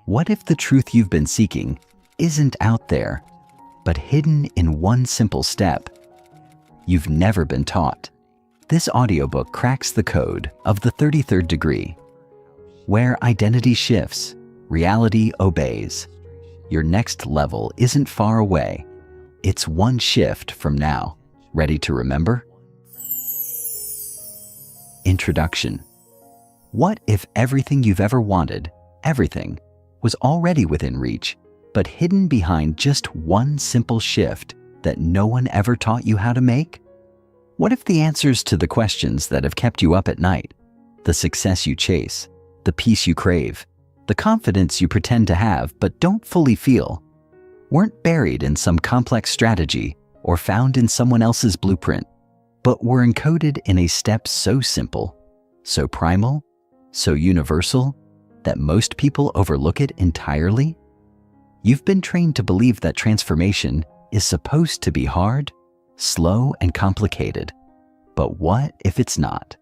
What if the truth you've been seeking isn't out there, but hidden in one simple step you've never been taught? This audiobook cracks the code of the 33rd degree, where identity shifts, reality obeys. Your next level isn't far away. It's one shift from now. Ready to remember? Introduction. What if everything you've ever wanted, everything, was already within reach, but hidden behind just one simple shift that no one ever taught you how to make? What if the answers to the questions that have kept you up at night, the success you chase, the peace you crave, the confidence you pretend to have but don't fully feel, weren't buried in some complex strategy or found in someone else's blueprint, but were encoded in a step so simple, so primal, so universal, that most people overlook it entirely? You've been trained to believe that transformation is supposed to be hard, slow, and complicated. But what if it's not?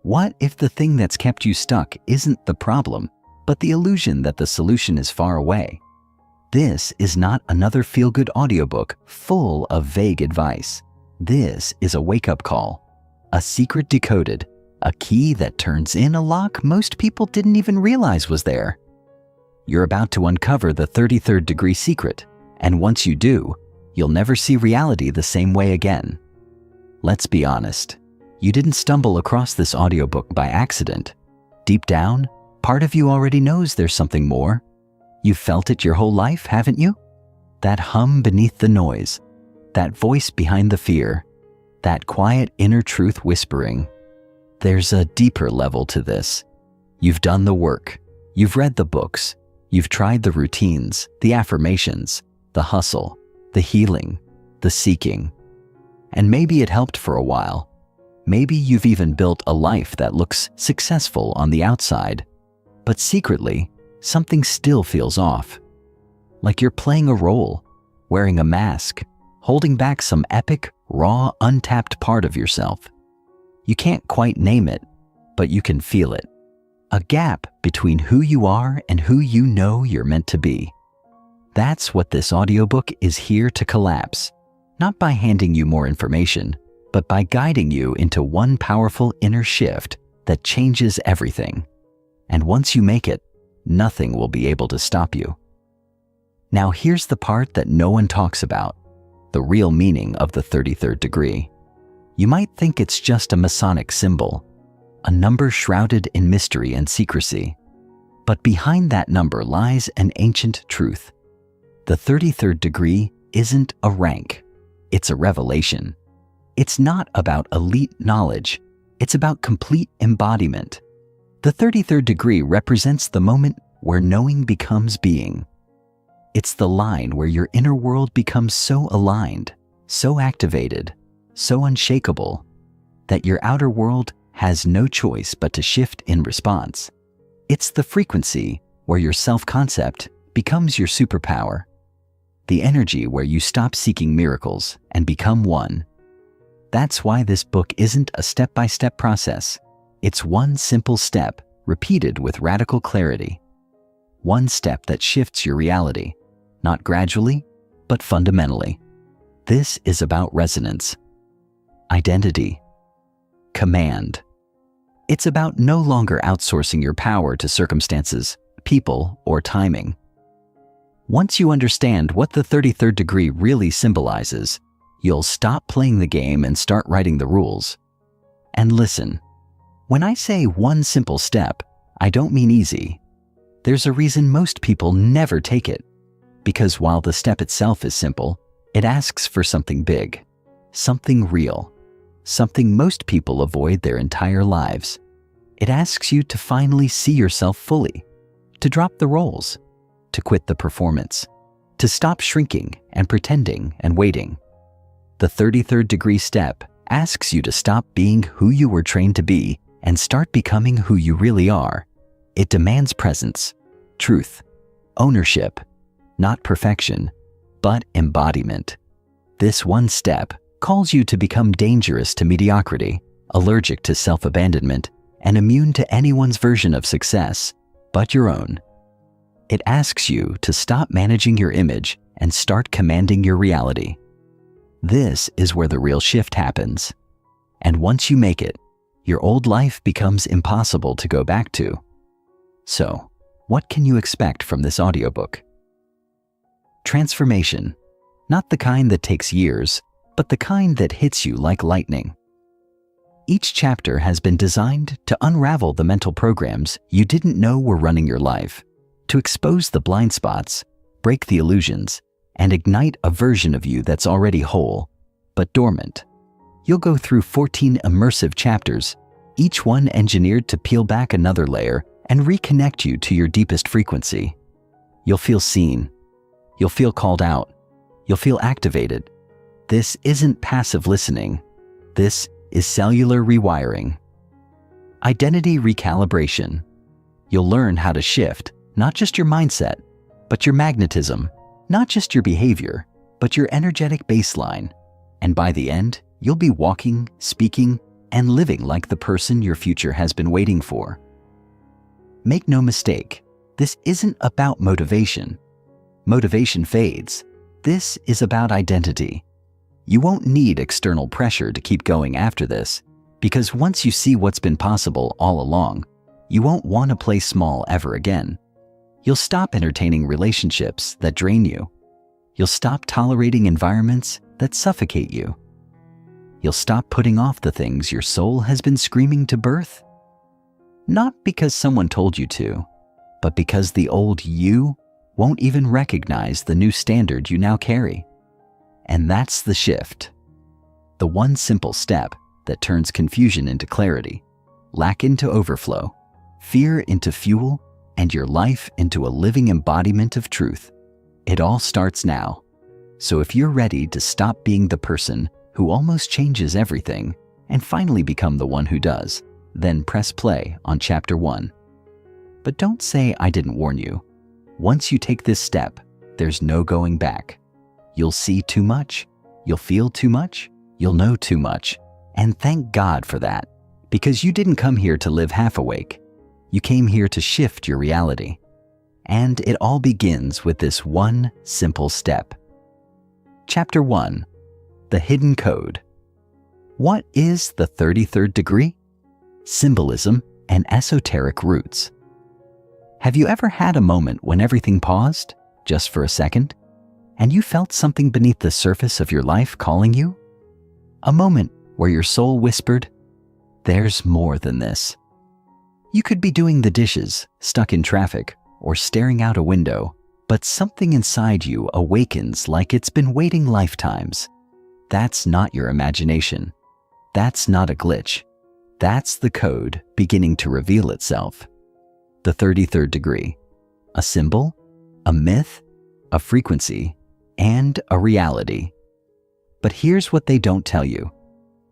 What if the thing that's kept you stuck isn't the problem, but the illusion that the solution is far away? This is not another feel-good audiobook full of vague advice. This is a wake-up call, a secret decoded, a key that turns in a lock most people didn't even realize was there. You're about to uncover the 33rd degree secret, and once you do, you'll never see reality the same way again. Let's be honest, you didn't stumble across this audiobook by accident. Deep down, part of you already knows there's something more. You've felt it your whole life, haven't you? That hum beneath the noise, that voice behind the fear, that quiet inner truth whispering. There's a deeper level to this. You've done the work. You've read the books. You've tried the routines, the affirmations, the hustle, the healing, the seeking. And maybe it helped for a while. Maybe you've even built a life that looks successful on the outside. But secretly, something still feels off. Like you're playing a role, wearing a mask, holding back some epic, raw, untapped part of yourself. You can't quite name it, but you can feel it. A gap between who you are and who you know you're meant to be. That's what this audiobook is here to collapse, not by handing you more information, but by guiding you into one powerful inner shift that changes everything. And once you make it, nothing will be able to stop you. Now here's the part that no one talks about, the real meaning of the 33rd degree. You might think it's just a Masonic symbol, a number shrouded in mystery and secrecy. But behind that number lies an ancient truth. The 33rd degree isn't a rank, it's a revelation. It's not about elite knowledge, it's about complete embodiment. The 33rd degree represents the moment where knowing becomes being. It's the line where your inner world becomes so aligned, so activated, so unshakable, that your outer world has no choice but to shift in response. It's the frequency where your self-concept becomes your superpower, the energy where you stop seeking miracles and become one. That's why this book isn't a step-by-step process. It's one simple step repeated with radical clarity. One step that shifts your reality, not gradually, but fundamentally. This is about resonance, identity, command. It's about no longer outsourcing your power to circumstances, people, or timing. Once you understand what the 33rd degree really symbolizes, you'll stop playing the game and start writing the rules. And listen, when I say one simple step, I don't mean easy. There's a reason most people never take it. Because while the step itself is simple, it asks for something big, something real, something most people avoid their entire lives. It asks you to finally see yourself fully, to drop the roles, to quit the performance, to stop shrinking and pretending and waiting. The 33rd degree step asks you to stop being who you were trained to be and start becoming who you really are. It demands presence, truth, ownership, not perfection, but embodiment. This one step calls you to become dangerous to mediocrity, allergic to self-abandonment, and immune to anyone's version of success, but your own. It asks you to stop managing your image and start commanding your reality. This is where the real shift happens. And once you make it, your old life becomes impossible to go back to. So, what can you expect from this audiobook? Transformation, not the kind that takes years, but the kind that hits you like lightning. Each chapter has been designed to unravel the mental programs you didn't know were running your life, to expose the blind spots, break the illusions, and ignite a version of you that's already whole, but dormant. You'll go through 14 immersive chapters, each one engineered to peel back another layer and reconnect you to your deepest frequency. You'll feel seen. You'll feel called out. You'll feel activated. This isn't passive listening. This is cellular rewiring. Identity recalibration. You'll learn how to shift not just your mindset, but your magnetism, not just your behavior, but your energetic baseline. And by the end, you'll be walking, speaking, and living like the person your future has been waiting for. Make no mistake, this isn't about motivation. Motivation fades. This is about identity. You won't need external pressure to keep going after this, because once you see what's been possible all along, you won't want to play small ever again. You'll stop entertaining relationships that drain you. You'll stop tolerating environments that suffocate you. You'll stop putting off the things your soul has been screaming to birth. Not because someone told you to, but because the old you won't even recognize the new standard you now carry. And that's the shift. The one simple step that turns confusion into clarity, lack into overflow, fear into fuel, and your life into a living embodiment of truth. It all starts now. So if you're ready to stop being the person who almost changes everything and finally become the one who does, then press play on Chapter 1. But don't say I didn't warn you. Once you take this step, there's no going back. You'll see too much, you'll feel too much, you'll know too much. And thank God for that, because you didn't come here to live half awake. You came here to shift your reality. And it all begins with this one simple step. Chapter 1. The Hidden Code. What is the 33rd degree? Symbolism and esoteric roots. Have you ever had a moment when everything paused, just for a second, and you felt something beneath the surface of your life calling you? A moment where your soul whispered, "There's more than this." You could be doing the dishes, stuck in traffic, or staring out a window, but something inside you awakens like it's been waiting lifetimes. That's not your imagination. That's not a glitch. That's the code beginning to reveal itself. The 33rd degree. A symbol, a myth, a frequency, and a reality. But here's what they don't tell you.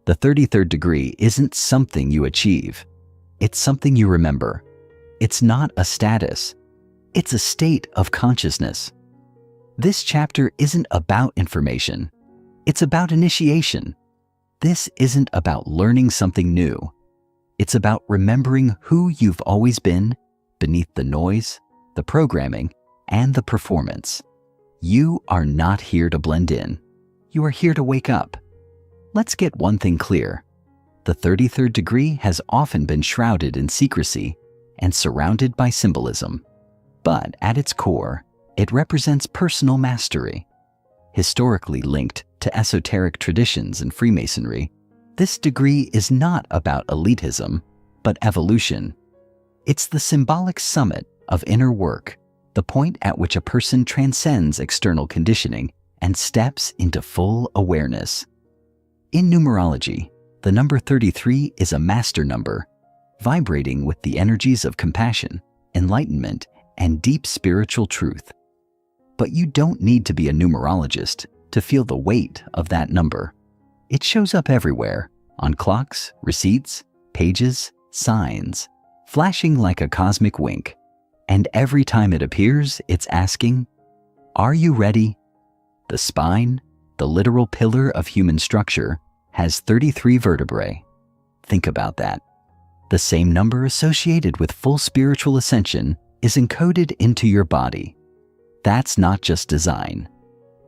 The 33rd degree isn't something you achieve. It's something you remember. It's not a status. It's a state of consciousness. This chapter isn't about information. It's about initiation. This isn't about learning something new. It's about remembering who you've always been beneath the noise, the programming, and the performance. You are not here to blend in. You are here to wake up. Let's get one thing clear. The 33rd degree has often been shrouded in secrecy and surrounded by symbolism. But at its core, it represents personal mastery. Historically linked to esoteric traditions and Freemasonry, this degree is not about elitism, but evolution. It's the symbolic summit of inner work, the point at which a person transcends external conditioning and steps into full awareness. In numerology, the number 33 is a master number, vibrating with the energies of compassion, enlightenment, and deep spiritual truth. But you don't need to be a numerologist to feel the weight of that number. It shows up everywhere, on clocks, receipts, pages, signs, flashing like a cosmic wink. And every time it appears, it's asking, are you ready? The spine, the literal pillar of human structure, has 33 vertebrae. Think about that. The same number associated with full spiritual ascension is encoded into your body. That's not just design.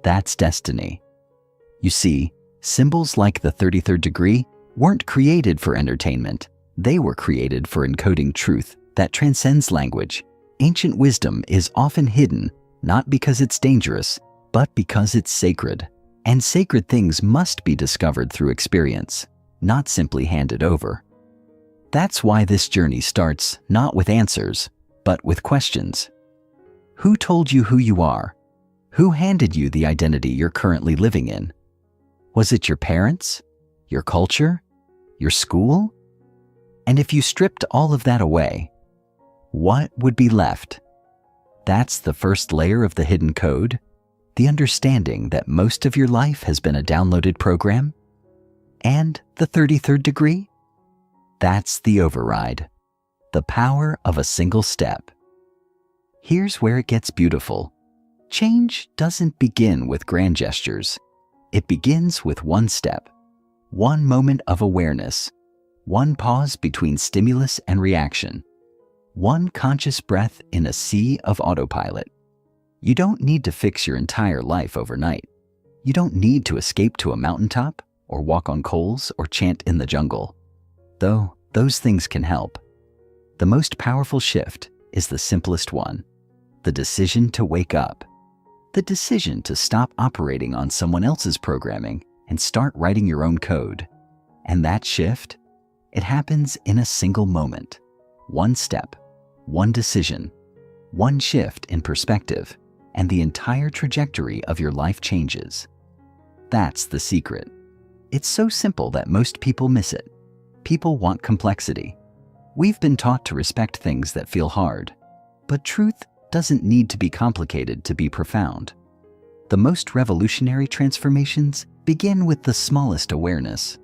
That's destiny. You see, symbols like the 33rd degree weren't created for entertainment. They were created for encoding truth that transcends language. Ancient wisdom is often hidden, not because it's dangerous, but because it's sacred. And sacred things must be discovered through experience, not simply handed over. That's why this journey starts not with answers, but with questions. Who told you who you are? Who handed you the identity you're currently living in? Was it your parents? Your culture? Your school? And if you stripped all of that away, what would be left? That's the first layer of the hidden code, the understanding that most of your life has been a downloaded program. And the 33rd degree? That's the override, the power of a single step. Here's where it gets beautiful. Change doesn't begin with grand gestures. It begins with one step, one moment of awareness, one pause between stimulus and reaction, one conscious breath in a sea of autopilot. You don't need to fix your entire life overnight. You don't need to escape to a mountaintop or walk on coals or chant in the jungle. Though those things can help. The most powerful shift is the simplest one, the decision to wake up. The decision to stop operating on someone else's programming and start writing your own code. And that shift, it happens in a single moment. One step, one decision, one shift in perspective, and the entire trajectory of your life changes. That's the secret. It's so simple that most people miss it. People want complexity. We've been taught to respect things that feel hard, but truth doesn't need to be complicated to be profound. The most revolutionary transformations begin with the smallest awareness.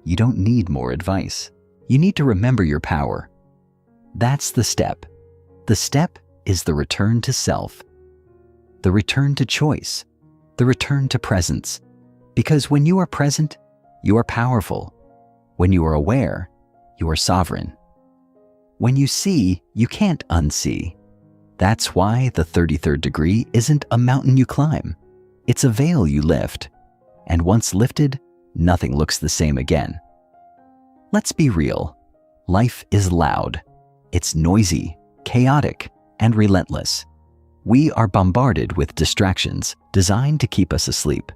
You don't need more advice. You need to remember your power. That's the step. The step is the return to self, the return to choice, the return to presence. Because when you are present, you are powerful. When you are aware, you are sovereign. When you see, you can't unsee. That's why the 33rd degree isn't a mountain you climb. It's a veil you lift. And once lifted, nothing looks the same again. Let's be real. Life is loud. It's noisy, chaotic, and relentless. We are bombarded with distractions designed to keep us asleep.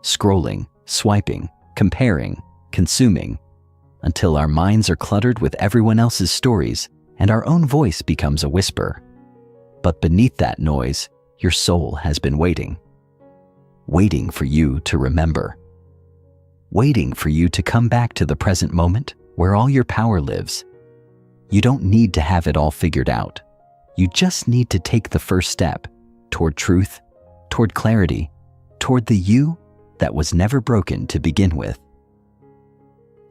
Scrolling, swiping, comparing, consuming, until our minds are cluttered with everyone else's stories and our own voice becomes a whisper. But beneath that noise, your soul has been waiting. Waiting for you to remember. Waiting for you to come back to the present moment where all your power lives. You don't need to have it all figured out. You just need to take the first step toward truth, toward clarity, toward the you that was never broken to begin with.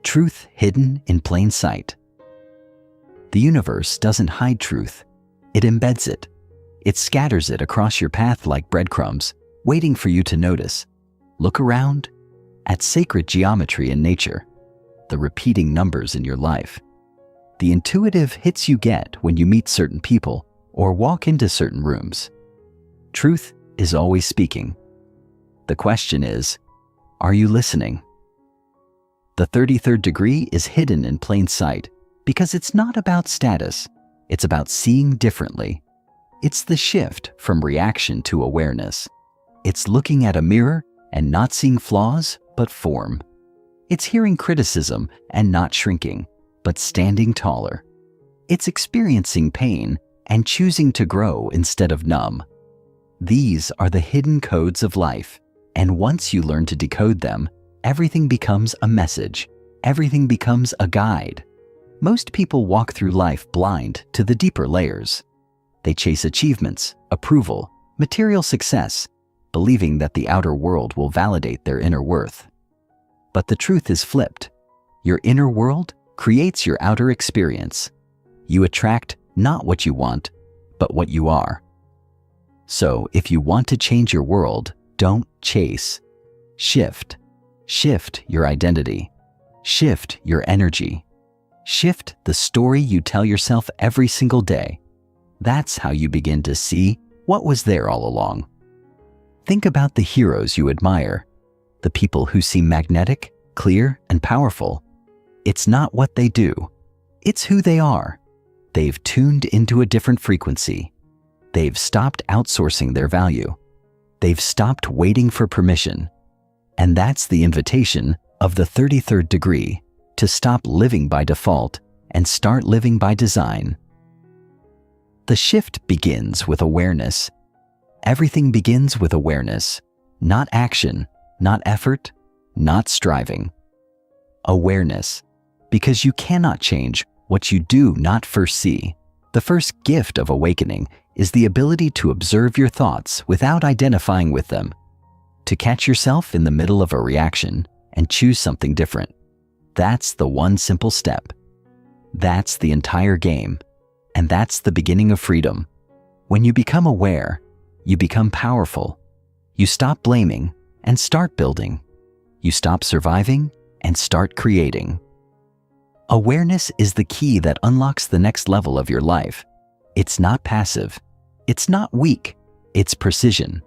Truth hidden in plain sight. The universe doesn't hide truth. It embeds it. It scatters it across your path like breadcrumbs, waiting for you to notice. Look around at sacred geometry in nature, the repeating numbers in your life, the intuitive hits you get when you meet certain people or walk into certain rooms. Truth is always speaking. The question is, are you listening? The 33rd degree is hidden in plain sight because it's not about status. It's about seeing differently. It's the shift from reaction to awareness. It's looking at a mirror and not seeing flaws, but form. It's hearing criticism and not shrinking, but standing taller. It's experiencing pain and choosing to grow instead of numb. These are the hidden codes of life, and once you learn to decode them, everything becomes a message. Everything becomes a guide. Most people walk through life blind to the deeper layers. They chase achievements, approval, material success, believing that the outer world will validate their inner worth. But the truth is flipped. Your inner world creates your outer experience. You attract not what you want, but what you are. So if you want to change your world, don't chase. Shift. Shift your identity. Shift your energy. Shift the story you tell yourself every single day. That's how you begin to see what was there all along. Think about the heroes you admire, the people who seem magnetic, clear, and powerful. It's not what they do, it's who they are. They've tuned into a different frequency. They've stopped outsourcing their value. They've stopped waiting for permission. And that's the invitation of the 33rd degree, to stop living by default and start living by design. The shift begins with awareness. Everything begins with awareness, not action, not effort, not striving. Awareness, because you cannot change what you do not first see. The first gift of awakening is the ability to observe your thoughts without identifying with them, to catch yourself in the middle of a reaction and choose something different. That's the one simple step. That's the entire game, and that's the beginning of freedom. When you become aware, you become powerful. You stop blaming and start building. You stop surviving and start creating. Awareness is the key that unlocks the next level of your life. It's not passive. It's not weak. It's precision.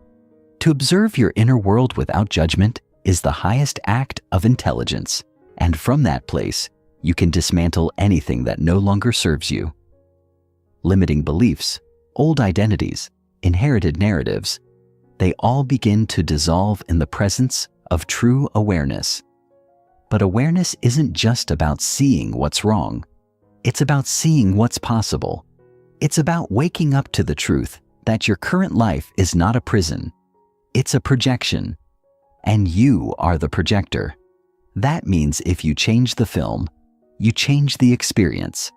To observe your inner world without judgment is the highest act of intelligence. And from that place, you can dismantle anything that no longer serves you. Limiting beliefs, old identities, inherited narratives, they all begin to dissolve in the presence of true awareness. But awareness isn't just about seeing what's wrong. It's about seeing what's possible. It's about waking up to the truth that your current life is not a prison. It's a projection, and you are the projector. That means if you change the film, you change the experience.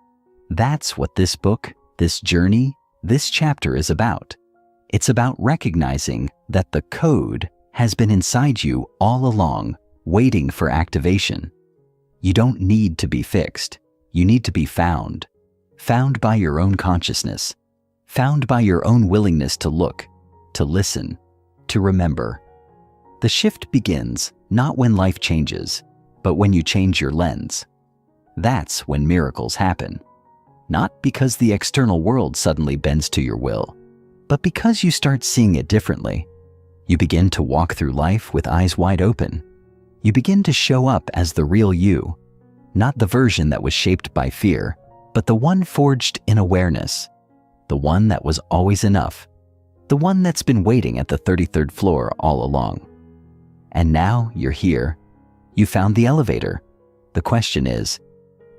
That's what this book, this journey, this chapter is about. It's about recognizing that the code has been inside you all along, waiting for activation. You don't need to be fixed. You need to be found. Found by your own consciousness. Found by your own willingness to look, to listen, to remember. The shift begins not when life changes, but when you change your lens. That's when miracles happen. Not because the external world suddenly bends to your will, but because you start seeing it differently. You begin to walk through life with eyes wide open. You begin to show up as the real you, not the version that was shaped by fear, but the one forged in awareness, the one that was always enough, the one that's been waiting at the 33rd floor all along. And now you're here. You found the elevator. The question is,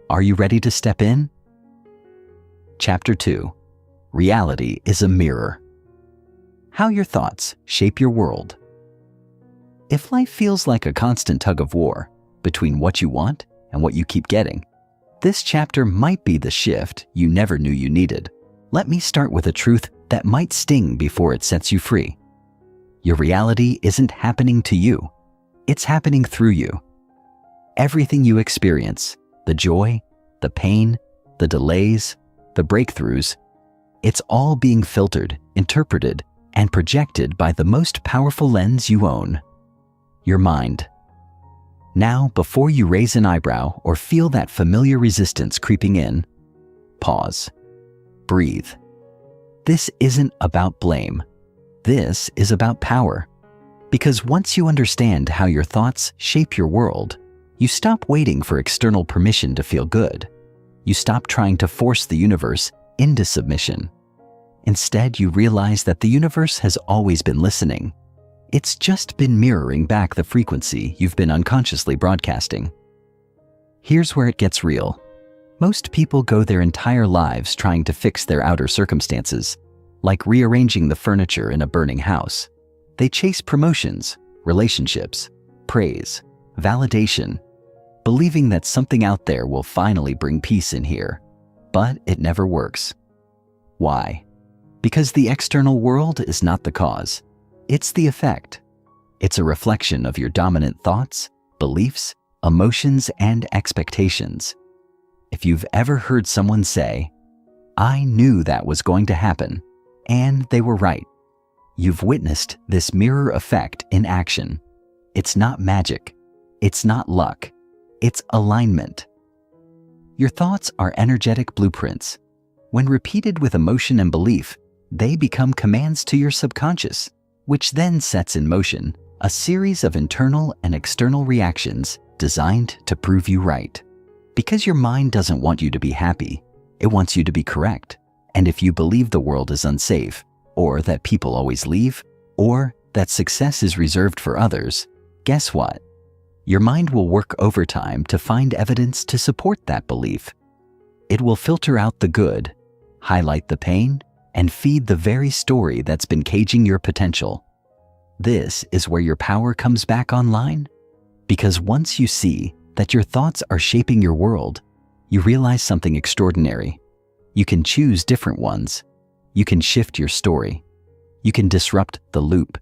are you ready to step in? Chapter 2. Reality is a mirror. How your thoughts shape your world. If life feels like a constant tug of war between what you want and what you keep getting, this chapter might be the shift you never knew you needed. Let me start with a truth that might sting before it sets you free. Your reality isn't happening to you. It's happening through you. Everything you experience, the joy, the pain, the delays, the breakthroughs, it's all being filtered, interpreted, and projected by the most powerful lens you own, your mind. Now, before you raise an eyebrow or feel that familiar resistance creeping in, pause. Breathe. This isn't about blame. This is about power. Because once you understand how your thoughts shape your world, you stop waiting for external permission to feel good. You stop trying to force the universe into submission. Instead, you realize that the universe has always been listening. It's just been mirroring back the frequency you've been unconsciously broadcasting. Here's where it gets real. Most people go their entire lives trying to fix their outer circumstances, like rearranging the furniture in a burning house. They chase promotions, relationships, praise, validation, believing that something out there will finally bring peace in here. But it never works. Why? Because the external world is not the cause. It's the effect. It's a reflection of your dominant thoughts, beliefs, emotions, and expectations. If you've ever heard someone say, "I knew that was going to happen," and they were right, you've witnessed this mirror effect in action. It's not magic. It's not luck. It's alignment. Your thoughts are energetic blueprints. When repeated with emotion and belief, they become commands to your subconscious, which then sets in motion a series of internal and external reactions designed to prove you right. Because your mind doesn't want you to be happy, it wants you to be correct. And if you believe the world is unsafe, or that people always leave, or that success is reserved for others, guess what? Your mind will work overtime to find evidence to support that belief. It will filter out the good, highlight the pain, and feed the very story that's been caging your potential. This is where your power comes back online. Because once you see that your thoughts are shaping your world, you realize something extraordinary. You can choose different ones. You can shift your story. You can disrupt the loop.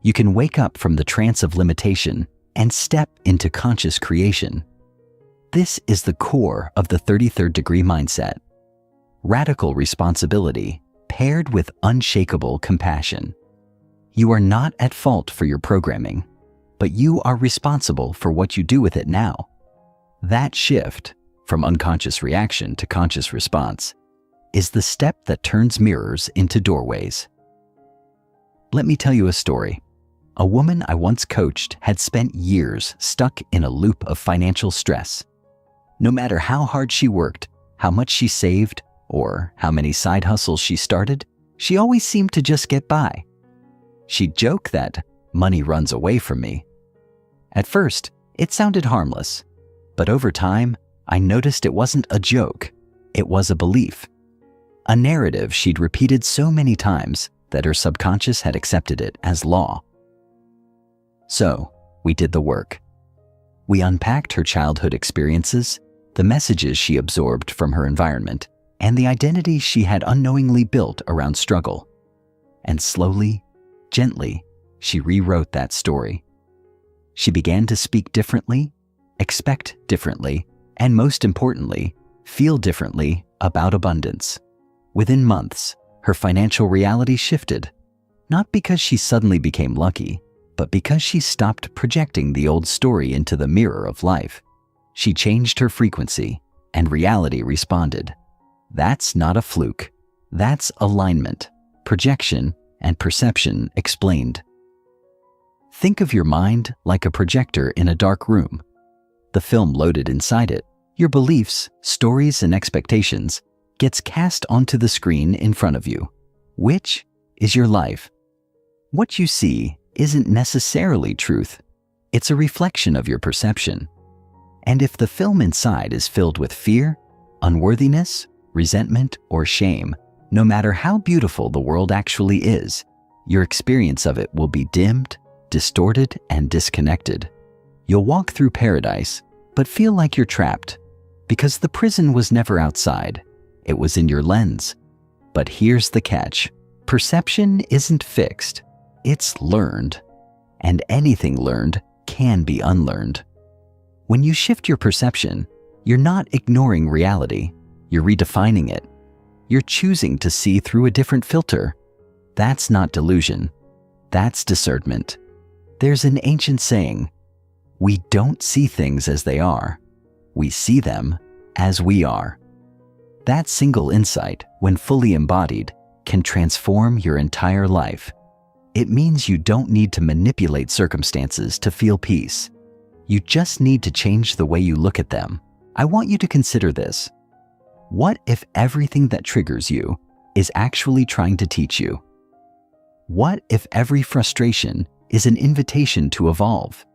You can wake up from the trance of limitation and step into conscious creation. This is the core of the 33rd degree mindset. Radical responsibility paired with unshakable compassion. You are not at fault for your programming, but you are responsible for what you do with it now. That shift from unconscious reaction to conscious response is the step that turns mirrors into doorways. Let me tell you a story. A woman I once coached had spent years stuck in a loop of financial stress. No matter how hard she worked, how much she saved, or how many side hustles she started, she always seemed to just get by. She'd joke that money runs away from me. At first, it sounded harmless, but over time, I noticed it wasn't a joke, it was a belief. A narrative she'd repeated so many times that her subconscious had accepted it as law. So, we did the work. We unpacked her childhood experiences, the messages she absorbed from her environment, and the identity she had unknowingly built around struggle. And slowly, gently, she rewrote that story. She began to speak differently, expect differently, and most importantly, feel differently about abundance. Within months, her financial reality shifted, not because she suddenly became lucky, but because she stopped projecting the old story into the mirror of life. She changed her frequency, and reality responded. That's not a fluke. That's alignment, projection, and perception explained. Think of your mind like a projector in a dark room. The film loaded inside it, your beliefs, stories, and expectations, gets cast onto the screen in front of you. Which is your life? What you see isn't necessarily truth. It's a reflection of your perception. And if the film inside is filled with fear, unworthiness, resentment, or shame, no matter how beautiful the world actually is, your experience of it will be dimmed, distorted, and disconnected. You'll walk through paradise, but feel like you're trapped, because the prison was never outside. It was in your lens. But here's the catch. Perception isn't fixed. It's learned. And anything learned can be unlearned. When you shift your perception, you're not ignoring reality. You're redefining it. You're choosing to see through a different filter. That's not delusion. That's discernment. There's an ancient saying, we don't see things as they are. We see them as we are. That single insight, when fully embodied, can transform your entire life. It means you don't need to manipulate circumstances to feel peace. You just need to change the way you look at them. I want you to consider this. What if everything that triggers you is actually trying to teach you? What if every frustration is an invitation to evolve?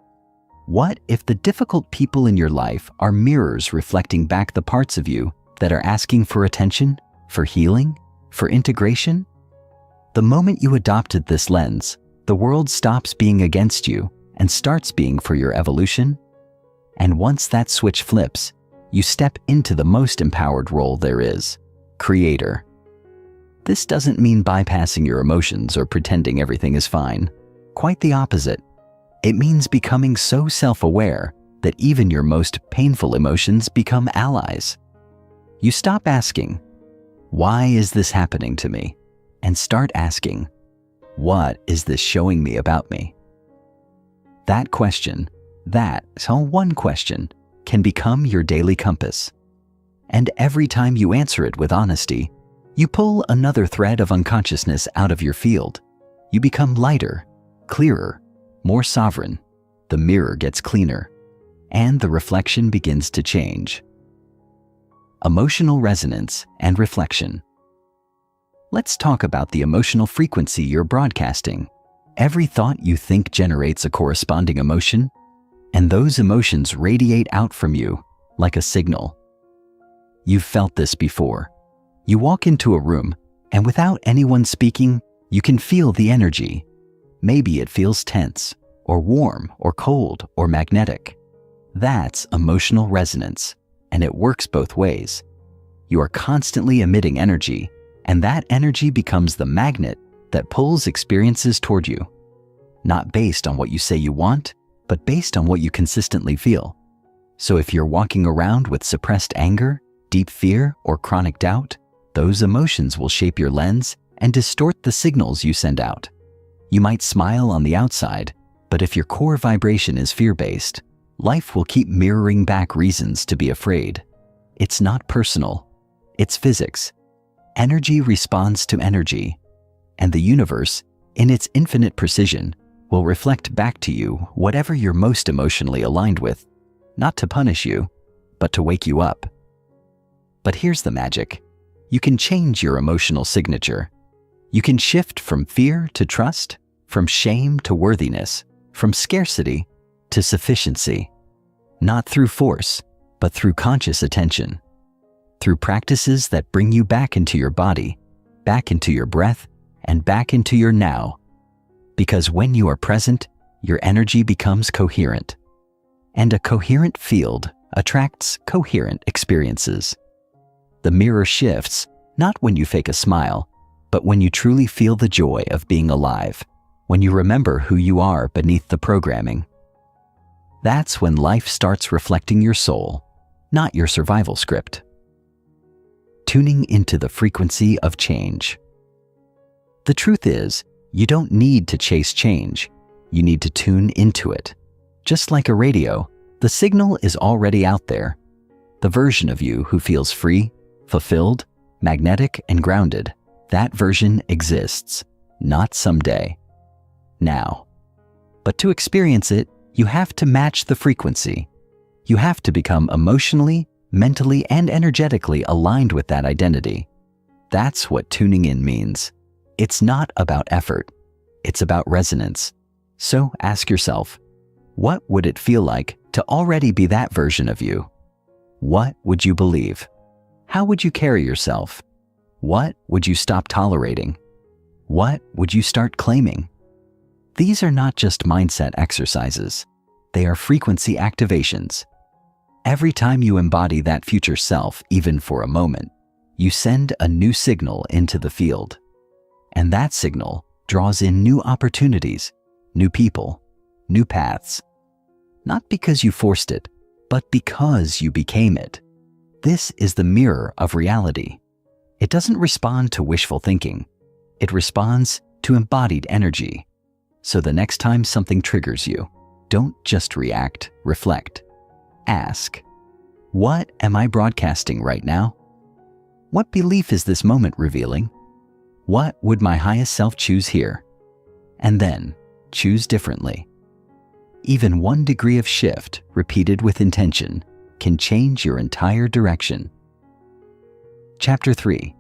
What if the difficult people in your life are mirrors reflecting back the parts of you that are asking for attention, for healing, for integration? The moment you adopted this lens, the world stops being against you and starts being for your evolution. And once that switch flips, you step into the most empowered role there is, creator. This doesn't mean bypassing your emotions or pretending everything is fine. Quite the opposite. It means becoming so self-aware that even your most painful emotions become allies. You stop asking, why is this happening to me? And start asking, what is this showing me about me? That question, one question, can become your daily compass. And every time you answer it with honesty, You pull another thread of unconsciousness out of your field. You become lighter, clearer, more sovereign. The mirror gets cleaner, and the reflection begins to change. Emotional resonance and reflection. Let's talk about the emotional frequency you're broadcasting. Every thought you think generates a corresponding emotion, and those emotions radiate out from you like a signal. You've felt this before. You walk into a room, and without anyone speaking, you can feel the energy. Maybe it feels tense, or warm, or cold, or magnetic. That's emotional resonance, and it works both ways. You are constantly emitting energy, and that energy becomes the magnet that pulls experiences toward you. Not based on what you say you want, but based on what you consistently feel. So if you're walking around with suppressed anger, deep fear, or chronic doubt, those emotions will shape your lens and distort the signals you send out. You might smile on the outside, but if your core vibration is fear-based, life will keep mirroring back reasons to be afraid. It's not personal. It's physics. Energy responds to energy, and the universe, in its infinite precision, will reflect back to you whatever you're most emotionally aligned with, not to punish you, but to wake you up. But here's the magic. You can change your emotional signature. You can shift from fear to trust, from shame to worthiness, from scarcity to sufficiency. Not through force, but through conscious attention. Through practices that bring you back into your body, back into your breath, and back into your now. Because when you are present, your energy becomes coherent. And a coherent field attracts coherent experiences. The mirror shifts, not when you fake a smile, but when you truly feel the joy of being alive, when you remember who you are beneath the programming. That's when life starts reflecting your soul, not your survival script. Tuning into the frequency of change. The truth is, you don't need to chase change. You need to tune into it. Just like a radio, the signal is already out there. The version of you who feels free, fulfilled, magnetic, and grounded, that version exists, not someday. Now. But to experience it, you have to match the frequency. You have to become emotionally, mentally, and energetically aligned with that identity. That's what tuning in means. It's not about effort. It's about resonance. So ask yourself, what would it feel like to already be that version of you? What would you believe? How would you carry yourself? What would you stop tolerating? What would you start claiming? These are not just mindset exercises. They are frequency activations. Every time you embody that future self, even for a moment, you send a new signal into the field. And that signal draws in new opportunities, new people, new paths. Not because you forced it, but because you became it. This is the mirror of reality. It doesn't respond to wishful thinking. It responds to embodied energy. So the next time something triggers you, don't just react, reflect. Ask, what am I broadcasting right now? What belief is this moment revealing? What would my highest self choose here? And then, choose differently. Even 1 degree of shift, repeated with intention, can change your entire direction. Chapter 3.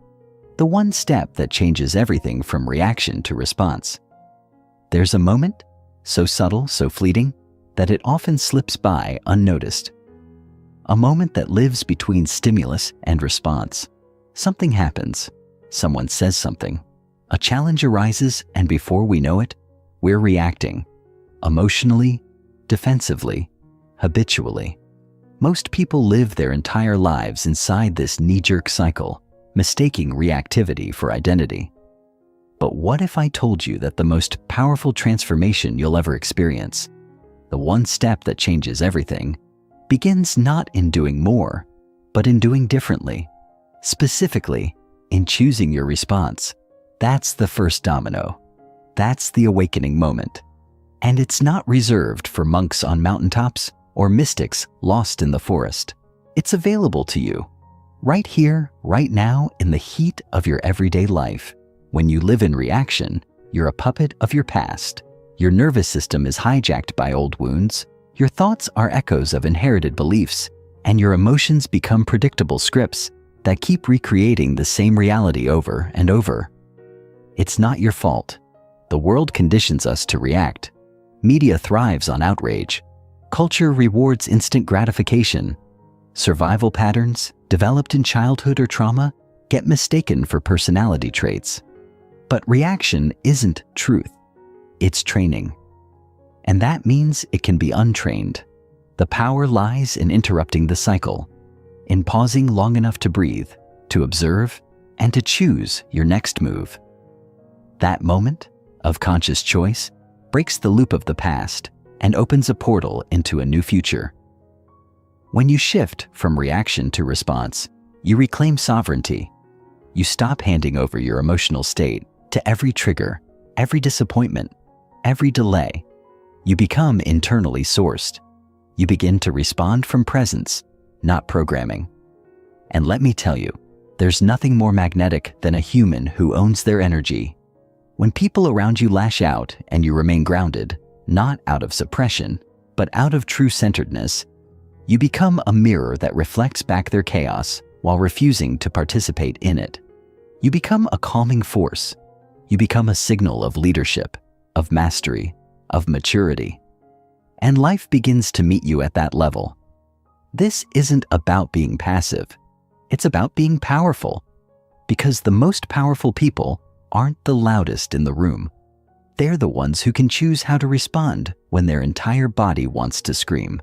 The one step that changes everything from reaction to response. There's a moment, so subtle, so fleeting, that it often slips by unnoticed. A moment that lives between stimulus and response. Something happens. Someone says something. A challenge arises, and before we know it, we're reacting. Emotionally, defensively, habitually. Most people live their entire lives inside this knee-jerk cycle, mistaking reactivity for identity. But what if I told you that the most powerful transformation you'll ever experience, the one step that changes everything, begins not in doing more, but in doing differently, specifically in choosing your response? That's the first domino. That's the awakening moment. And it's not reserved for monks on mountaintops or mystics lost in the forest. It's available to you. Right here, right now, in the heat of your everyday life. When you live in reaction, you're a puppet of your past. Your nervous system is hijacked by old wounds, your thoughts are echoes of inherited beliefs, and your emotions become predictable scripts that keep recreating the same reality over and over. It's not your fault. The world conditions us to react. Media thrives on outrage. Culture rewards instant gratification. Survival patterns, developed in childhood or trauma, get mistaken for personality traits. But reaction isn't truth. It's training. And that means it can be untrained. The power lies in interrupting the cycle, in pausing long enough to breathe, to observe, and to choose your next move. That moment of conscious choice breaks the loop of the past and opens a portal into a new future. When you shift from reaction to response, you reclaim sovereignty. You stop handing over your emotional state to every trigger, every disappointment, every delay. You become internally sourced. You begin to respond from presence, not programming. And let me tell you, there's nothing more magnetic than a human who owns their energy. When people around you lash out and you remain grounded, not out of suppression, but out of true centeredness, you become a mirror that reflects back their chaos while refusing to participate in it. You become a calming force. You become a signal of leadership, of mastery, of maturity. And life begins to meet you at that level. This isn't about being passive. It's about being powerful. Because the most powerful people aren't the loudest in the room. They're the ones who can choose how to respond when their entire body wants to scream.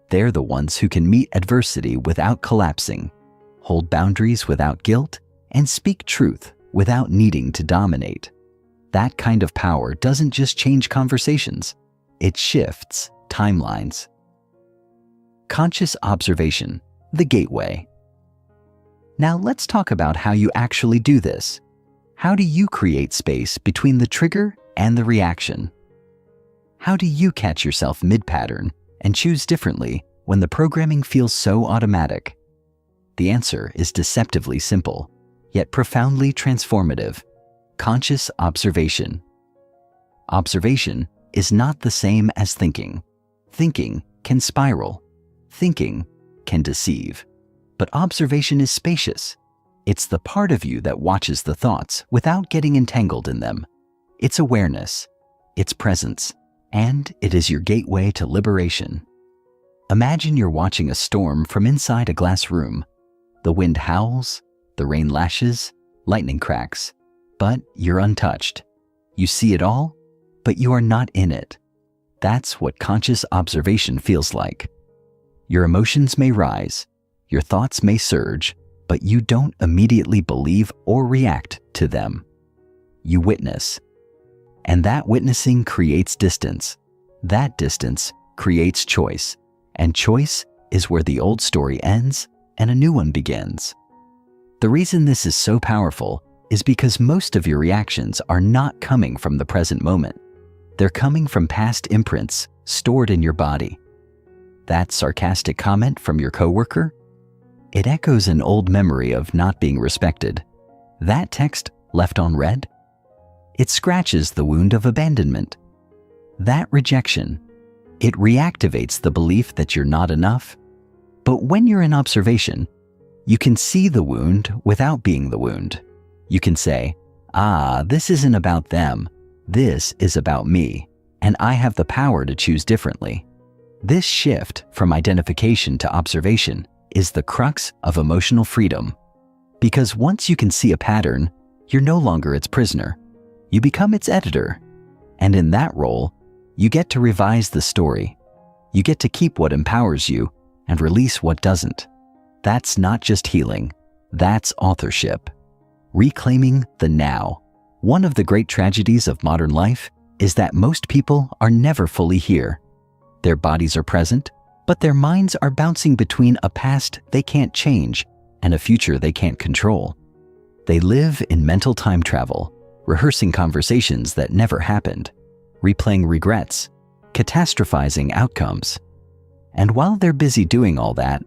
They're the ones who can meet adversity without collapsing, hold boundaries without guilt, and speak truth without needing to dominate. That kind of power doesn't just change conversations, it shifts timelines. Conscious observation, the gateway. Now let's talk about how you actually do this. How do you create space between the trigger and the reaction? How do you catch yourself mid-pattern and choose differently when the programming feels so automatic? The answer is deceptively simple, yet profoundly transformative. Conscious observation. Observation is not the same as thinking. Thinking can spiral. Thinking can deceive. But observation is spacious. It's the part of you that watches the thoughts without getting entangled in them. It's awareness, it's presence, and it is your gateway to liberation. Imagine you're watching a storm from inside a glass room. The wind howls, the rain lashes, lightning cracks, but you're untouched. You see it all, but you are not in it. That's what conscious observation feels like. Your emotions may rise, your thoughts may surge, but you don't immediately believe or react to them. You witness. And that witnessing creates distance. That distance creates choice. And choice is where the old story ends and a new one begins. The reason this is so powerful is because most of your reactions are not coming from the present moment. They're coming from past imprints stored in your body. That sarcastic comment from your coworker? It echoes an old memory of not being respected. That text left unread? It scratches the wound of abandonment. That rejection, it reactivates the belief that you're not enough. But when you're in observation, you can see the wound without being the wound. You can say, this isn't about them. This is about me, and I have the power to choose differently. This shift from identification to observation is the crux of emotional freedom. Because once you can see a pattern, you're no longer its prisoner. You become its editor. And in that role, you get to revise the story. You get to keep what empowers you and release what doesn't. That's not just healing, that's authorship. Reclaiming the now. One of the great tragedies of modern life is that most people are never fully here. Their bodies are present, but their minds are bouncing between a past they can't change and a future they can't control. They live in mental time travel, rehearsing conversations that never happened, replaying regrets, catastrophizing outcomes. And while they're busy doing all that,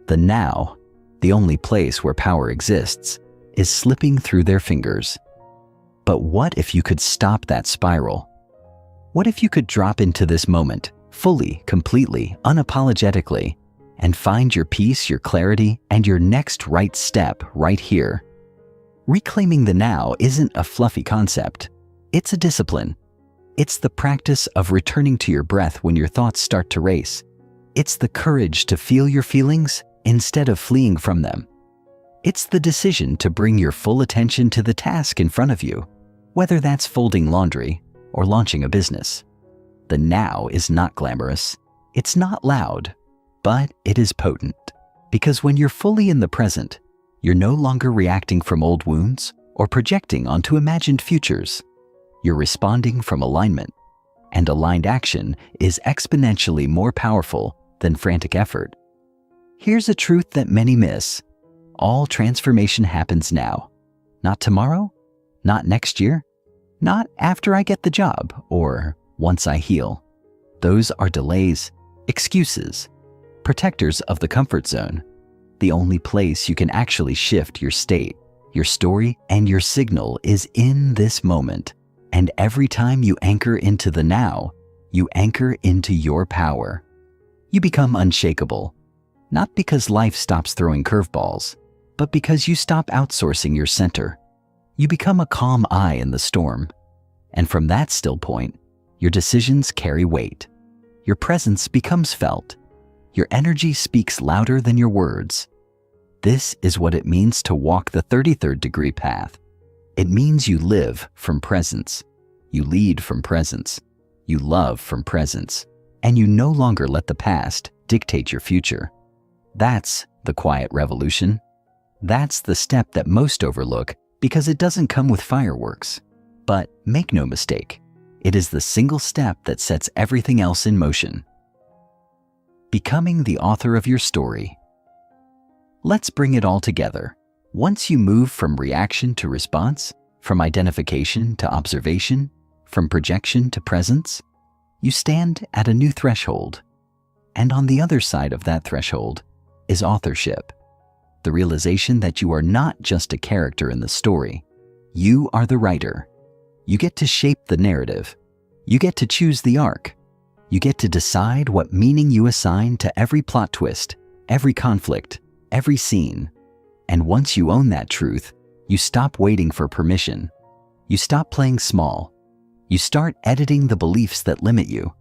the now, The only place where power exists is slipping through their fingers. But what if you could stop that spiral? What if you could drop into this moment, fully, completely, unapologetically, and find your peace, your clarity, and your next right step right here? Reclaiming the now isn't a fluffy concept. It's a discipline. It's the practice of returning to your breath when your thoughts start to race. It's the courage to feel your feelings instead of fleeing from them. It's the decision to bring your full attention to the task in front of you, whether that's folding laundry or launching a business. The now is not glamorous. It's not loud, but it is potent. Because when you're fully in the present, you're no longer reacting from old wounds or projecting onto imagined futures. You're responding from alignment, and aligned action is exponentially more powerful than frantic effort. Here's a truth that many miss. All transformation happens now. Not tomorrow, not next year, not after I get the job or once I heal. Those are delays, excuses, protectors of the comfort zone. The only place you can actually shift your state, your story, and your signal is in this moment. And every time you anchor into the now, you anchor into your power. You become unshakable, not because life stops throwing curveballs, but because you stop outsourcing your center. You become a calm eye in the storm. And from that still point, your decisions carry weight. Your presence becomes felt. Your energy speaks louder than your words. This is what it means to walk the 33rd degree path. It means you live from presence. You lead from presence. You love from presence. And you no longer let the past dictate your future. That's the quiet revolution. That's the step that most overlook because it doesn't come with fireworks. But make no mistake, it is the single step that sets everything else in motion. Becoming the author of your story. Let's bring it all together. Once you move from reaction to response, from identification to observation, from projection to presence, you stand at a new threshold. And on the other side of that threshold is authorship. The realization that you are not just a character in the story. You are the writer. You get to shape the narrative. You get to choose the arc. You get to decide what meaning you assign to every plot twist, every conflict, every scene. And once you own that truth, you stop waiting for permission. You stop playing small. You start editing the beliefs that limit you,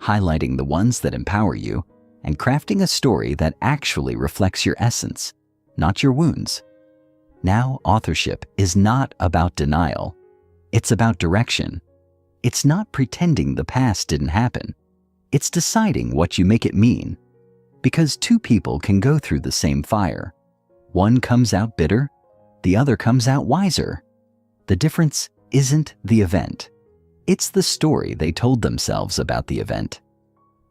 highlighting the ones that empower you, and crafting a story that actually reflects your essence, not your wounds. Now, authorship is not about denial. It's about direction. It's not pretending the past didn't happen. It's deciding what you make it mean. Because two people can go through the same fire. One comes out bitter, the other comes out wiser. The difference isn't the event. It's the story they told themselves about the event.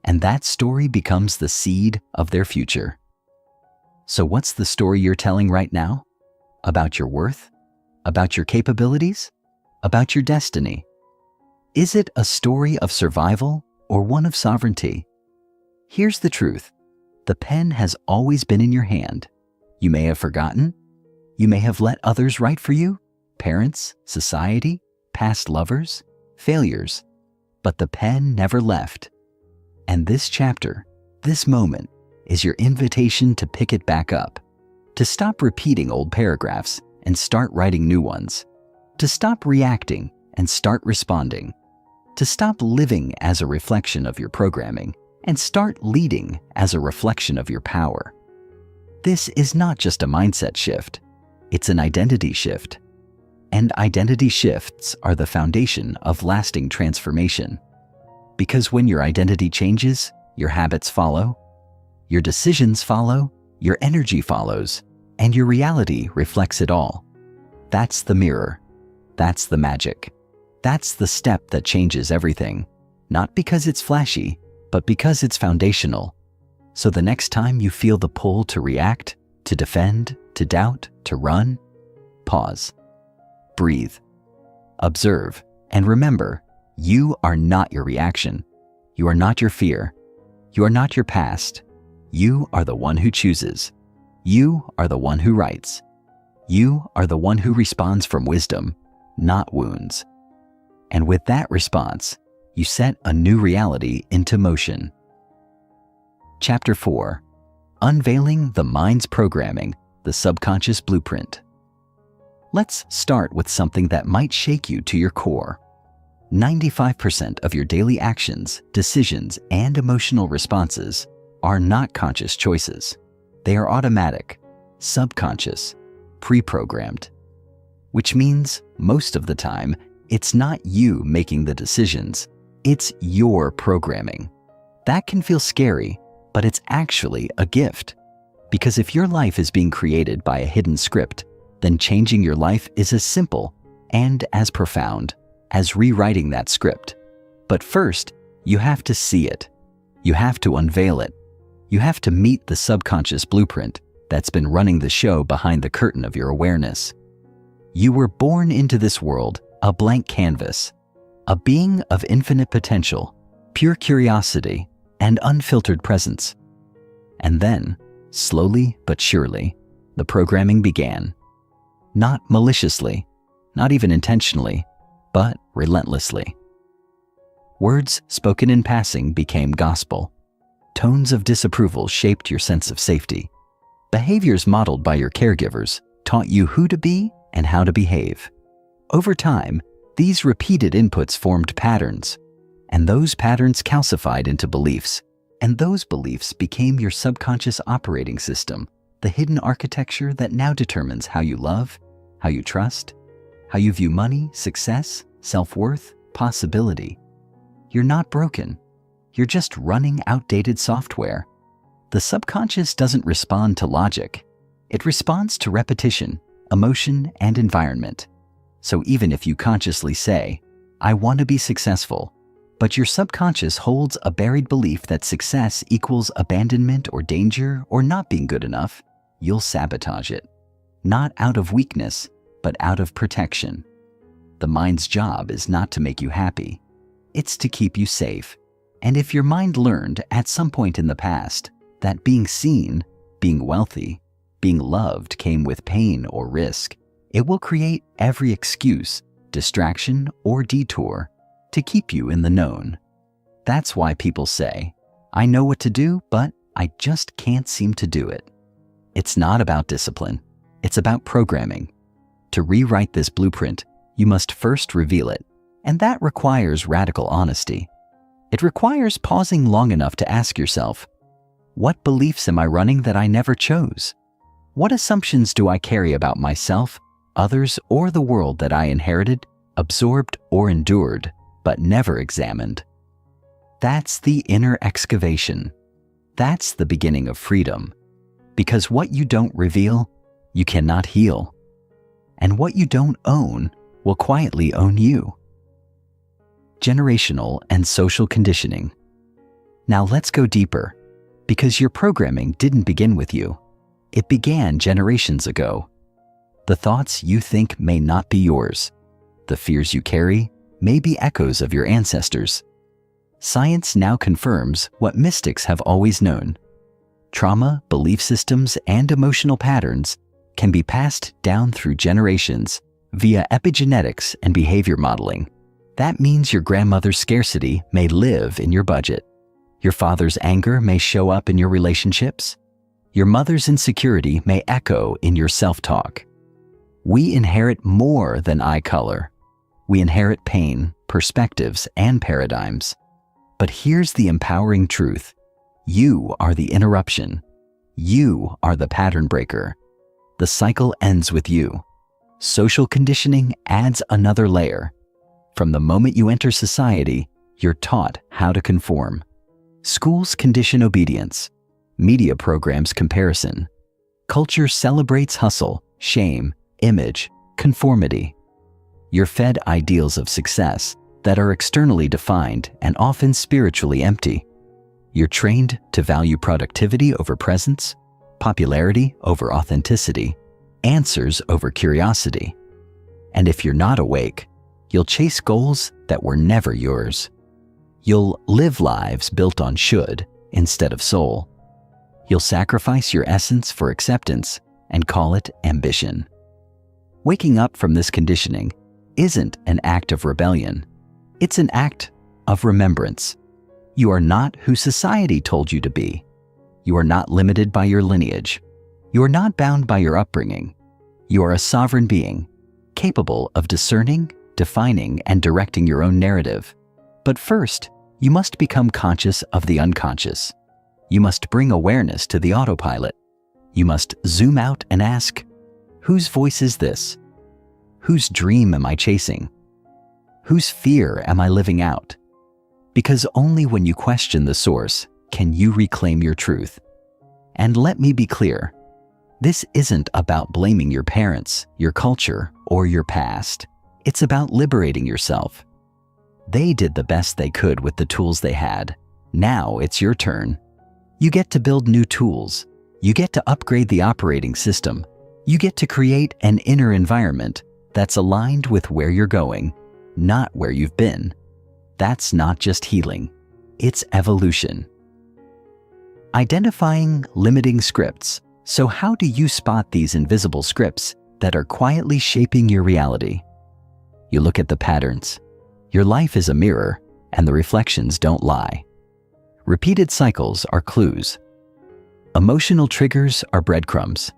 And that story becomes the seed of their future. So what's the story you're telling right now? About your worth? About your capabilities? About your destiny? Is it a story of survival or one of sovereignty? Here's the truth. The pen has always been in your hand. You may have forgotten. You may have let others write for you, parents, society, past lovers, failures, but the pen never left. And this chapter, this moment, is your invitation to pick it back up, to stop repeating old paragraphs and start writing new ones, to stop reacting and start responding, to stop living as a reflection of your programming and start leading as a reflection of your power. This is not just a mindset shift, it's an identity shift. And identity shifts are the foundation of lasting transformation. Because when your identity changes, your habits follow, your decisions follow, your energy follows, and your reality reflects it all. That's the mirror. That's the magic. That's the step that changes everything. Not because it's flashy, but because it's foundational. So the next time you feel the pull to react, to defend, to doubt, to run, pause. Breathe. Observe. And remember, you are not your reaction. You are not your fear. You are not your past. You are the one who chooses. You are the one who writes. You are the one who responds from wisdom, not wounds. And with that response, you set a new reality into motion. Chapter 4. Unveiling the mind's programming, the subconscious blueprint. Let's start with something that might shake you to your core. 95% of your daily actions, decisions, and emotional responses are not conscious choices. They are automatic, subconscious, pre-programmed. Which means, most of the time, it's not you making the decisions, it's your programming. That can feel scary, but it's actually a gift. Because if your life is being created by a hidden script, then changing your life is as simple and as profound as rewriting that script. But first, you have to see it. You have to unveil it. You have to meet the subconscious blueprint that's been running the show behind the curtain of your awareness. You were born into this world a blank canvas, a being of infinite potential, pure curiosity, and unfiltered presence. And then, slowly but surely, the programming began. Not maliciously, not even intentionally, but relentlessly. Words spoken in passing became gospel. Tones of disapproval shaped your sense of safety. Behaviors modeled by your caregivers taught you who to be and how to behave. Over time, these repeated inputs formed patterns, and those patterns calcified into beliefs, and those beliefs became your subconscious operating system, the hidden architecture that now determines how you love, how you trust, how you view money, success, self-worth, possibility. You're not broken. You're just running outdated software. The subconscious doesn't respond to logic. It responds to repetition, emotion, and environment. So even if you consciously say, "I want to be successful," but your subconscious holds a buried belief that success equals abandonment or danger or not being good enough, you'll sabotage it. Not out of weakness, but out of protection. The mind's job is not to make you happy. It's to keep you safe. And if your mind learned at some point in the past that being seen, being wealthy, being loved came with pain or risk, it will create every excuse, distraction, or detour to keep you in the known. That's why people say, "I know what to do, but I just can't seem to do it." It's not about discipline. It's about programming. To rewrite this blueprint, you must first reveal it, and that requires radical honesty. It requires pausing long enough to ask yourself, what beliefs am I running that I never chose? What assumptions do I carry about myself, others, or the world that I inherited, absorbed, or endured, but never examined? That's the inner excavation. That's the beginning of freedom. Because what you don't reveal, you cannot heal. And what you don't own will quietly own you. Generational and social conditioning. Now let's go deeper, because your programming didn't begin with you. It began generations ago. The thoughts you think may not be yours. The fears you carry may be echoes of your ancestors. Science now confirms what mystics have always known. Trauma, belief systems, and emotional patterns can be passed down through generations via epigenetics and behavior modeling. That means your grandmother's scarcity may live in your budget. Your father's anger may show up in your relationships. Your mother's insecurity may echo in your self-talk. We inherit more than eye color. We inherit pain, perspectives, and paradigms. But here's the empowering truth. You are the interruption. You are the pattern breaker. The cycle ends with you. Social conditioning adds another layer. From the moment you enter society, you're taught how to conform. Schools condition obedience. Media programs comparison. Culture celebrates hustle, shame, image, conformity. You're fed ideals of success that are externally defined and often spiritually empty. You're trained to value productivity over presence, popularity over authenticity, answers over curiosity. And if you're not awake, you'll chase goals that were never yours. You'll live lives built on should instead of soul. You'll sacrifice your essence for acceptance and call it ambition. Waking up from this conditioning isn't an act of rebellion. It's an act of remembrance. You are not who society told you to be. You are not limited by your lineage. You are not bound by your upbringing. You are a sovereign being, capable of discerning, defining, and directing your own narrative. But first, you must become conscious of the unconscious. You must bring awareness to the autopilot. You must zoom out and ask, whose voice is this? Whose dream am I chasing? Whose fear am I living out? Because only when you question the source can you reclaim your truth. And let me be clear, this isn't about blaming your parents, your culture, or your past. It's about liberating yourself. They did the best they could with the tools they had. Now it's your turn. You get to build new tools. You get to upgrade the operating system. You get to create an inner environment that's aligned with where you're going, not where you've been. That's not just healing, it's evolution. Identifying limiting scripts. So how do you spot these invisible scripts that are quietly shaping your reality? You look at the patterns. Your life is a mirror, and the reflections don't lie. Repeated cycles are clues. Emotional triggers are breadcrumbs.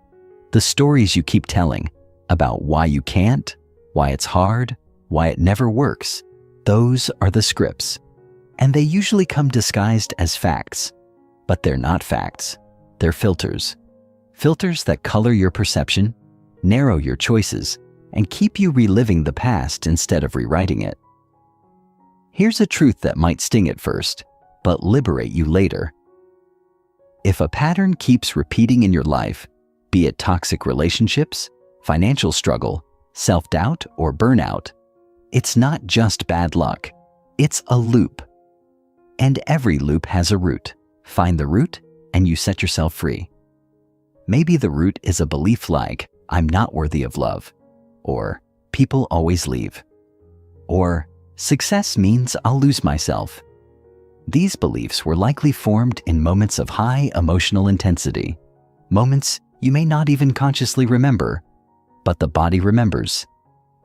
The stories you keep telling about why you can't, why it's hard, why it never works, those are the scripts. And they usually come disguised as facts. But they're not facts. They're filters. Filters that color your perception, narrow your choices, and keep you reliving the past instead of rewriting it. Here's a truth that might sting at first, but liberate you later. If a pattern keeps repeating in your life, be it toxic relationships, financial struggle, self-doubt, or burnout, it's not just bad luck. It's a loop. And every loop has a root. Find the root, and you set yourself free. Maybe the root is a belief like, I'm not worthy of love, or people always leave, or success means I'll lose myself. These beliefs were likely formed in moments of high emotional intensity, moments you may not even consciously remember, but the body remembers,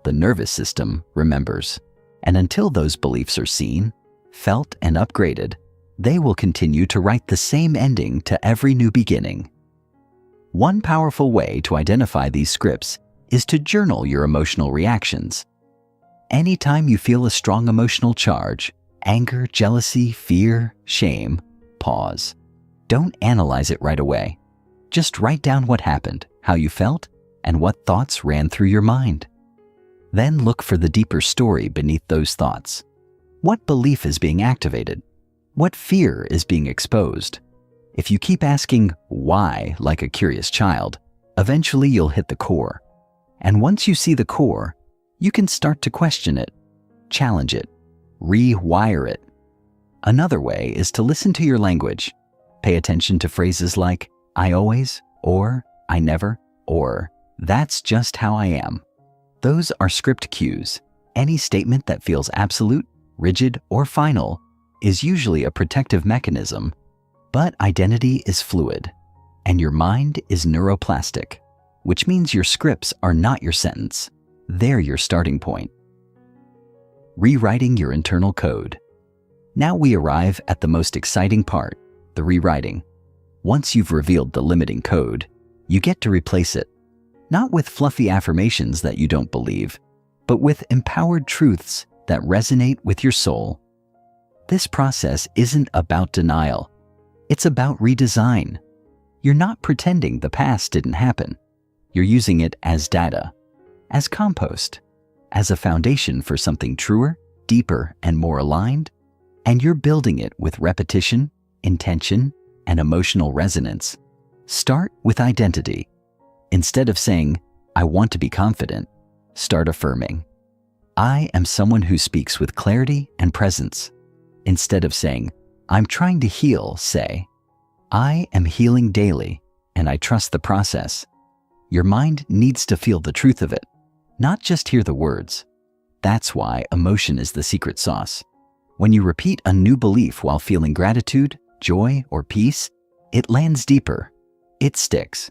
the nervous system remembers, and until those beliefs are seen, felt, and upgraded, they will continue to write the same ending to every new beginning. One powerful way to identify these scripts is to journal your emotional reactions. Anytime you feel a strong emotional charge, anger, jealousy, fear, shame, pause. Don't analyze it right away. Just write down what happened, how you felt, and what thoughts ran through your mind. Then look for the deeper story beneath those thoughts. What belief is being activated? What fear is being exposed? If you keep asking why like a curious child, eventually you'll hit the core. And once you see the core, you can start to question it, challenge it, rewire it. Another way is to listen to your language. Pay attention to phrases like, I always, or I never, or that's just how I am. Those are script cues. Any statement that feels absolute, rigid, or final is usually a protective mechanism. But identity is fluid, and your mind is neuroplastic, which means your scripts are not your sentence. They're your starting point. Rewriting your internal code. Now we arrive at the most exciting part, the rewriting. Once you've revealed the limiting code, you get to replace it, not with fluffy affirmations that you don't believe, but with empowered truths that resonate with your soul. This process isn't about denial. It's about redesign. You're not pretending the past didn't happen. You're using it as data, as compost, as a foundation for something truer, deeper, and more aligned, and you're building it with repetition, intention, and emotional resonance. Start with identity. Instead of saying, I want to be confident, start affirming, I am someone who speaks with clarity and presence. Instead of saying, I'm trying to heal, say, I am healing daily, and I trust the process. Your mind needs to feel the truth of it, not just hear the words. That's why emotion is the secret sauce. When you repeat a new belief while feeling gratitude, joy, or peace, it lands deeper. It sticks.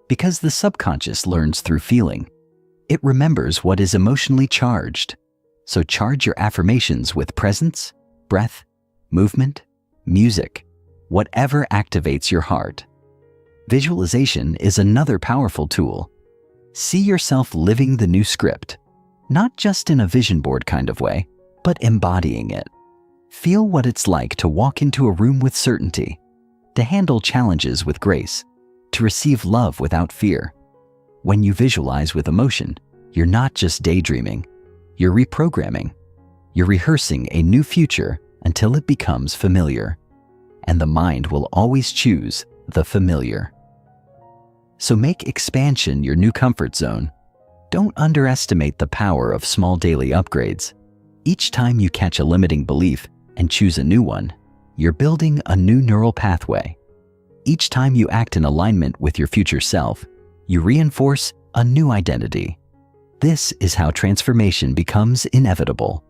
Because the subconscious learns through feeling. It remembers what is emotionally charged. So charge your affirmations with presence, breath, movement, music, whatever activates your heart. Visualization is another powerful tool. See yourself living the new script, not just in a vision board kind of way, but embodying it. Feel what it's like to walk into a room with certainty, to handle challenges with grace, to receive love without fear. When you visualize with emotion, you're not just daydreaming, you're reprogramming. You're rehearsing a new future until it becomes familiar. And the mind will always choose the familiar. So make expansion your new comfort zone. Don't underestimate the power of small daily upgrades. Each time you catch a limiting belief and choose a new one, you're building a new neural pathway. Each time you act in alignment with your future self, you reinforce a new identity. This is how transformation becomes inevitable.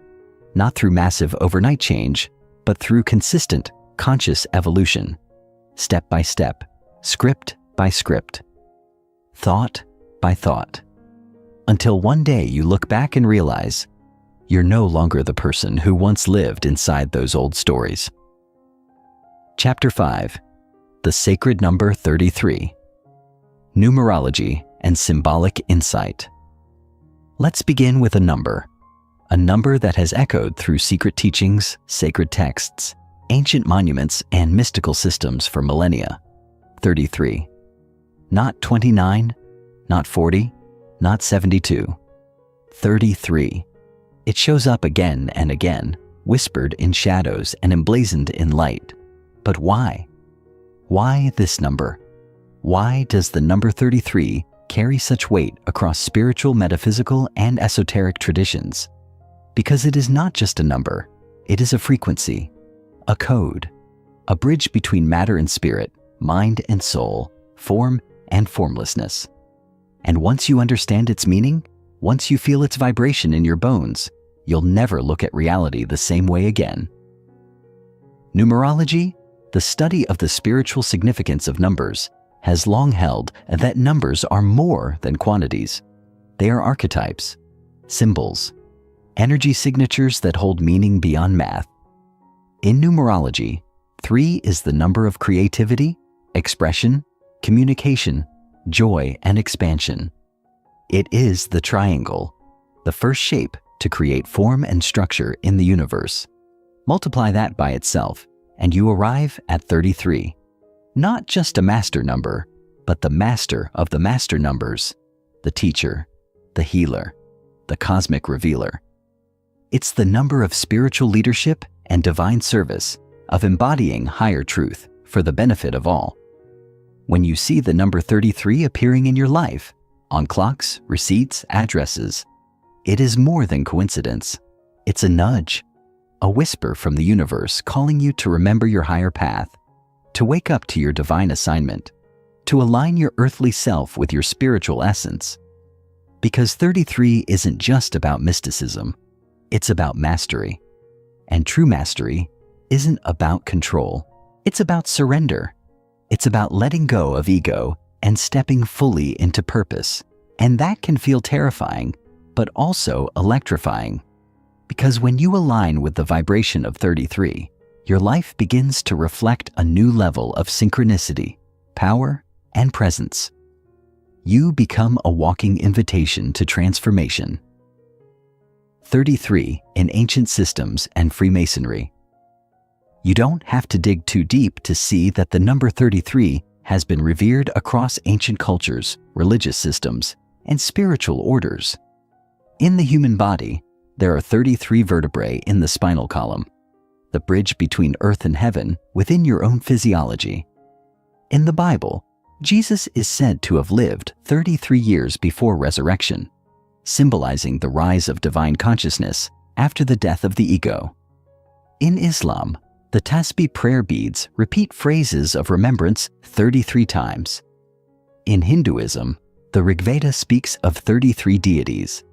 Not through massive overnight change, but through consistent, conscious evolution. Step by step, script by script, thought by thought. Until one day you look back and realize you're no longer the person who once lived inside those old stories. Chapter 5. The Sacred Number 33. Numerology and Symbolic Insight. Let's begin with a number that has echoed through secret teachings, sacred texts, ancient monuments, and mystical systems for millennia. 33. Not 29, not 40, not 72. 33. It shows up again and again, whispered in shadows and emblazoned in light. But why? Why this number? Why does the number 33 carry such weight across spiritual, metaphysical, and esoteric traditions? Because it is not just a number, it is a frequency, a code, a bridge between matter and spirit, mind and soul, form and formlessness. And once you understand its meaning, once you feel its vibration in your bones, you'll never look at reality the same way again. Numerology, the study of the spiritual significance of numbers, has long held that numbers are more than quantities. They are archetypes, symbols, energy signatures that hold meaning beyond math. In numerology, 3 is the number of creativity, expression, communication, joy, and expansion. It is the triangle, the first shape to create form and structure in the universe. Multiply that by itself, and you arrive at 33. Not just a master number, but the master of the master numbers, the teacher, the healer, the cosmic revealer. It's the number of spiritual leadership and divine service, of embodying higher truth for the benefit of all. When you see the number 33 appearing in your life, on clocks, receipts, addresses, it is more than coincidence. It's a nudge, a whisper from the universe calling you to remember your higher path, to wake up to your divine assignment, to align your earthly self with your spiritual essence. Because 33 isn't just about mysticism, it's about mastery. And true mastery isn't about control, it's about surrender. It's about letting go of ego and stepping fully into purpose. And that can feel terrifying, but also electrifying. Because when you align with the vibration of 33, your life begins to reflect a new level of synchronicity, power, and presence. You become a walking invitation to transformation. 33 in ancient systems and Freemasonry. You don't have to dig too deep to see that the number 33 has been revered across ancient cultures, religious systems, and spiritual orders. In the human body, there are 33 vertebrae in the spinal column, the bridge between earth and heaven within your own physiology. In the Bible, Jesus is said to have lived 33 years before resurrection, symbolizing the rise of divine consciousness after the death of the ego. In Islam, the tasbih prayer beads repeat phrases of remembrance 33 times. In Hinduism, the Rigveda speaks of 33 deities.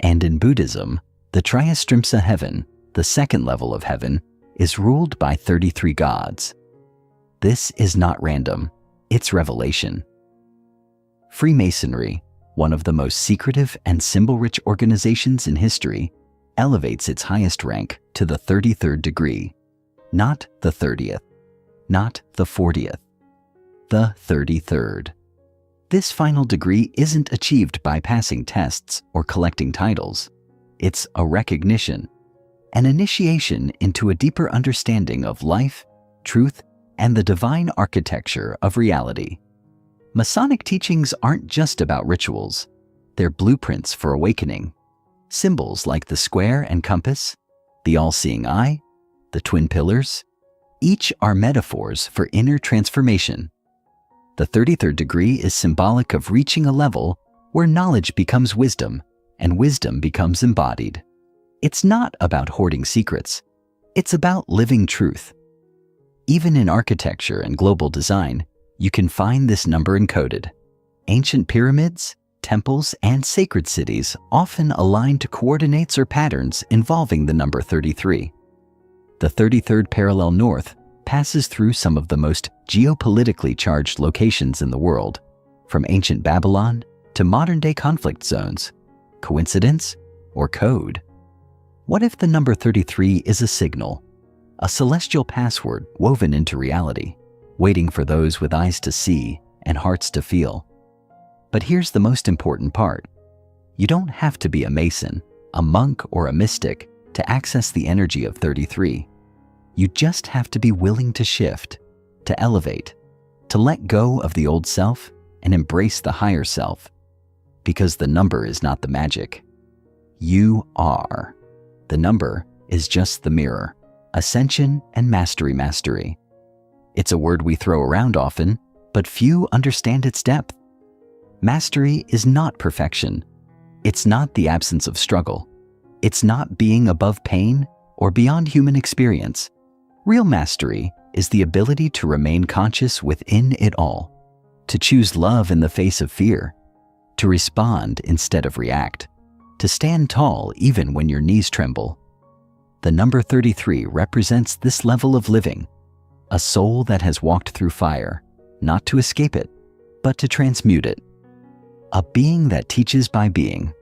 And in Buddhism, the Triastrimsa heaven, the second level of heaven, is ruled by 33 gods. This is not random, it's revelation. Freemasonry, one of the most secretive and symbol-rich organizations in history, elevates its highest rank to the 33rd degree, not the 30th, not the 40th, the 33rd. This final degree isn't achieved by passing tests or collecting titles. It's a recognition, an initiation into a deeper understanding of life, truth, and the divine architecture of reality. Masonic teachings aren't just about rituals. They're blueprints for awakening. Symbols like the square and compass, the all-seeing eye, the twin pillars, each are metaphors for inner transformation. The 33rd degree is symbolic of reaching a level where knowledge becomes wisdom and wisdom becomes embodied. It's not about hoarding secrets. It's about living truth. Even in architecture and global design, you can find this number encoded. Ancient pyramids, temples, and sacred cities often align to coordinates or patterns involving the number 33. The 33rd parallel north passes through some of the most geopolitically charged locations in the world, from ancient Babylon to modern-day conflict zones. Coincidence or code? What if the number 33 is a signal, a celestial password woven into reality, waiting for those with eyes to see and hearts to feel? But here's the most important part. You don't have to be a Mason, a monk, or a mystic to access the energy of 33. You just have to be willing to shift, to elevate, to let go of the old self and embrace the higher self. Because the number is not the magic. You are. The number is just the mirror, ascension and mastery. It's a word we throw around often, but few understand its depth. Mastery is not perfection. It's not the absence of struggle. It's not being above pain or beyond human experience. Real mastery is the ability to remain conscious within it all, to choose love in the face of fear, to respond instead of react, to stand tall even when your knees tremble. The number 33 represents this level of living, a soul that has walked through fire, not to escape it, but to transmute it. A being that teaches by being.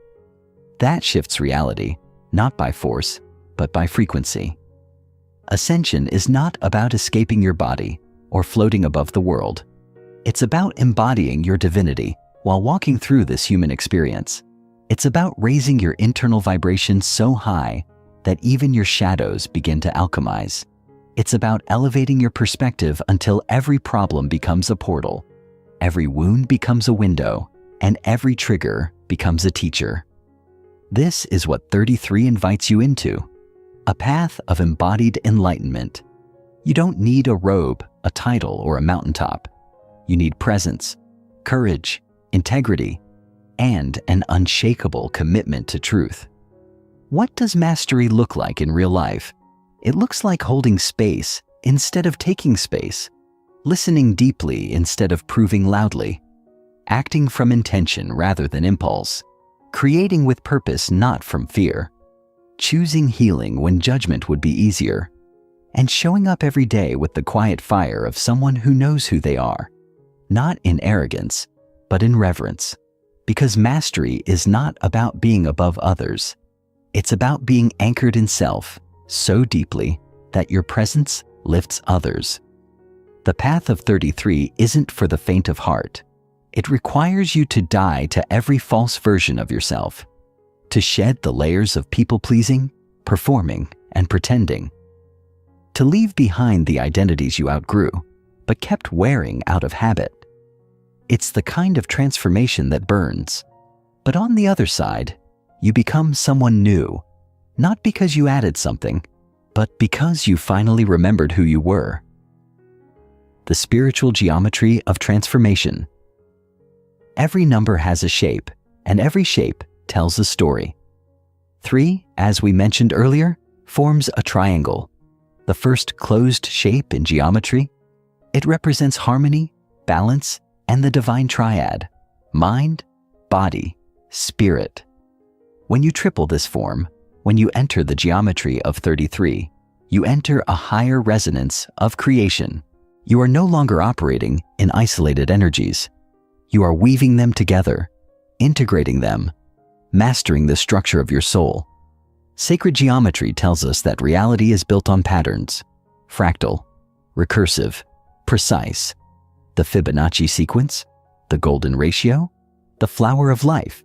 That shifts reality, not by force, but by frequency. Ascension is not about escaping your body or floating above the world. It's about embodying your divinity while walking through this human experience. It's about raising your internal vibration so high that even your shadows begin to alchemize. It's about elevating your perspective until every problem becomes a portal, every wound becomes a window, and every trigger becomes a teacher. This is what 33 invites you into, a path of embodied enlightenment. You don't need a robe, a title, or a mountaintop. You need presence, courage, integrity, and an unshakable commitment to truth. What does mastery look like in real life? It looks like holding space instead of taking space, listening deeply instead of proving loudly, acting from intention rather than impulse, creating with purpose not from fear, choosing healing when judgment would be easier, and showing up every day with the quiet fire of someone who knows who they are, not in arrogance, but in reverence. Because mastery is not about being above others. It's about being anchored in self so deeply that your presence lifts others. The path of 33 isn't for the faint of heart. It requires you to die to every false version of yourself, to shed the layers of people-pleasing, performing, and pretending, to leave behind the identities you outgrew, but kept wearing out of habit. It's the kind of transformation that burns. But on the other side, you become someone new, not because you added something, but because you finally remembered who you were. The spiritual geometry of transformation. Every number has a shape, and every shape tells a story. 3, as we mentioned earlier, forms a triangle, the first closed shape in geometry. It represents harmony, balance, and the divine triad, mind, body, spirit. When you triple this form, when you enter the geometry of 33, you enter a higher resonance of creation. You are no longer operating in isolated energies. You are weaving them together, integrating them, mastering the structure of your soul. Sacred geometry tells us that reality is built on patterns, fractal, recursive, precise. The Fibonacci sequence, the golden ratio, the flower of life.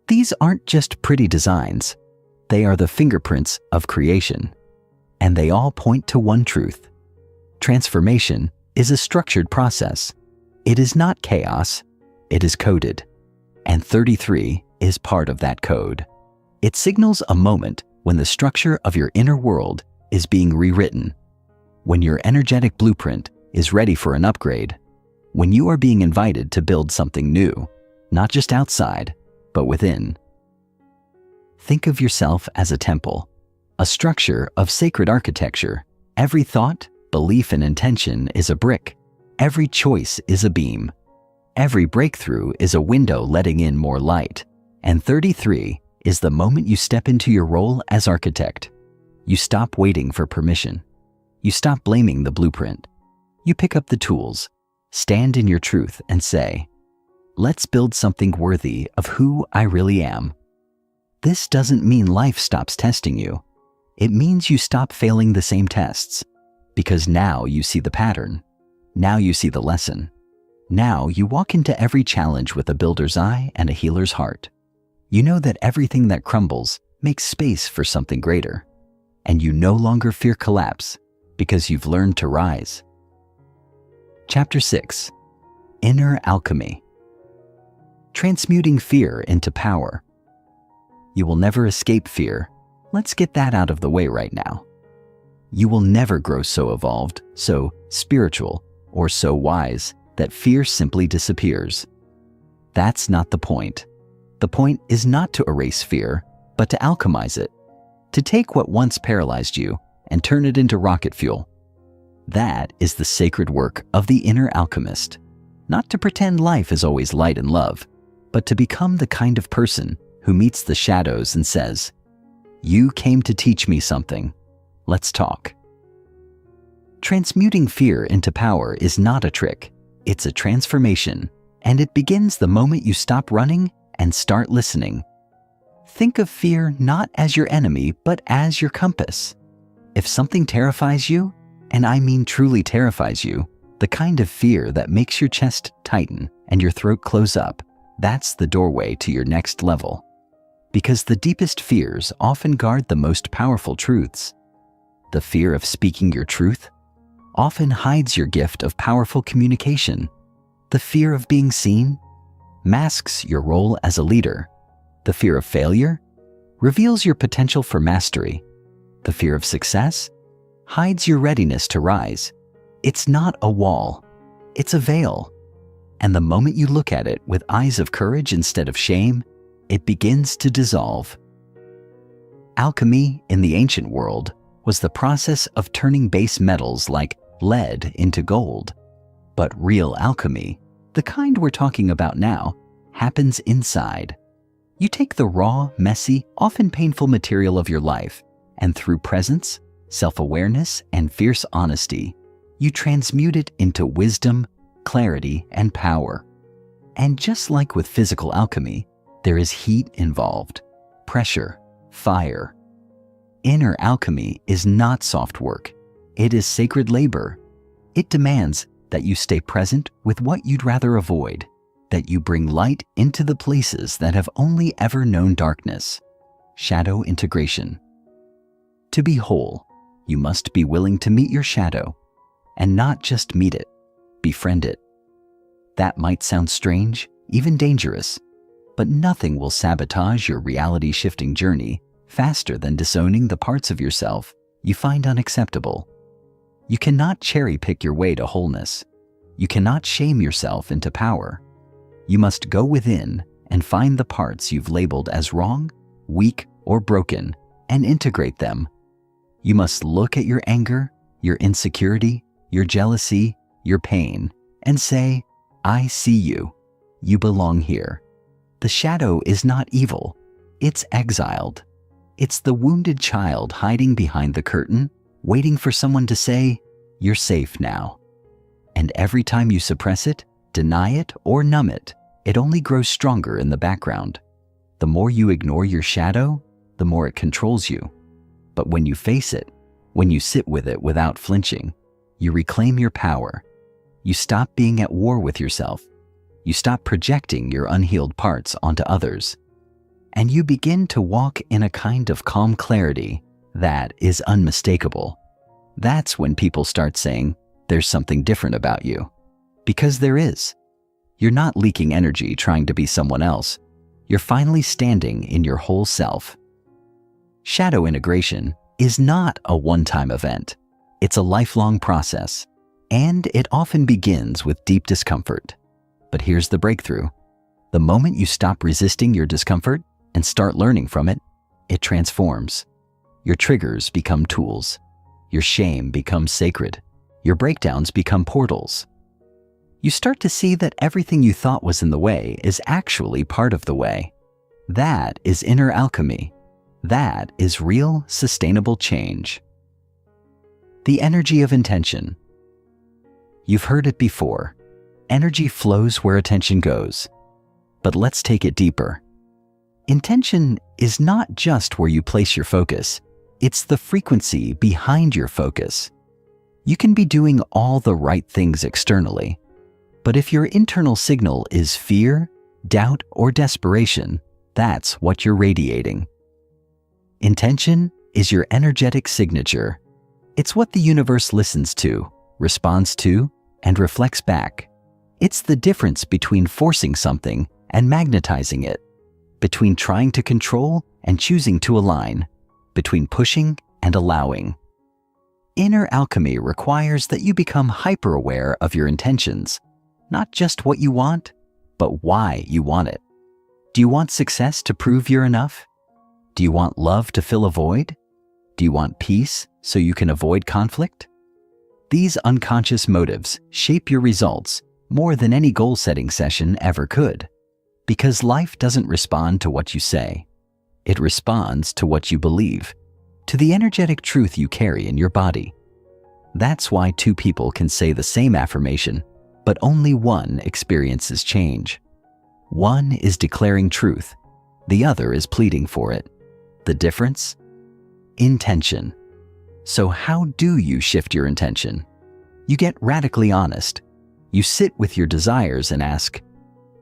These aren't just pretty designs. They are the fingerprints of creation. And they all point to one truth. Transformation is a structured process. It is not chaos, it is coded. And 33 is part of that code. It signals a moment when the structure of your inner world is being rewritten, when your energetic blueprint is ready for an upgrade, when you are being invited to build something new, not just outside, but within. Think of yourself as a temple, a structure of sacred architecture. Every thought, belief, and intention is a brick. Every choice is a beam. Every breakthrough is a window letting in more light. And 33 is the moment you step into your role as architect. You stop waiting for permission. You stop blaming the blueprint. You pick up the tools, stand in your truth, and say, let's build something worthy of who I really am. This doesn't mean life stops testing you. It means you stop failing the same tests, because now you see the pattern. Now you see the lesson. Now you walk into every challenge with a builder's eye and a healer's heart. You know that everything that crumbles makes space for something greater. And you no longer fear collapse because you've learned to rise. Chapter 6. Inner Alchemy. Transmuting fear into power. You will never escape fear. Let's get that out of the way right now. You will never grow so evolved, so spiritual, or so wise that fear simply disappears. That's not the point. The point is not to erase fear, but to alchemize it, to take what once paralyzed you and turn it into rocket fuel. That is the sacred work of the inner alchemist. Not to pretend life is always light and love, but to become the kind of person who meets the shadows and says, "You came to teach me something. Let's talk." Transmuting fear into power is not a trick. It's a transformation, and it begins the moment you stop running and start listening. Think of fear not as your enemy, but as your compass. If something terrifies you, and I mean truly terrifies you, the kind of fear that makes your chest tighten and your throat close up, that's the doorway to your next level. Because the deepest fears often guard the most powerful truths. The fear of speaking your truth often hides your gift of powerful communication. The fear of being seen masks your role as a leader. The fear of failure reveals your potential for mastery. The fear of success hides your readiness to rise. It's not a wall, it's a veil. And the moment you look at it with eyes of courage instead of shame, it begins to dissolve. Alchemy in the ancient world was the process of turning base metals like lead into gold. But real alchemy, the kind we're talking about now, happens inside. You take the raw, messy, often painful material of your life, and through presence, self-awareness, and fierce honesty, you transmute it into wisdom, clarity, and power. And just like with physical alchemy, there is heat involved, pressure, fire. Inner alchemy is not soft work. It is sacred labor. It demands that you stay present with what you'd rather avoid, that you bring light into the places that have only ever known darkness. Shadow integration. To be whole, you must be willing to meet your shadow, and not just meet it, befriend it. That might sound strange, even dangerous, but nothing will sabotage your reality-shifting journey faster than disowning the parts of yourself you find unacceptable. You cannot cherry-pick your way to wholeness. You cannot shame yourself into power. You must go within and find the parts you've labeled as wrong, weak, or broken, and integrate them. You must look at your anger, your insecurity, your jealousy, your pain, and say, "I see you. You belong here." The shadow is not evil. It's exiled. It's the wounded child hiding behind the curtain, waiting for someone to say, "You're safe now." And every time you suppress it, deny it, or numb it, it only grows stronger in the background. The more you ignore your shadow, the more it controls you. But when you face it, when you sit with it without flinching, you reclaim your power. You stop being at war with yourself. You stop projecting your unhealed parts onto others. And you begin to walk in a kind of calm clarity that is unmistakable. That's when people start saying, there's something different about you. Because there is. You're not leaking energy trying to be someone else. You're finally standing in your whole self. Shadow integration is not a one-time event. It's a lifelong process, and it often begins with deep discomfort. But here's the breakthrough. The moment you stop resisting your discomfort and start learning from it, it transforms. Your triggers become tools. Your shame becomes sacred. Your breakdowns become portals. You start to see that everything you thought was in the way is actually part of the way. That is inner alchemy. That is real, sustainable change. The energy of intention. You've heard it before. Energy flows where attention goes. But let's take it deeper. Intention is not just where you place your focus. It's the frequency behind your focus. You can be doing all the right things externally, but if your internal signal is fear, doubt, or desperation, that's what you're radiating. Intention is your energetic signature. It's what the universe listens to, responds to, and reflects back. It's the difference between forcing something and magnetizing it, between trying to control and choosing to align, between pushing and allowing. Inner alchemy requires that you become hyper-aware of your intentions, not just what you want, but why you want it. Do you want success to prove you're enough? Do you want love to fill a void? Do you want peace so you can avoid conflict? These unconscious motives shape your results more than any goal-setting session ever could, because life doesn't respond to what you say. It responds to what you believe, to the energetic truth you carry in your body. That's why two people can say the same affirmation, but only one experiences change. One is declaring truth, the other is pleading for it. The difference? Intention. So how do you shift your intention? You get radically honest. You sit with your desires and ask,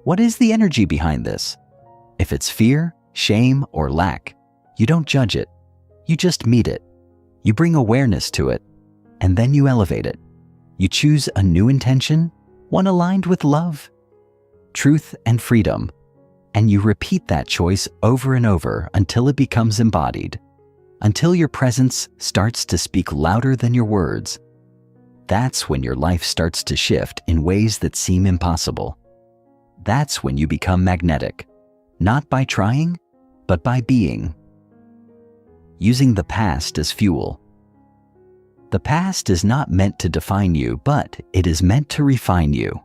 what is the energy behind this? If it's fear, shame, or lack, you don't judge it. You just meet it. You bring awareness to it, and then you elevate it. You choose a new intention, one aligned with love, truth, and freedom, and you repeat that choice over and over until it becomes embodied, until your presence starts to speak louder than your words. That's when your life starts to shift in ways that seem impossible. That's when you become magnetic, not by trying, but by being. Using the past as fuel. The past is not meant to define you, but it is meant to refine you.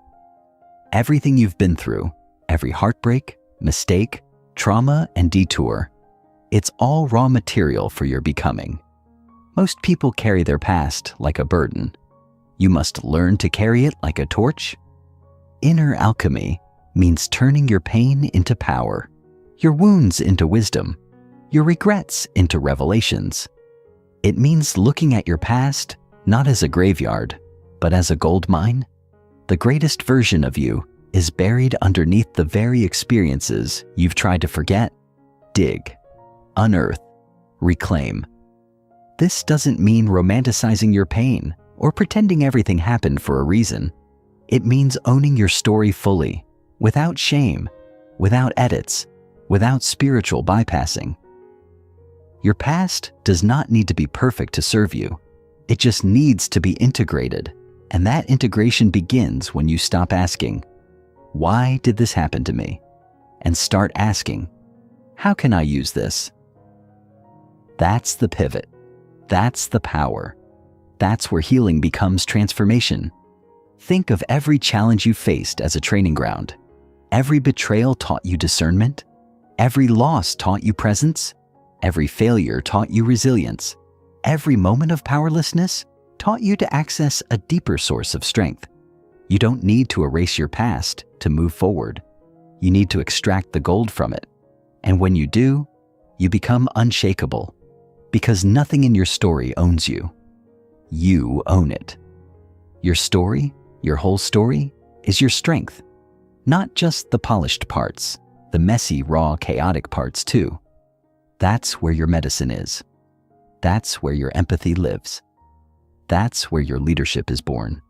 Everything you've been through, every heartbreak, mistake, trauma, and detour, it's all raw material for your becoming. Most people carry their past like a burden. You must learn to carry it like a torch. Inner alchemy means turning your pain into power, your wounds into wisdom, your regrets into revelations. It means looking at your past not as a graveyard, but as a gold mine. The greatest version of you is buried underneath the very experiences you've tried to forget, dig, unearth, reclaim. This doesn't mean romanticizing your pain or pretending everything happened for a reason. It means owning your story fully, without shame, without edits, without spiritual bypassing. Your past does not need to be perfect to serve you. It just needs to be integrated, and that integration begins when you stop asking, why did this happen to me? And start asking, how can I use this? That's the pivot. That's the power. That's where healing becomes transformation. Think of every challenge you faced as a training ground. Every betrayal taught you discernment. Every loss taught you presence. Every failure taught you resilience. Every moment of powerlessness taught you to access a deeper source of strength. You don't need to erase your past to move forward. You need to extract the gold from it. And when you do, you become unshakable, because nothing in your story owns you. You own it. Your story, your whole story, is your strength. Not just the polished parts, the messy, raw, chaotic parts too. That's where your medicine is. That's where your empathy lives. That's where your leadership is born.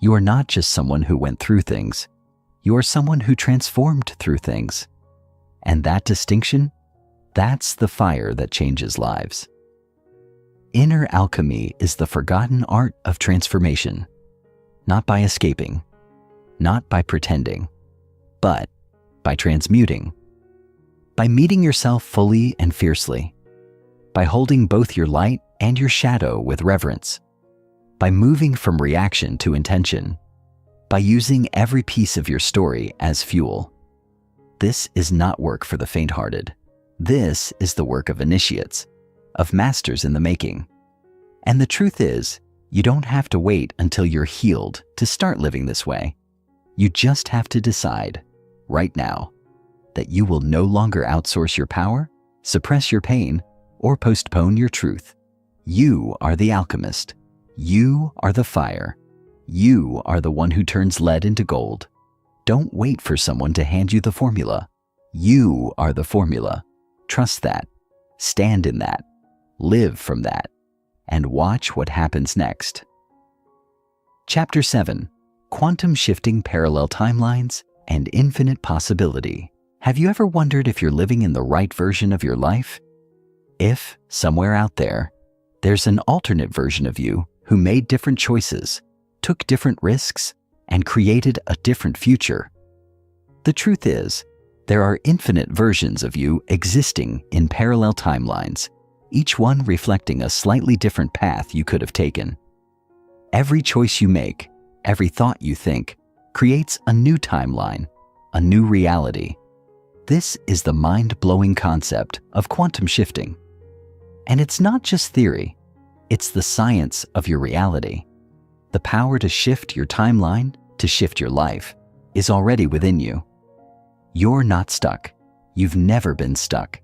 You are not just someone who went through things. You are someone who transformed through things. And that distinction, that's the fire that changes lives. Inner alchemy is the forgotten art of transformation. Not by escaping, not by pretending, but by transmuting. By meeting yourself fully and fiercely. By holding both your light and your shadow with reverence. By moving from reaction to intention. By using every piece of your story as fuel. This is not work for the faint-hearted. This is the work of initiates, of masters in the making. And the truth is, you don't have to wait until you're healed to start living this way. You just have to decide, right now, that you will no longer outsource your power, suppress your pain, or postpone your truth. You are the alchemist. You are the fire. You are the one who turns lead into gold. Don't wait for someone to hand you the formula. You are the formula. Trust that. Stand in that. Live from that. And watch what happens next. Chapter 7. Quantum Shifting Parallel Timelines and Infinite Possibility. Have you ever wondered if you're living in the right version of your life? If, somewhere out there, there's an alternate version of you who made different choices, took different risks, and created a different future. The truth is, there are infinite versions of you existing in parallel timelines, each one reflecting a slightly different path you could have taken. Every choice you make, every thought you think, creates a new timeline, a new reality. This is the mind-blowing concept of quantum shifting. And it's not just theory, it's the science of your reality. The power to shift your timeline, to shift your life, is already within you. You're not stuck. You've never been stuck.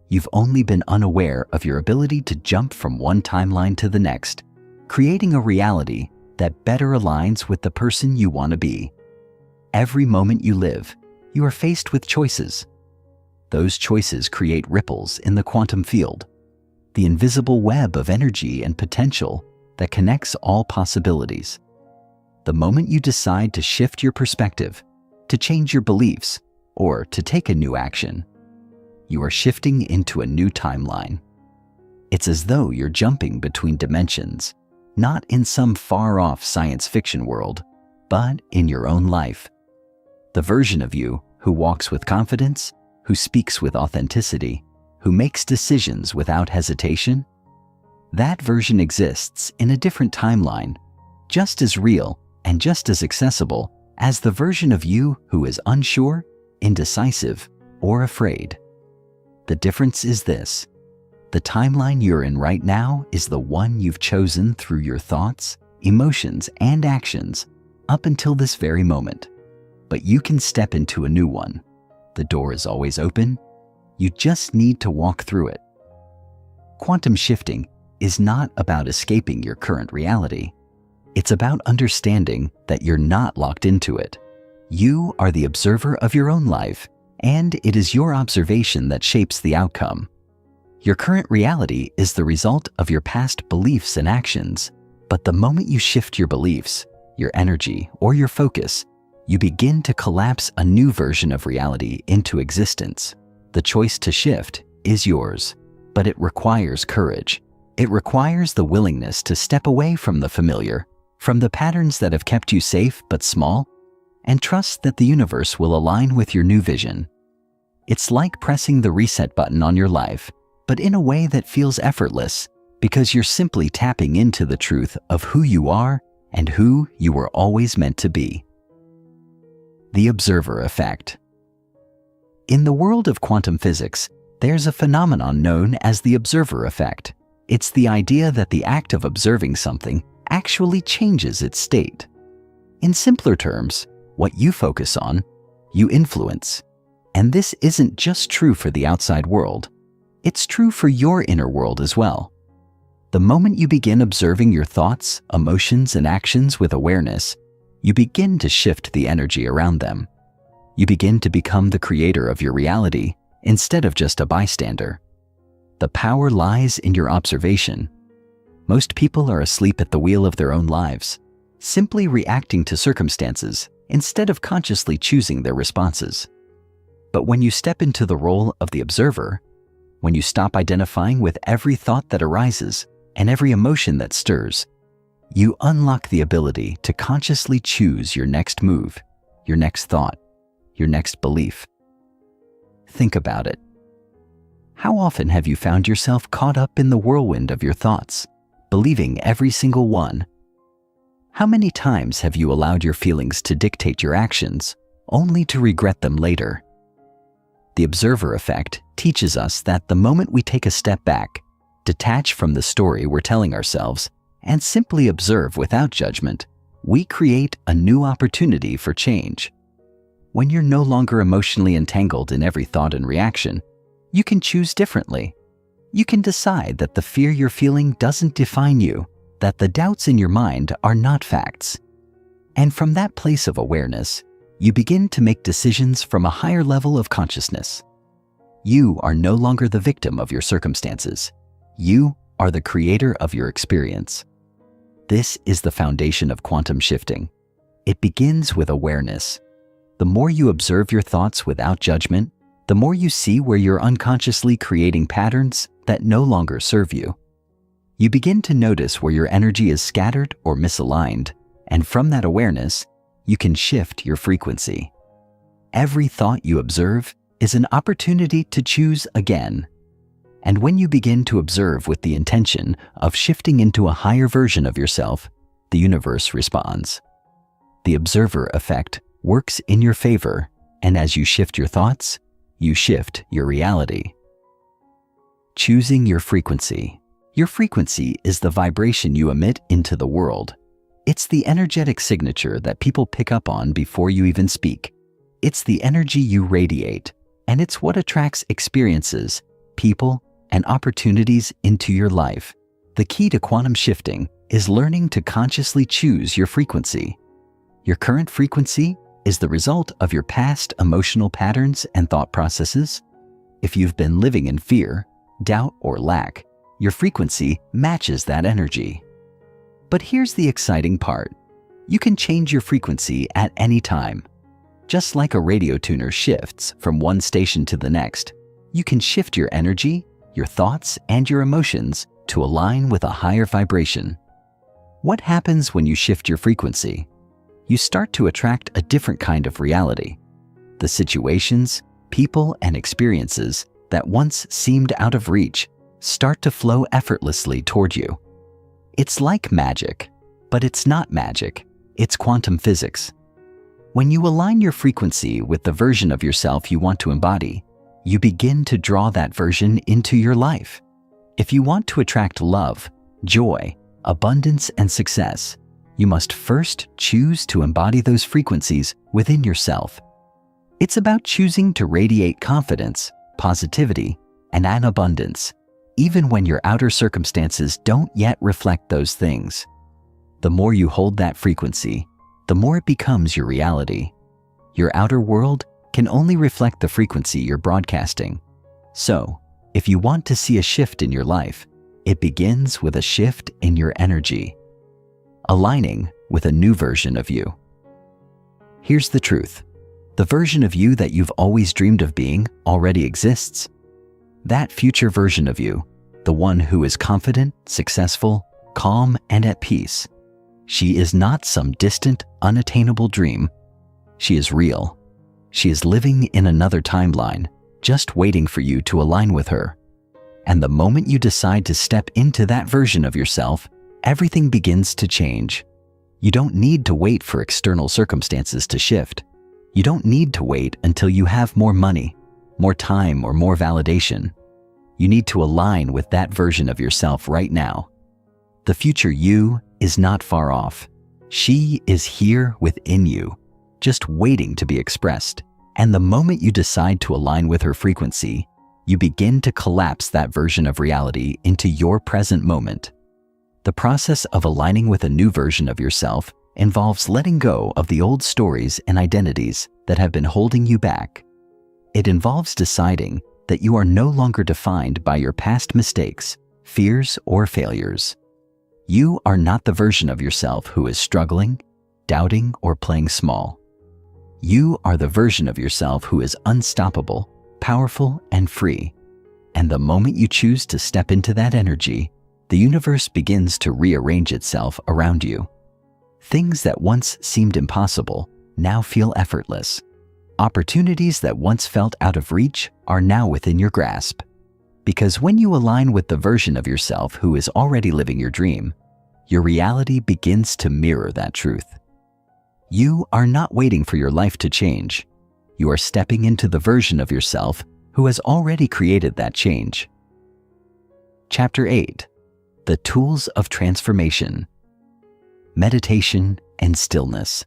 You've only been unaware of your ability to jump from one timeline to the next, creating a reality that better aligns with the person you want to be. Every moment you live, you are faced with choices. Those choices create ripples in the quantum field, the invisible web of energy and potential that connects all possibilities. The moment you decide to shift your perspective, to change your beliefs, or to take a new action, you are shifting into a new timeline. It's as though you're jumping between dimensions, not in some far-off science fiction world, but in your own life. The version of you who walks with confidence, who speaks with authenticity, who makes decisions without hesitation, that version exists in a different timeline, just as real and just as accessible as the version of you who is unsure, indecisive, or afraid. The difference is this: the timeline you're in right now is the one you've chosen through your thoughts, emotions, and actions up until this very moment. But you can step into a new one. The door is always open. You just need to walk through it. Quantum shifting is not about escaping your current reality. It's about understanding that you're not locked into it. You are the observer of your own life, and it is your observation that shapes the outcome. Your current reality is the result of your past beliefs and actions, but the moment you shift your beliefs, your energy, or your focus, you begin to collapse a new version of reality into existence. The choice to shift is yours, but it requires courage. It requires the willingness to step away from the familiar, from the patterns that have kept you safe but small, and trust that the universe will align with your new vision. It's like pressing the reset button on your life, but in a way that feels effortless, because you're simply tapping into the truth of who you are and who you were always meant to be. The observer effect. In the world of quantum physics, there's a phenomenon known as the observer effect. It's the idea that the act of observing something actually changes its state. In simpler terms, what you focus on, you influence. And this isn't just true for the outside world. It's true for your inner world as well. The moment you begin observing your thoughts, emotions, and actions with awareness, you begin to shift the energy around them. You begin to become the creator of your reality instead of just a bystander. The power lies in your observation. Most people are asleep at the wheel of their own lives, simply reacting to circumstances instead of consciously choosing their responses. But when you step into the role of the observer, when you stop identifying with every thought that arises and every emotion that stirs, you unlock the ability to consciously choose your next move, your next thought, your next belief. Think about it. How often have you found yourself caught up in the whirlwind of your thoughts, believing every single one? How many times have you allowed your feelings to dictate your actions, only to regret them later? The observer effect teaches us that the moment we take a step back, detach from the story we're telling ourselves, and simply observe without judgment, we create a new opportunity for change. When you're no longer emotionally entangled in every thought and reaction, you can choose differently. You can decide that the fear you're feeling doesn't define you, that the doubts in your mind are not facts. And from that place of awareness, you begin to make decisions from a higher level of consciousness. You are no longer the victim of your circumstances. You are the creator of your experience. This is the foundation of quantum shifting. It begins with awareness. The more you observe your thoughts without judgment, the more you see where you're unconsciously creating patterns that no longer serve you. You begin to notice where your energy is scattered or misaligned, and from that awareness, you can shift your frequency. Every thought you observe is an opportunity to choose again. And when you begin to observe with the intention of shifting into a higher version of yourself, the universe responds. The observer effect works in your favor, and as you shift your thoughts, you shift your reality. Choosing your frequency. Your frequency is the vibration you emit into the world. It's the energetic signature that people pick up on before you even speak. It's the energy you radiate, and it's what attracts experiences, people, and opportunities into your life. The key to quantum shifting is learning to consciously choose your frequency. Your current frequency is the result of your past emotional patterns and thought processes. If you've been living in fear, doubt, or lack, your frequency matches that energy. But here's the exciting part. You can change your frequency at any time. Just like a radio tuner shifts from one station to the next, you can shift your energy, your thoughts, and your emotions to align with a higher vibration. What happens when you shift your frequency? You start to attract a different kind of reality. The situations, people, and experiences that once seemed out of reach start to flow effortlessly toward you. It's like magic, but it's not magic. It's quantum physics. When you align your frequency with the version of yourself you want to embody, you begin to draw that version into your life. If you want to attract love, joy, abundance, and success, you must first choose to embody those frequencies within yourself. It's about choosing to radiate confidence, positivity, and an abundance, even when your outer circumstances don't yet reflect those things. The more you hold that frequency, the more it becomes your reality. Your outer world can only reflect the frequency you're broadcasting. So, if you want to see a shift in your life, it begins with a shift in your energy, aligning with a new version of you. Here's the truth. The version of you that you've always dreamed of being already exists. That future version of you, the one who is confident, successful, calm, and at peace. She is not some distant, unattainable dream. She is real. She is living in another timeline, just waiting for you to align with her. And the moment you decide to step into that version of yourself, everything begins to change. You don't need to wait for external circumstances to shift. You don't need to wait until you have more money, more time, or more validation. You need to align with that version of yourself right now. The future you is not far off. She is here within you, just waiting to be expressed. And the moment you decide to align with her frequency, you begin to collapse that version of reality into your present moment. The process of aligning with a new version of yourself involves letting go of the old stories and identities that have been holding you back. It involves deciding that you are no longer defined by your past mistakes, fears, or failures. You are not the version of yourself who is struggling, doubting, or playing small. You are the version of yourself who is unstoppable, powerful, and free. And the moment you choose to step into that energy, the universe begins to rearrange itself around you. Things that once seemed impossible now feel effortless. Opportunities that once felt out of reach are now within your grasp. Because when you align with the version of yourself who is already living your dream, your reality begins to mirror that truth. You are not waiting for your life to change. You are stepping into the version of yourself who has already created that change. Chapter 8. The Tools of Transformation. Meditation and Stillness.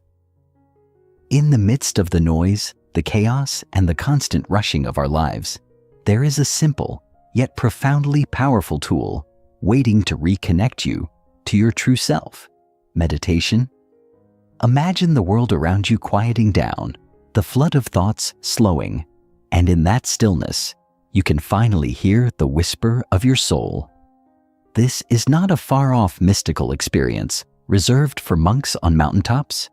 In the midst of the noise, the chaos, and the constant rushing of our lives, there is a simple, yet profoundly powerful tool waiting to reconnect you to your true self: meditation. Imagine the world around you quieting down, the flood of thoughts slowing, and in that stillness, you can finally hear the whisper of your soul. This is not a far-off mystical experience reserved for monks on mountaintops.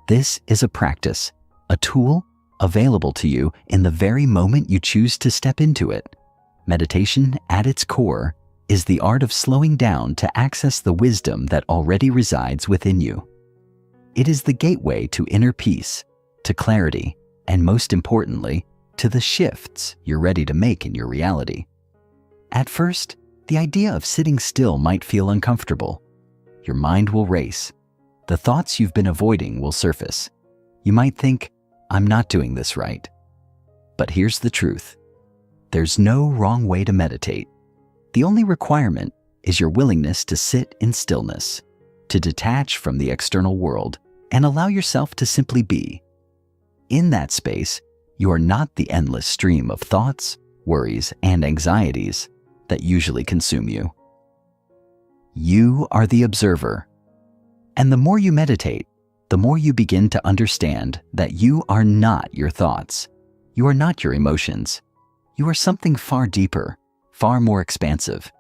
This is a practice, a tool available to you in the very moment you choose to step into it. Meditation, at its core, is the art of slowing down to access the wisdom that already resides within you. It is the gateway to inner peace, to clarity, and most importantly, to the shifts you're ready to make in your reality. At first, the idea of sitting still might feel uncomfortable. Your mind will race. The thoughts you've been avoiding will surface. You might think, "I'm not doing this right." But here's the truth. There's no wrong way to meditate. The only requirement is your willingness to sit in stillness, to detach from the external world, and allow yourself to simply be. In that space, you are not the endless stream of thoughts, worries, and anxieties that usually consume you. You are the observer. And the more you meditate, the more you begin to understand that you are not your thoughts. You are not your emotions. You are something far deeper, far more expansive.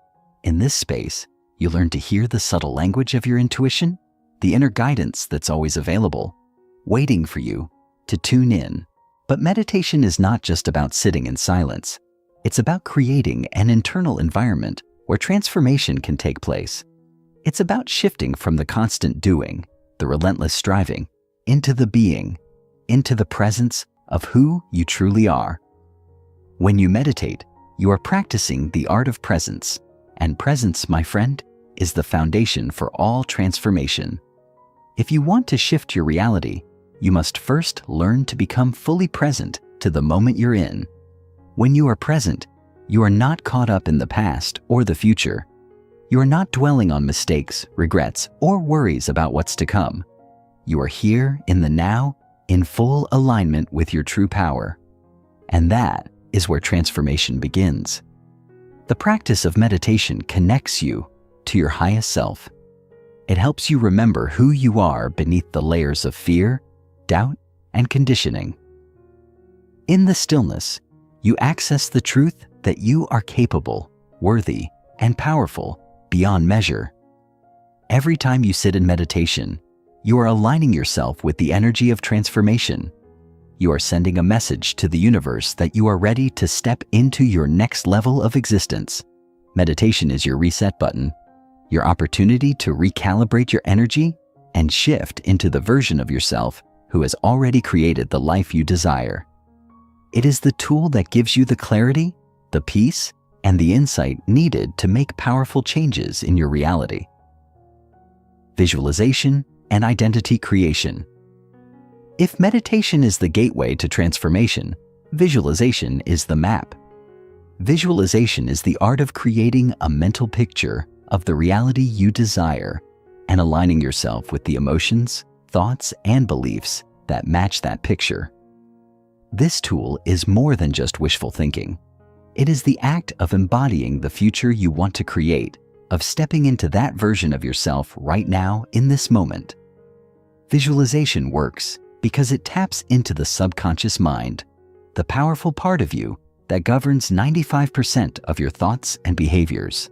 In this space, you learn to hear the subtle language of your intuition, the inner guidance that's always available, waiting for you to tune in. But meditation is not just about sitting in silence. It's about creating an internal environment where transformation can take place. It's about shifting from the constant doing, the relentless striving, into the being, into the presence of who you truly are. When you meditate, you are practicing the art of presence, and presence, my friend, is the foundation for all transformation. If you want to shift your reality, you must first learn to become fully present to the moment you're in. When you are present, you are not caught up in the past or the future. You are not dwelling on mistakes, regrets, or worries about what's to come. You are here in the now, in full alignment with your true power. And that is where transformation begins. The practice of meditation connects you to your highest self. It helps you remember who you are beneath the layers of fear, doubt, and conditioning. In the stillness, you access the truth that you are capable, worthy, and powerful beyond measure. Every time you sit in meditation, you are aligning yourself with the energy of transformation. You are sending a message to the universe that you are ready to step into your next level of existence. Meditation is your reset button, your opportunity to recalibrate your energy and shift into the version of yourself who has already created the life you desire. It is the tool that gives you the clarity, the peace, and the insight needed to make powerful changes in your reality. Visualization and identity creation. If meditation is the gateway to transformation, visualization is the map. Visualization is the art of creating a mental picture of the reality you desire, and aligning yourself with the emotions, thoughts, and beliefs that match that picture. This tool is more than just wishful thinking. It is the act of embodying the future you want to create, of stepping into that version of yourself right now in this moment. Visualization works because it taps into the subconscious mind, the powerful part of you that governs 95% of your thoughts and behaviors.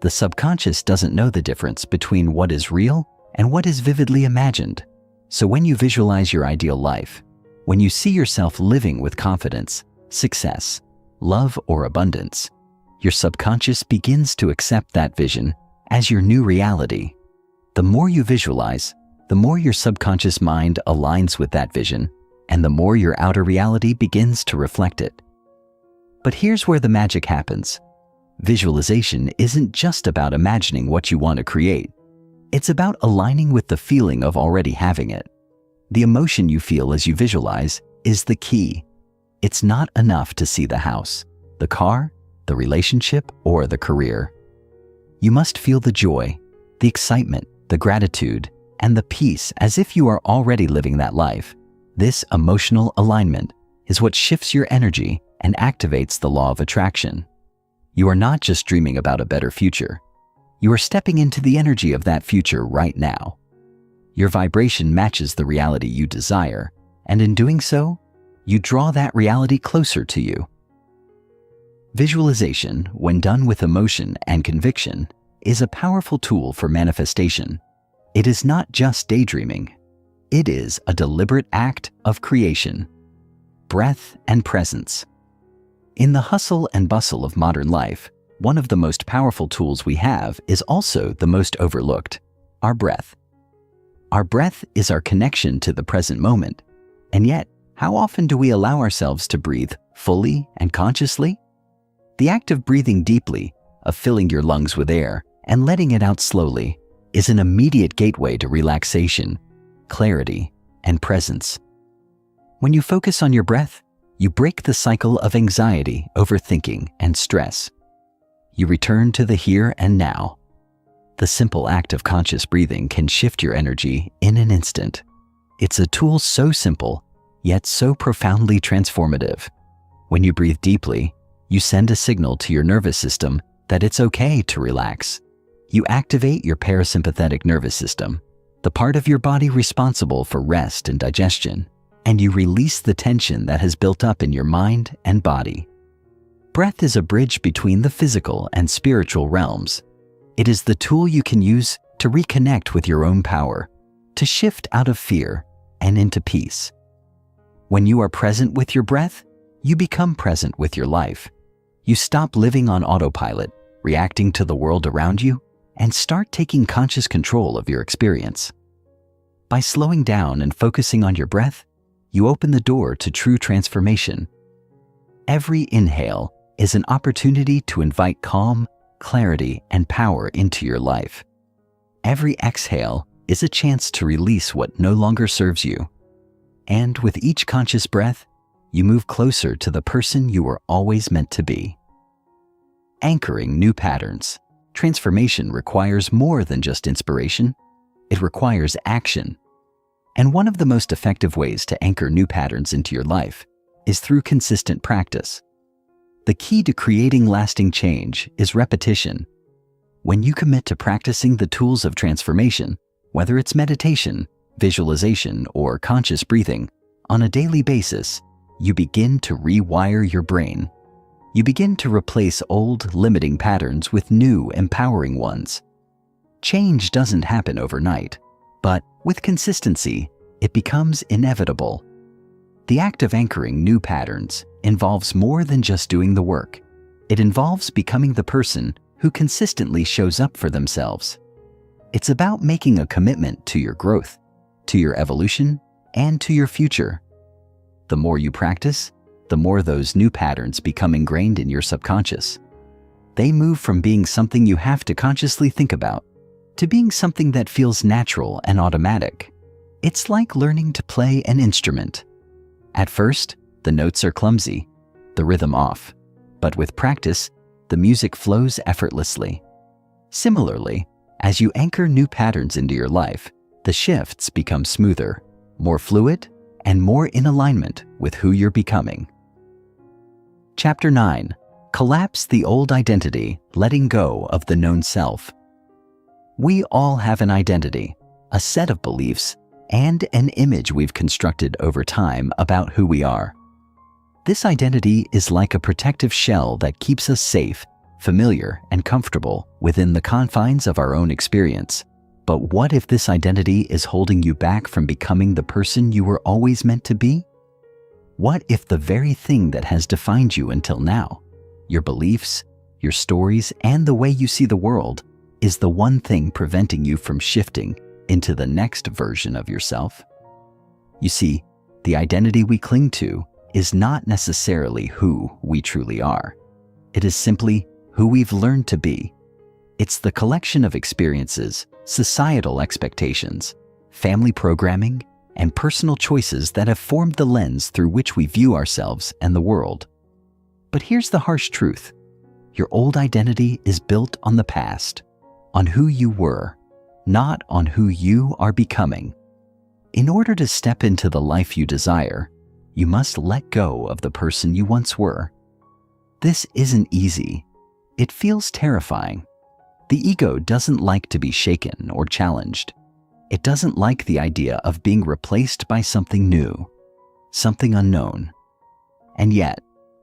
The subconscious doesn't know the difference between what is real and what is vividly imagined. So when you visualize your ideal life, when you see yourself living with confidence, success, love, or abundance, your subconscious begins to accept that vision as your new reality. The more you visualize, the more your subconscious mind aligns with that vision, and the more your outer reality begins to reflect it. But here's where the magic happens. Visualization isn't just about imagining what you want to create. It's about aligning with the feeling of already having it. The emotion you feel as you visualize is the key. It's not enough to see the house, the car, the relationship, or the career. You must feel the joy, the excitement, the gratitude, and the peace as if you are already living that life. This emotional alignment is what shifts your energy and activates the law of attraction. You are not just dreaming about a better future. You are stepping into the energy of that future right now. Your vibration matches the reality you desire, and in doing so, you draw that reality closer to you. Visualization, when done with emotion and conviction, is a powerful tool for manifestation. It is not just daydreaming. It is a deliberate act of creation, breath, and presence. In the hustle and bustle of modern life, one of the most powerful tools we have is also the most overlooked: our breath. Our breath is our connection to the present moment, and yet, how often do we allow ourselves to breathe fully and consciously? The act of breathing deeply, of filling your lungs with air and letting it out slowly, is an immediate gateway to relaxation, clarity, and presence. When you focus on your breath, you break the cycle of anxiety, overthinking, and stress. You return to the here and now. The simple act of conscious breathing can shift your energy in an instant. It's a tool so simple, yet so profoundly transformative. When you breathe deeply, you send a signal to your nervous system that it's okay to relax. You activate your parasympathetic nervous system, the part of your body responsible for rest and digestion, and you release the tension that has built up in your mind and body. Breath is a bridge between the physical and spiritual realms. It is the tool you can use to reconnect with your own power, to shift out of fear and into peace. When you are present with your breath, you become present with your life. You stop living on autopilot, reacting to the world around you, and start taking conscious control of your experience. By slowing down and focusing on your breath, you open the door to true transformation. Every inhale is an opportunity to invite calm, clarity, and power into your life. Every exhale is a chance to release what no longer serves you. And with each conscious breath, you move closer to the person you were always meant to be. Anchoring new patterns. Transformation requires more than just inspiration. It requires action. And one of the most effective ways to anchor new patterns into your life is through consistent practice. The key to creating lasting change is repetition. When you commit to practicing the tools of transformation, whether it's meditation, visualization, or conscious breathing, on a daily basis, you begin to rewire your brain. You begin to replace old, limiting patterns with new, empowering ones. Change doesn't happen overnight, but with consistency, it becomes inevitable. The act of anchoring new patterns involves more than just doing the work. It involves becoming the person who consistently shows up for themselves. It's about making a commitment to your growth, to your evolution, and to your future. The more you practice, the more those new patterns become ingrained in your subconscious. They move from being something you have to consciously think about to being something that feels natural and automatic. It's like learning to play an instrument. At first, the notes are clumsy, the rhythm off, but with practice, the music flows effortlessly. Similarly, As you anchor new patterns into your life, the shifts become smoother, more fluid, and more in alignment with who you're becoming. Chapter 9. Collapse the old identity, letting go of the known self. We all have an identity, a set of beliefs, and an image we've constructed over time about who we are. This identity is like a protective shell that keeps us safe, familiar, and comfortable within the confines of our own experience. But what if this identity is holding you back from becoming the person you were always meant to be? What if the very thing that has defined you until now, your beliefs, your stories, and the way you see the world, is the one thing preventing you from shifting into the next version of yourself? You see, the identity we cling to is not necessarily who we truly are. It is simply who we've learned to be. It's the collection of experiences, societal expectations, family programming, and personal choices that have formed the lens through which we view ourselves and the world. But here's the harsh truth. Your old identity is built on the past, on who you were, not on who you are becoming. In order to step into the life you desire, you must let go of the person you once were. This isn't easy. It feels terrifying. The ego doesn't like to be shaken or challenged. It doesn't like the idea of being replaced by something new, something unknown. And yet,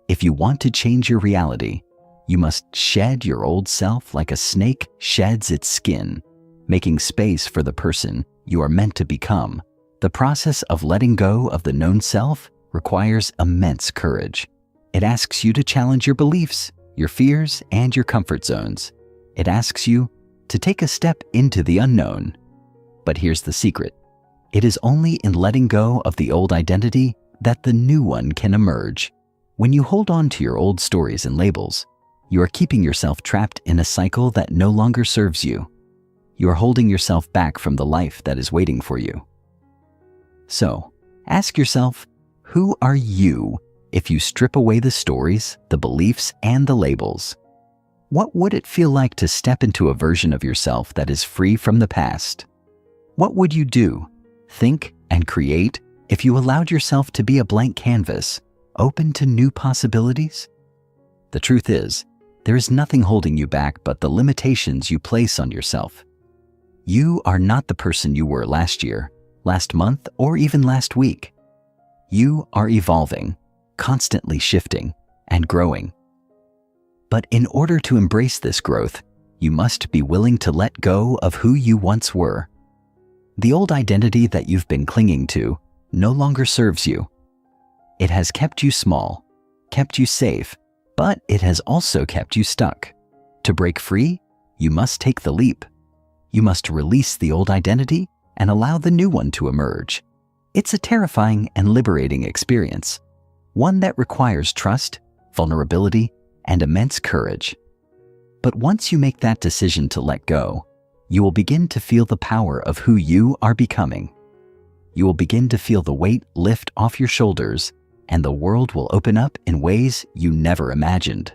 if you want to change your reality, you must shed your old self like a snake sheds its skin, making space for the person you are meant to become. The process of letting go of the known self requires immense courage. It asks you to challenge your beliefs, your fears, and your comfort zones. It asks you to take a step into the unknown. But here's the secret. It is only in letting go of the old identity that the new one can emerge. When you hold on to your old stories and labels, you are keeping yourself trapped in a cycle that no longer serves you. You are holding yourself back from the life that is waiting for you. So, ask yourself, who are you if you strip away the stories, the beliefs, and the labels? What would it feel like to step into a version of yourself that is free from the past? What would you do, think, and create if you allowed yourself to be a blank canvas, open to new possibilities? The truth is, there is nothing holding you back but the limitations you place on yourself. You are not the person you were last year, last month, or even last week. You are evolving, constantly shifting, and growing. But in order to embrace this growth, you must be willing to let go of who you once were. The old identity that you've been clinging to no longer serves you. It has kept you small, kept you safe, but it has also kept you stuck. To break free, you must take the leap. You must release the old identity and allow the new one to emerge. It's a terrifying and liberating experience, one that requires trust, vulnerability, and immense courage. But once you make that decision to let go, you will begin to feel the power of who you are becoming. You will begin to feel the weight lift off your shoulders, and the world will open up in ways you never imagined.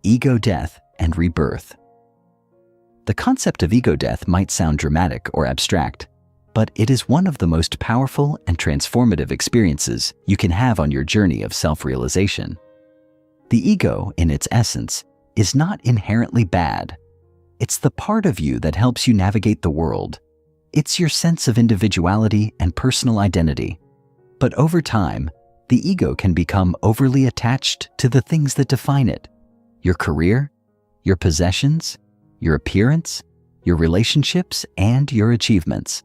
Ego death and rebirth. The concept of ego death might sound dramatic or abstract, but it is one of the most powerful and transformative experiences you can have on your journey of self-realization. The ego, in its essence, is not inherently bad. It's the part of you that helps you navigate the world. It's your sense of individuality and personal identity. But over time, the ego can become overly attached to the things that define it: your career, your possessions, your appearance, your relationships, and your achievements.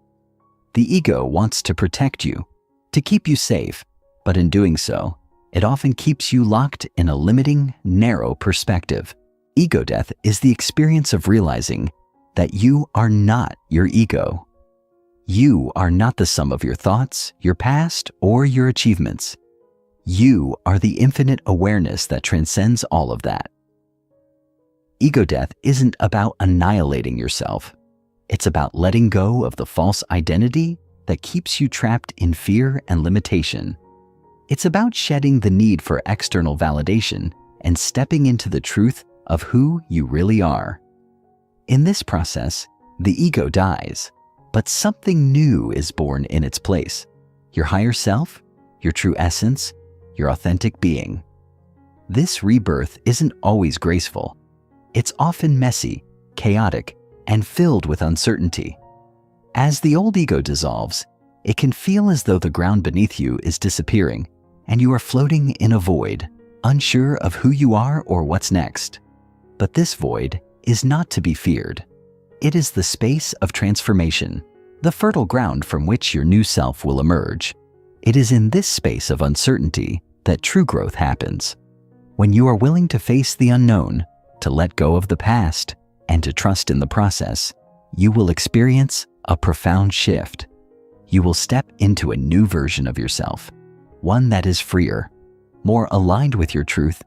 The ego wants to protect you, to keep you safe, but in doing so, it often keeps you locked in a limiting, narrow perspective. Ego death is the experience of realizing that you are not your ego. You are not the sum of your thoughts, your past, or your achievements. You are the infinite awareness that transcends all of that. Ego death isn't about annihilating yourself. It's about letting go of the false identity that keeps you trapped in fear and limitation. It's about shedding the need for external validation and stepping into the truth of who you really are. In this process, the ego dies, but something new is born in its place. Your higher self, your true essence, your authentic being. This rebirth isn't always graceful. It's often messy, chaotic, and filled with uncertainty. As the old ego dissolves, it can feel as though the ground beneath you is disappearing and you are floating in a void, unsure of who you are or what's next. But this void is not to be feared. It is the space of transformation, the fertile ground from which your new self will emerge. It is in this space of uncertainty that true growth happens. When you are willing to face the unknown, to let go of the past, and to trust in the process, you will experience a profound shift. You will step into a new version of yourself, one that is freer, more aligned with your truth,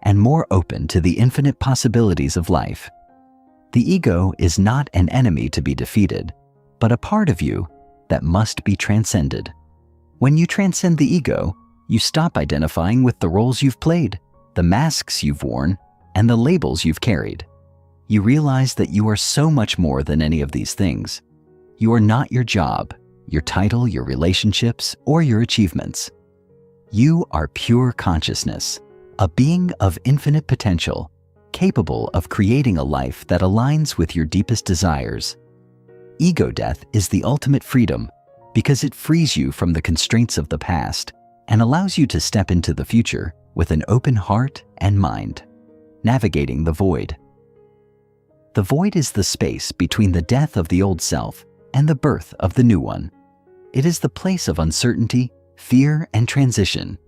and more open to the infinite possibilities of life. The ego is not an enemy to be defeated, but a part of you that must be transcended. When you transcend the ego, you stop identifying with the roles you've played, the masks you've worn, and the labels you've carried. You realize that you are so much more than any of these things. You are not your job, your title, your relationships, or your achievements. You are pure consciousness, a being of infinite potential, capable of creating a life that aligns with your deepest desires. Ego death is the ultimate freedom because it frees you from the constraints of the past and allows you to step into the future with an open heart and mind. Navigating the void. The void is the space between the death of the old self and the birth of the new one. It is the place of uncertainty, fear, and transition.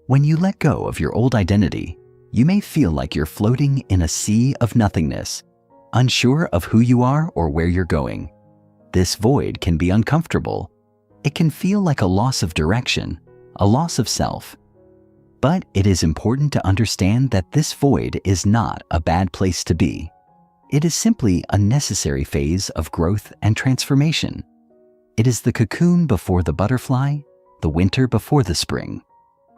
When you let go of your old identity, you may feel like you're floating in a sea of nothingness, unsure of who you are or where you're going. This void can be uncomfortable. It can feel like a loss of direction, a loss of self. But it is important to understand that this void is not a bad place to be. It is simply a necessary phase of growth and transformation. It is the cocoon before the butterfly, the winter before the spring.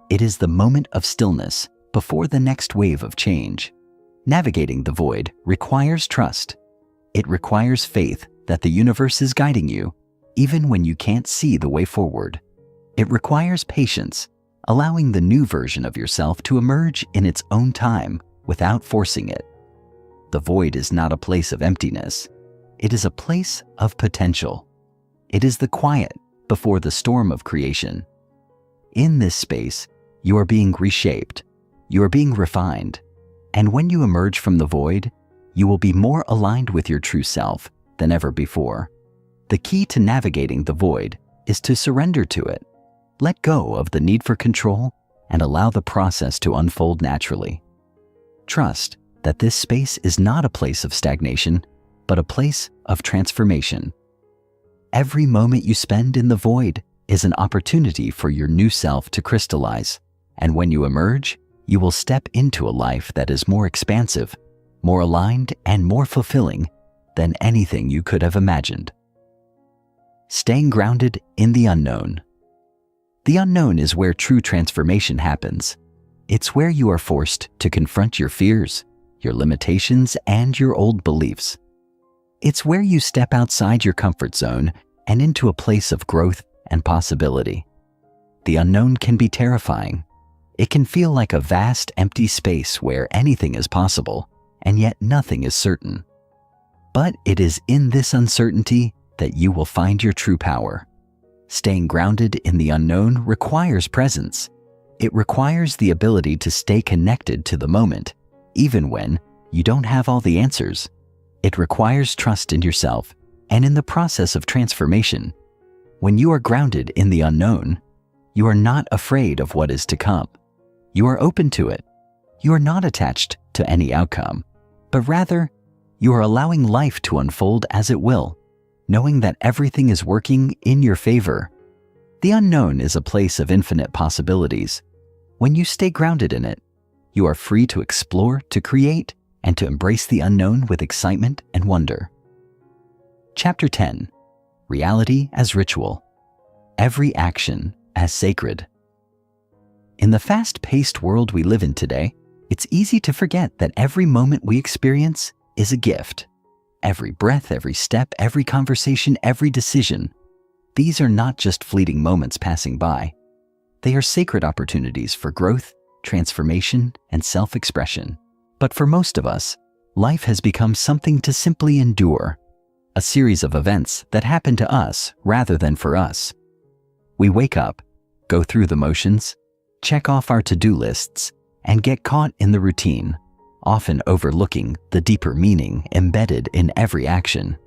It is the moment of stillness before the next wave of change. Navigating the void requires trust. It requires faith that the universe is guiding you, even when you can't see the way forward. It requires patience, allowing the new version of yourself to emerge in its own time without forcing it. The void is not a place of emptiness. It is a place of potential. It is the quiet before the storm of creation. In this space, you are being reshaped. You are being refined. And when you emerge from the void, you will be more aligned with your true self than ever before. The key to navigating the void is to surrender to it. Let go of the need for control and allow the process to unfold naturally. Trust that this space is not a place of stagnation, but a place of transformation. Every moment you spend in the void is an opportunity for your new self to crystallize, and when you emerge, you will step into a life that is more expansive, more aligned, and more fulfilling than anything you could have imagined. Staying grounded in the unknown. The unknown is where true transformation happens. It's where you are forced to confront your fears, your limitations, and your old beliefs. It's where you step outside your comfort zone and into a place of growth and possibility. The unknown can be terrifying. It can feel like a vast, empty space where anything is possible, and yet nothing is certain. But it is in this uncertainty that you will find your true power. Staying grounded in the unknown requires presence. It requires the ability to stay connected to the moment, even when you don't have all the answers. It requires trust in yourself and in the process of transformation. When you are grounded in the unknown, you are not afraid of what is to come. You are open to it. You are not attached to any outcome, but rather, you are allowing life to unfold as it will, knowing that everything is working in your favor. The unknown is a place of infinite possibilities. When you stay grounded in it, you are free to explore, to create, and to embrace the unknown with excitement and wonder. Chapter 10. Reality as Ritual. Every action as sacred. In the fast-paced world we live in today, it's easy to forget that every moment we experience is a gift. Every breath, every step, every conversation, every decision. These are not just fleeting moments passing by. They are sacred opportunities for growth, transformation, and self-expression. But for most of us, life has become something to simply endure, a series of events that happen to us rather than for us. We wake up, go through the motions, check off our to-do lists, and get caught in the routine, often overlooking the deeper meaning embedded in every action.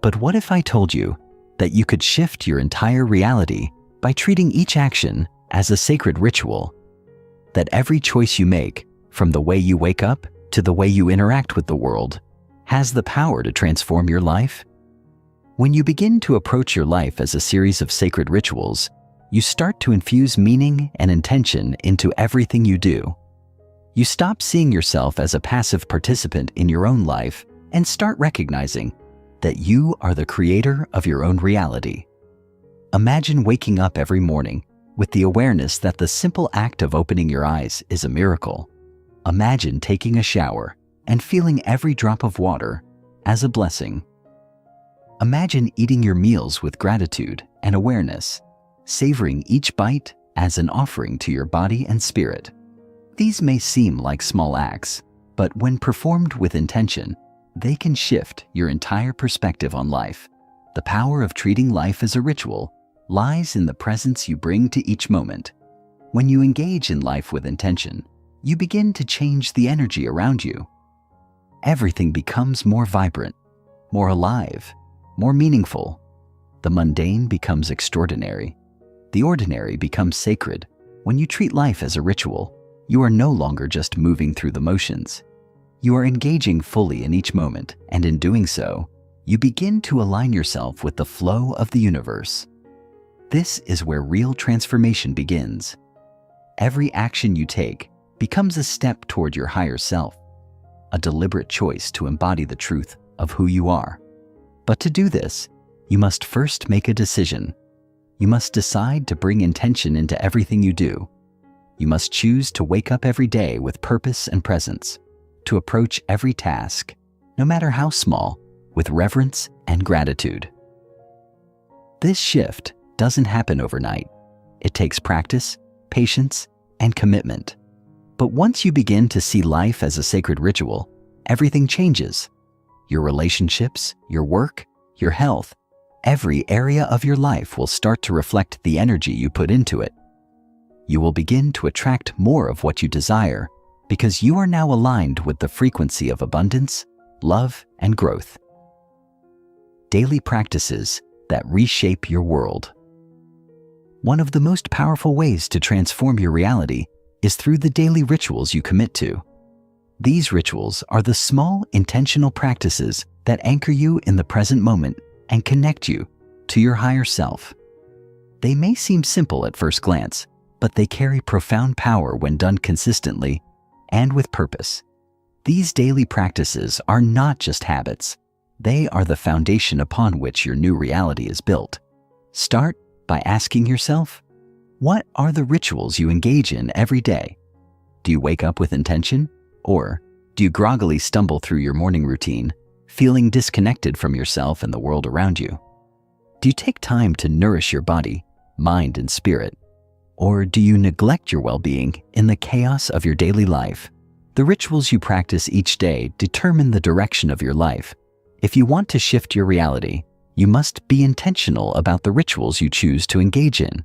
But what if I told you that you could shift your entire reality by treating each action as a sacred ritual? That every choice you make, from the way you wake up to the way you interact with the world, has the power to transform your life? When you begin to approach your life as a series of sacred rituals, you start to infuse meaning and intention into everything you do. You stop seeing yourself as a passive participant in your own life and start recognizing that you are the creator of your own reality. Imagine waking up every morning with the awareness that the simple act of opening your eyes is a miracle. Imagine taking a shower and feeling every drop of water as a blessing. Imagine eating your meals with gratitude and awareness, savoring each bite as an offering to your body and spirit. These may seem like small acts, but when performed with intention, they can shift your entire perspective on life. The power of treating life as a ritual lies in the presence you bring to each moment. When you engage in life with intention, you begin to change the energy around you. Everything becomes more vibrant, more alive, more meaningful. The mundane becomes extraordinary. The ordinary becomes sacred. When you treat life as a ritual, you are no longer just moving through the motions. You are engaging fully in each moment, and in doing so, you begin to align yourself with the flow of the universe. This is where real transformation begins. Every action you take becomes a step toward your higher self, a deliberate choice to embody the truth of who you are. But to do this, you must first make a decision. You must decide to bring intention into everything you do. You must choose to wake up every day with purpose and presence, to approach every task, no matter how small, with reverence and gratitude. This shift doesn't happen overnight. It takes practice, patience, and commitment. But once you begin to see life as a sacred ritual, everything changes. Your relationships, your work, your health, every area of your life will start to reflect the energy you put into it. You will begin to attract more of what you desire because you are now aligned with the frequency of abundance, love, and growth. Daily practices that reshape your world. One of the most powerful ways to transform your reality is through the daily rituals you commit to. These rituals are the small, intentional practices that anchor you in the present moment and connect you to your higher self. They may seem simple at first glance, but they carry profound power when done consistently and with purpose. These daily practices are not just habits. They are the foundation upon which your new reality is built. Start by asking yourself, what are the rituals you engage in every day? Do you wake up with intention? Or do you groggily stumble through your morning routine, feeling disconnected from yourself and the world around you? Do you take time to nourish your body, mind, and spirit? Or do you neglect your well-being in the chaos of your daily life? The rituals you practice each day determine the direction of your life. If you want to shift your reality, you must be intentional about the rituals you choose to engage in.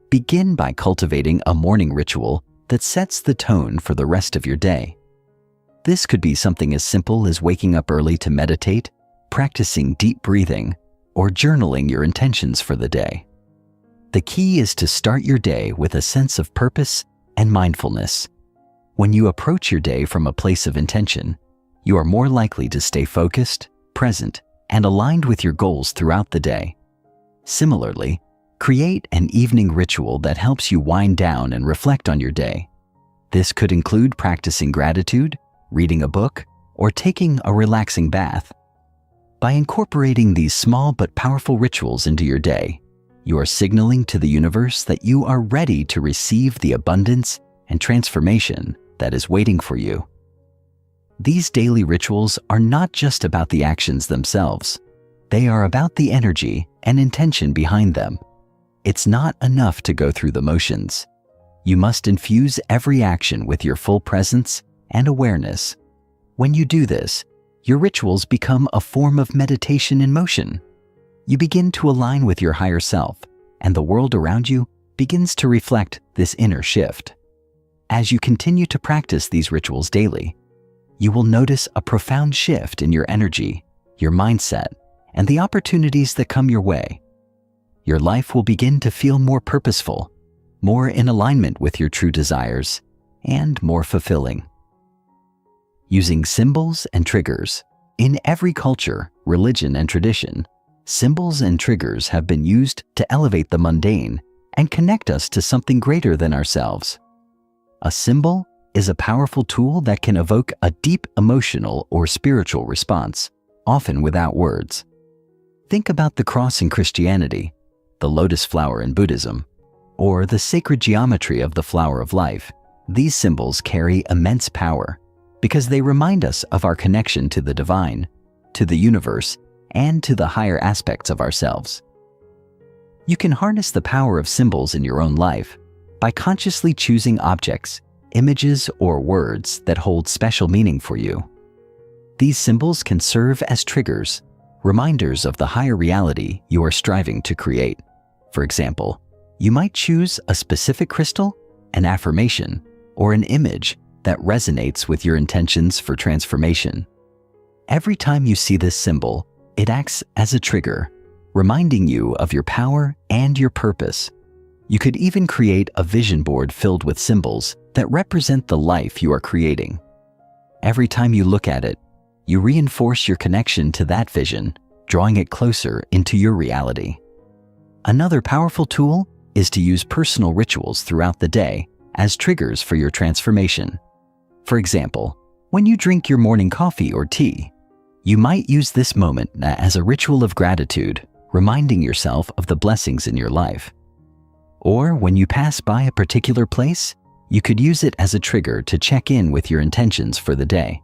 Begin by cultivating a morning ritual that sets the tone for the rest of your day. This could be something as simple as waking up early to meditate, practicing deep breathing, or journaling your intentions for the day. The key is to start your day with a sense of purpose and mindfulness. When you approach your day from a place of intention, you are more likely to stay focused, present, and aligned with your goals throughout the day. Similarly, create an evening ritual that helps you wind down and reflect on your day. This could include practicing gratitude, reading a book, or taking a relaxing bath. By incorporating these small but powerful rituals into your day, you are signaling to the universe that you are ready to receive the abundance and transformation that is waiting for you. These daily rituals are not just about the actions themselves. They are about the energy and intention behind them. It's not enough to go through the motions. You must infuse every action with your full presence and awareness. When you do this, your rituals become a form of meditation in motion. You begin to align with your higher self, and the world around you begins to reflect this inner shift. As you continue to practice these rituals daily, you will notice a profound shift in your energy, your mindset, and the opportunities that come your way. Your life will begin to feel more purposeful, more in alignment with your true desires, and more fulfilling. Using symbols and triggers. In every culture, religion, and tradition, symbols and triggers have been used to elevate the mundane and connect us to something greater than ourselves. A symbol is a powerful tool that can evoke a deep emotional or spiritual response, often without words. Think about the cross in Christianity, the lotus flower in Buddhism, or the sacred geometry of the flower of life. These symbols carry immense power because they remind us of our connection to the divine, to the universe, and to the higher aspects of ourselves. You can harness the power of symbols in your own life by consciously choosing objects, images, or words that hold special meaning for you. These symbols can serve as triggers, reminders of the higher reality you are striving to create. For example, you might choose a specific crystal, an affirmation, or an image that resonates with your intentions for transformation. Every time you see this symbol, it acts as a trigger, reminding you of your power and your purpose. You could even create a vision board filled with symbols that represent the life you are creating. Every time you look at it, you reinforce your connection to that vision, drawing it closer into your reality. Another powerful tool is to use personal rituals throughout the day as triggers for your transformation. For example, when you drink your morning coffee or tea, you might use this moment as a ritual of gratitude, reminding yourself of the blessings in your life. Or when you pass by a particular place, you could use it as a trigger to check in with your intentions for the day.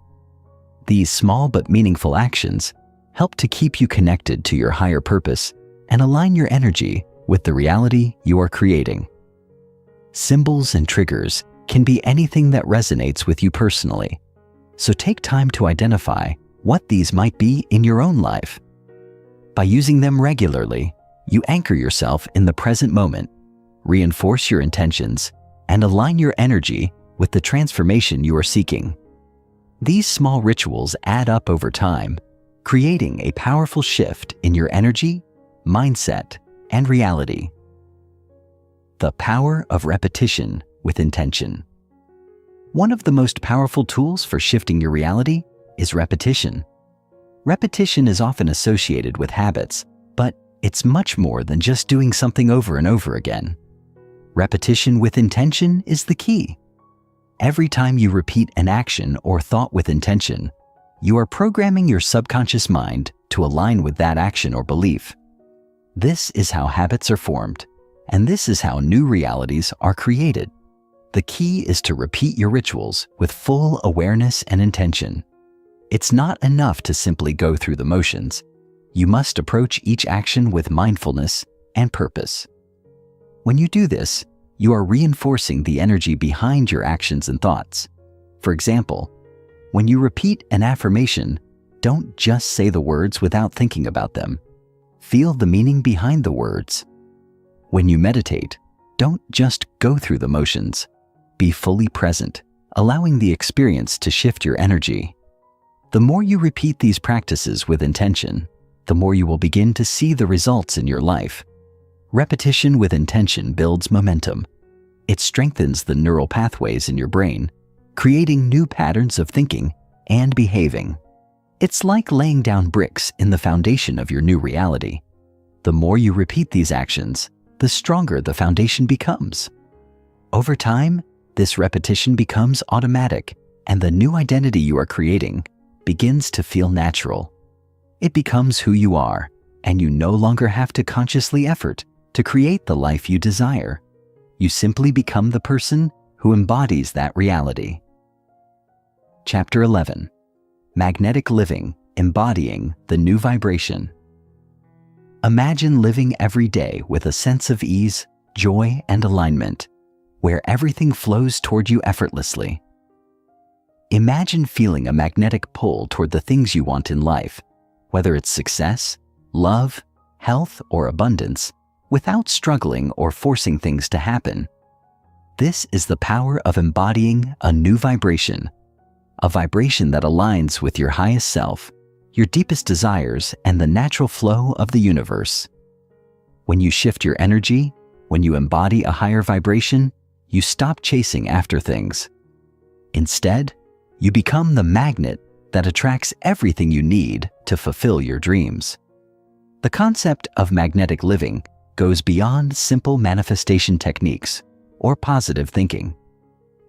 These small but meaningful actions help to keep you connected to your higher purpose and align your energy with the reality you are creating. Symbols and triggers can be anything that resonates with you personally, so take time to identify what these might be in your own life. By using them regularly, you anchor yourself in the present moment, reinforce your intentions, and align your energy with the transformation you are seeking. These small rituals add up over time, creating a powerful shift in your energy, mindset, and reality. The power of repetition with intention. One of the most powerful tools for shifting your reality is repetition. Repetition is often associated with habits, but it's much more than just doing something over and over again. Repetition with intention is the key. Every time you repeat an action or thought with intention, you are programming your subconscious mind to align with that action or belief. This is how habits are formed, and this is how new realities are created. The key is to repeat your rituals with full awareness and intention. It's not enough to simply go through the motions. You must approach each action with mindfulness and purpose. When you do this, you are reinforcing the energy behind your actions and thoughts. For example, when you repeat an affirmation, don't just say the words without thinking about them. Feel the meaning behind the words. When you meditate, don't just go through the motions. Be fully present, allowing the experience to shift your energy. The more you repeat these practices with intention, the more you will begin to see the results in your life. Repetition with intention builds momentum. It strengthens the neural pathways in your brain, creating new patterns of thinking and behaving. It's like laying down bricks in the foundation of your new reality. The more you repeat these actions, the stronger the foundation becomes. Over time, this repetition becomes automatic, and the new identity you are creating begins to feel natural. It becomes who you are, and you no longer have to consciously effort to create the life you desire. You simply become the person who embodies that reality. Chapter 11. Magnetic living, embodying the new vibration. Imagine living every day with a sense of ease, joy, and alignment, where everything flows toward you effortlessly. Imagine feeling a magnetic pull toward the things you want in life, whether it's success, love, health, or abundance, without struggling or forcing things to happen. This is the power of embodying a new vibration, a vibration that aligns with your highest self, your deepest desires, and the natural flow of the universe. When you shift your energy, when you embody a higher vibration, you stop chasing after things. Instead, you become the magnet that attracts everything you need to fulfill your dreams. The concept of magnetic living goes beyond simple manifestation techniques or positive thinking.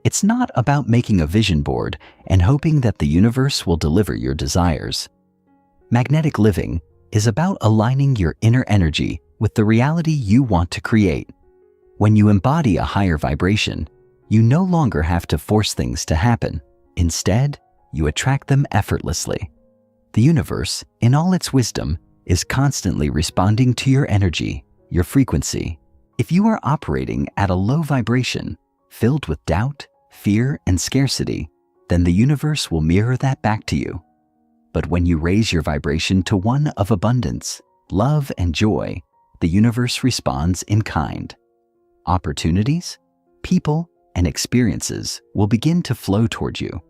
It's not about making a vision board and hoping that the universe will deliver your desires. Magnetic living is about aligning your inner energy with the reality you want to create. When you embody a higher vibration, you no longer have to force things to happen. Instead, you attract them effortlessly. The universe, in all its wisdom, is constantly responding to your energy, your frequency. If you are operating at a low vibration, filled with doubt, fear, and scarcity, then the universe will mirror that back to you. But when you raise your vibration to one of abundance, love, and joy, the universe responds in kind. Opportunities, people, and experiences will begin to flow toward you.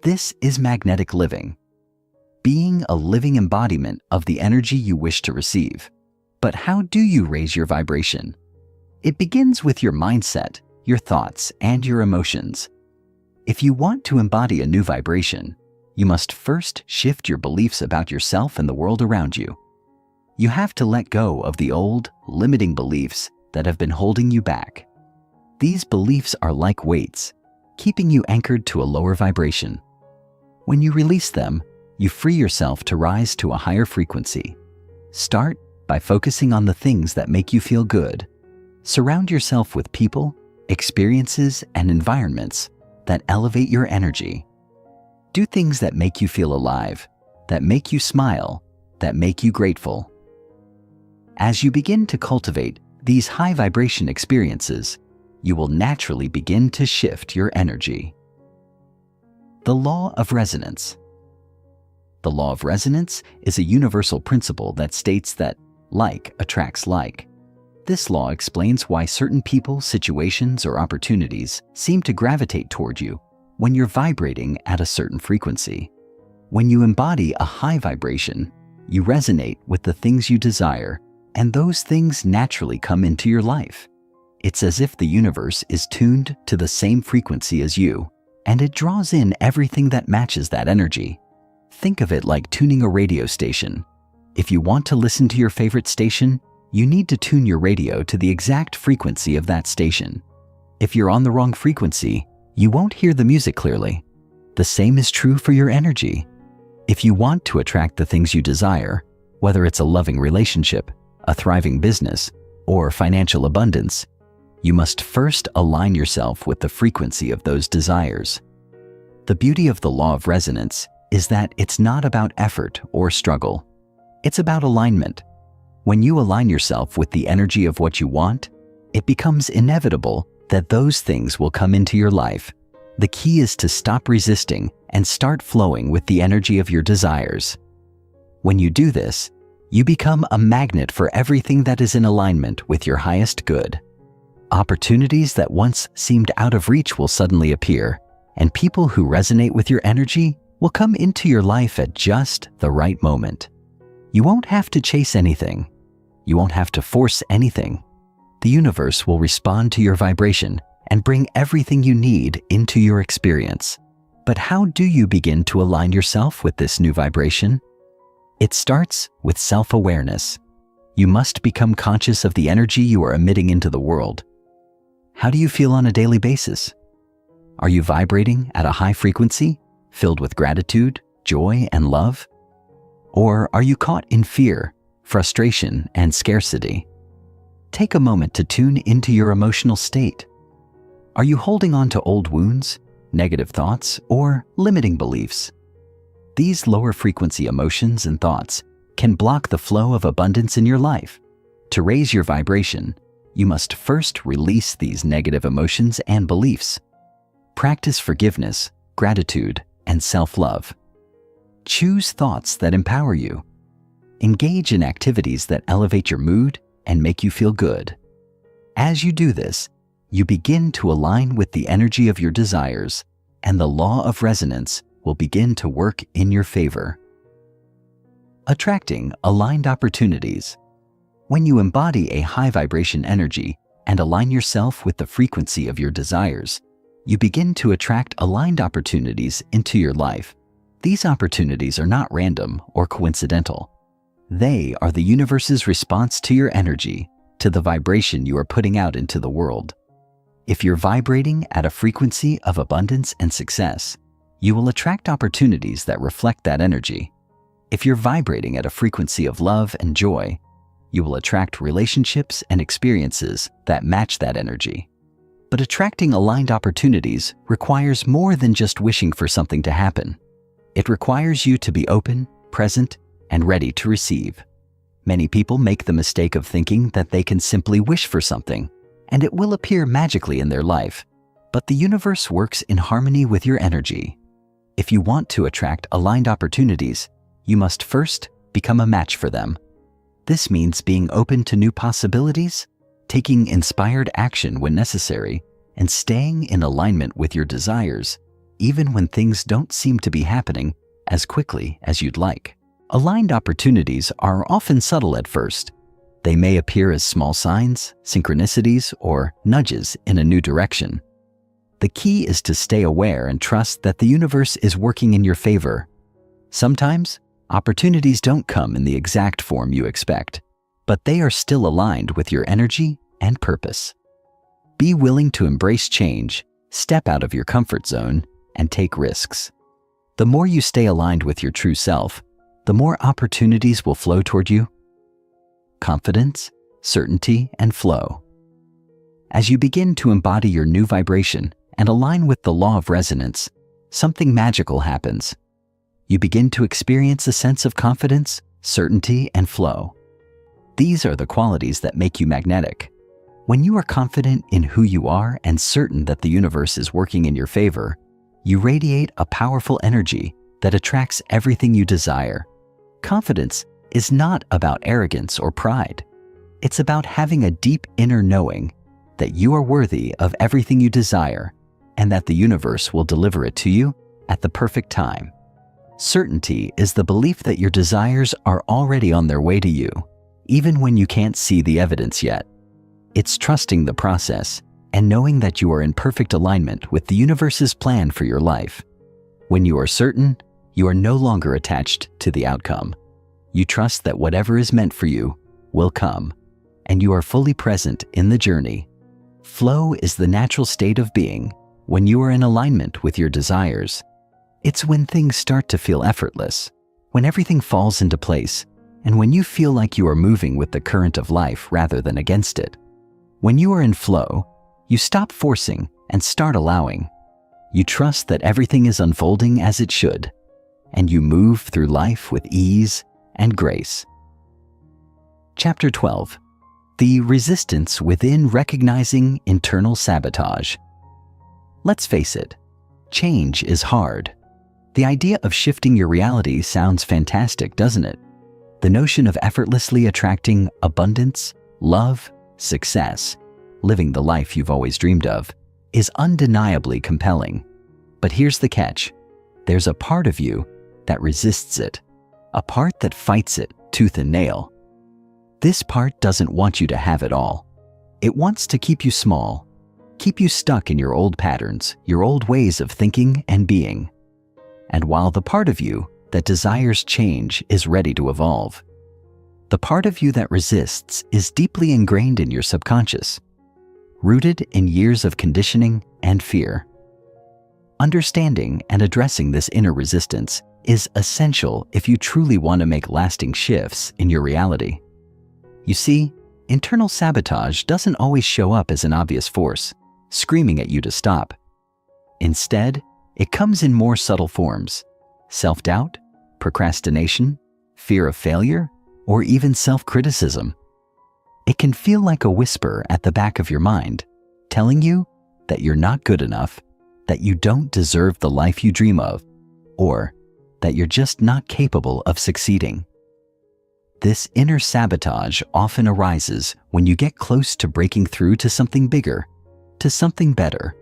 This is magnetic living, being a living embodiment of the energy you wish to receive. But how do you raise your vibration? It begins with your mindset, your thoughts, and your emotions. If you want to embody a new vibration, you must first shift your beliefs about yourself and the world around you. You have to let go of the old, limiting beliefs that have been holding you back. These beliefs are like weights, keeping you anchored to a lower vibration. When you release them, you free yourself to rise to a higher frequency. Start by focusing on the things that make you feel good. Surround yourself with people, experiences, and environments that elevate your energy. Do things that make you feel alive, that make you smile, that make you grateful. As you begin to cultivate these high vibration experiences, you will naturally begin to shift your energy. The law of resonance. The law of resonance is a universal principle that states that like attracts like. This law explains why certain people, situations, or opportunities seem to gravitate toward you when you're vibrating at a certain frequency. When you embody a high vibration, you resonate with the things you desire, and those things naturally come into your life. It's as if the universe is tuned to the same frequency as you, and it draws in everything that matches that energy. Think of it like tuning a radio station. If you want to listen to your favorite station, you need to tune your radio to the exact frequency of that station. If you're on the wrong frequency, you won't hear the music clearly. The same is true for your energy. If you want to attract the things you desire, whether it's a loving relationship, a thriving business, or financial abundance, you must first align yourself with the frequency of those desires. The beauty of the law of resonance is that it's not about effort or struggle. It's about alignment. When you align yourself with the energy of what you want, it becomes inevitable that those things will come into your life. The key is to stop resisting and start flowing with the energy of your desires. When you do this, you become a magnet for everything that is in alignment with your highest good. Opportunities that once seemed out of reach will suddenly appear, and people who resonate with your energy will come into your life at just the right moment. You won't have to chase anything. You won't have to force anything. The universe will respond to your vibration and bring everything you need into your experience. But how do you begin to align yourself with this new vibration? It starts with self-awareness. You must become conscious of the energy you are emitting into the world. How do you feel on a daily basis? Are you vibrating at a high frequency, filled with gratitude, joy, and love? Or are you caught in fear, frustration, and scarcity? Take a moment to tune into your emotional state. Are you holding on to old wounds, negative thoughts, or limiting beliefs? These lower frequency emotions and thoughts can block the flow of abundance in your life. To raise your vibration, you must first release these negative emotions and beliefs. Practice forgiveness, gratitude, and self-love. Choose thoughts that empower you. Engage in activities that elevate your mood and make you feel good. As you do this, you begin to align with the energy of your desires, and the law of resonance will begin to work in your favor. Attracting aligned opportunities. When you embody a high vibration energy and align yourself with the frequency of your desires, you begin to attract aligned opportunities into your life. These opportunities are not random or coincidental. They are the universe's response to your energy, to the vibration you are putting out into the world. If you're vibrating at a frequency of abundance and success, you will attract opportunities that reflect that energy. If you're vibrating at a frequency of love and joy, you will attract relationships and experiences that match that energy. But attracting aligned opportunities requires more than just wishing for something to happen. It requires you to be open, present, and ready to receive. Many people make the mistake of thinking that they can simply wish for something, and it will appear magically in their life. But the universe works in harmony with your energy. If you want to attract aligned opportunities, you must first become a match for them. This means being open to new possibilities, taking inspired action when necessary, and staying in alignment with your desires, even when things don't seem to be happening as quickly as you'd like. Aligned opportunities are often subtle at first. They may appear as small signs, synchronicities, or nudges in a new direction. The key is to stay aware and trust that the universe is working in your favor. Sometimes, opportunities don't come in the exact form you expect, but they are still aligned with your energy and purpose. Be willing to embrace change, step out of your comfort zone, and take risks. The more you stay aligned with your true self, the more opportunities will flow toward you. Confidence, certainty, and flow. As you begin to embody your new vibration and align with the law of resonance, something magical happens. You begin to experience a sense of confidence, certainty, and flow. These are the qualities that make you magnetic. When you are confident in who you are and certain that the universe is working in your favor, you radiate a powerful energy that attracts everything you desire. Confidence is not about arrogance or pride. It's about having a deep inner knowing that you are worthy of everything you desire and that the universe will deliver it to you at the perfect time. Certainty is the belief that your desires are already on their way to you, even when you can't see the evidence yet. It's trusting the process and knowing that you are in perfect alignment with the universe's plan for your life. When you are certain, you are no longer attached to the outcome. You trust that whatever is meant for you will come, and you are fully present in the journey. Flow is the natural state of being when you are in alignment with your desires. It's when things start to feel effortless, when everything falls into place, and when you feel like you are moving with the current of life rather than against it. When you are in flow, you stop forcing and start allowing. You trust that everything is unfolding as it should, and you move through life with ease and grace. Chapter 12. The resistance within recognizing internal sabotage. Let's face it, change is hard. The idea of shifting your reality sounds fantastic, doesn't it? The notion of effortlessly attracting abundance, love, success, living the life you've always dreamed of, is undeniably compelling. But here's the catch. There's a part of you that resists it, a part that fights it tooth and nail. This part doesn't want you to have it all. It wants to keep you small, keep you stuck in your old patterns, your old ways of thinking and being. And while the part of you that desires change is ready to evolve, the part of you that resists is deeply ingrained in your subconscious, rooted in years of conditioning and fear. Understanding and addressing this inner resistance is essential if you truly want to make lasting shifts in your reality. You see, internal sabotage doesn't always show up as an obvious force, screaming at you to stop. Instead, it comes in more subtle forms: self-doubt, procrastination, fear of failure, or even self-criticism. It can feel like a whisper at the back of your mind, telling you that you're not good enough, that you don't deserve the life you dream of, or that you're just not capable of succeeding. This inner sabotage often arises when you get close to breaking through to something bigger, to something better.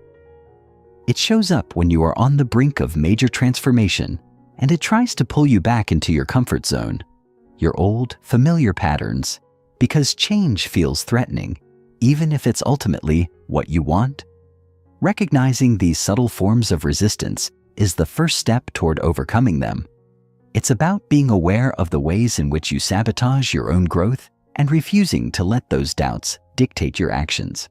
It shows up when you are on the brink of major transformation, and it tries to pull you back into your comfort zone, your old, familiar patterns, because change feels threatening, even if it's ultimately what you want. Recognizing these subtle forms of resistance is the first step toward overcoming them. It's about being aware of the ways in which you sabotage your own growth and refusing to let those doubts dictate your actions.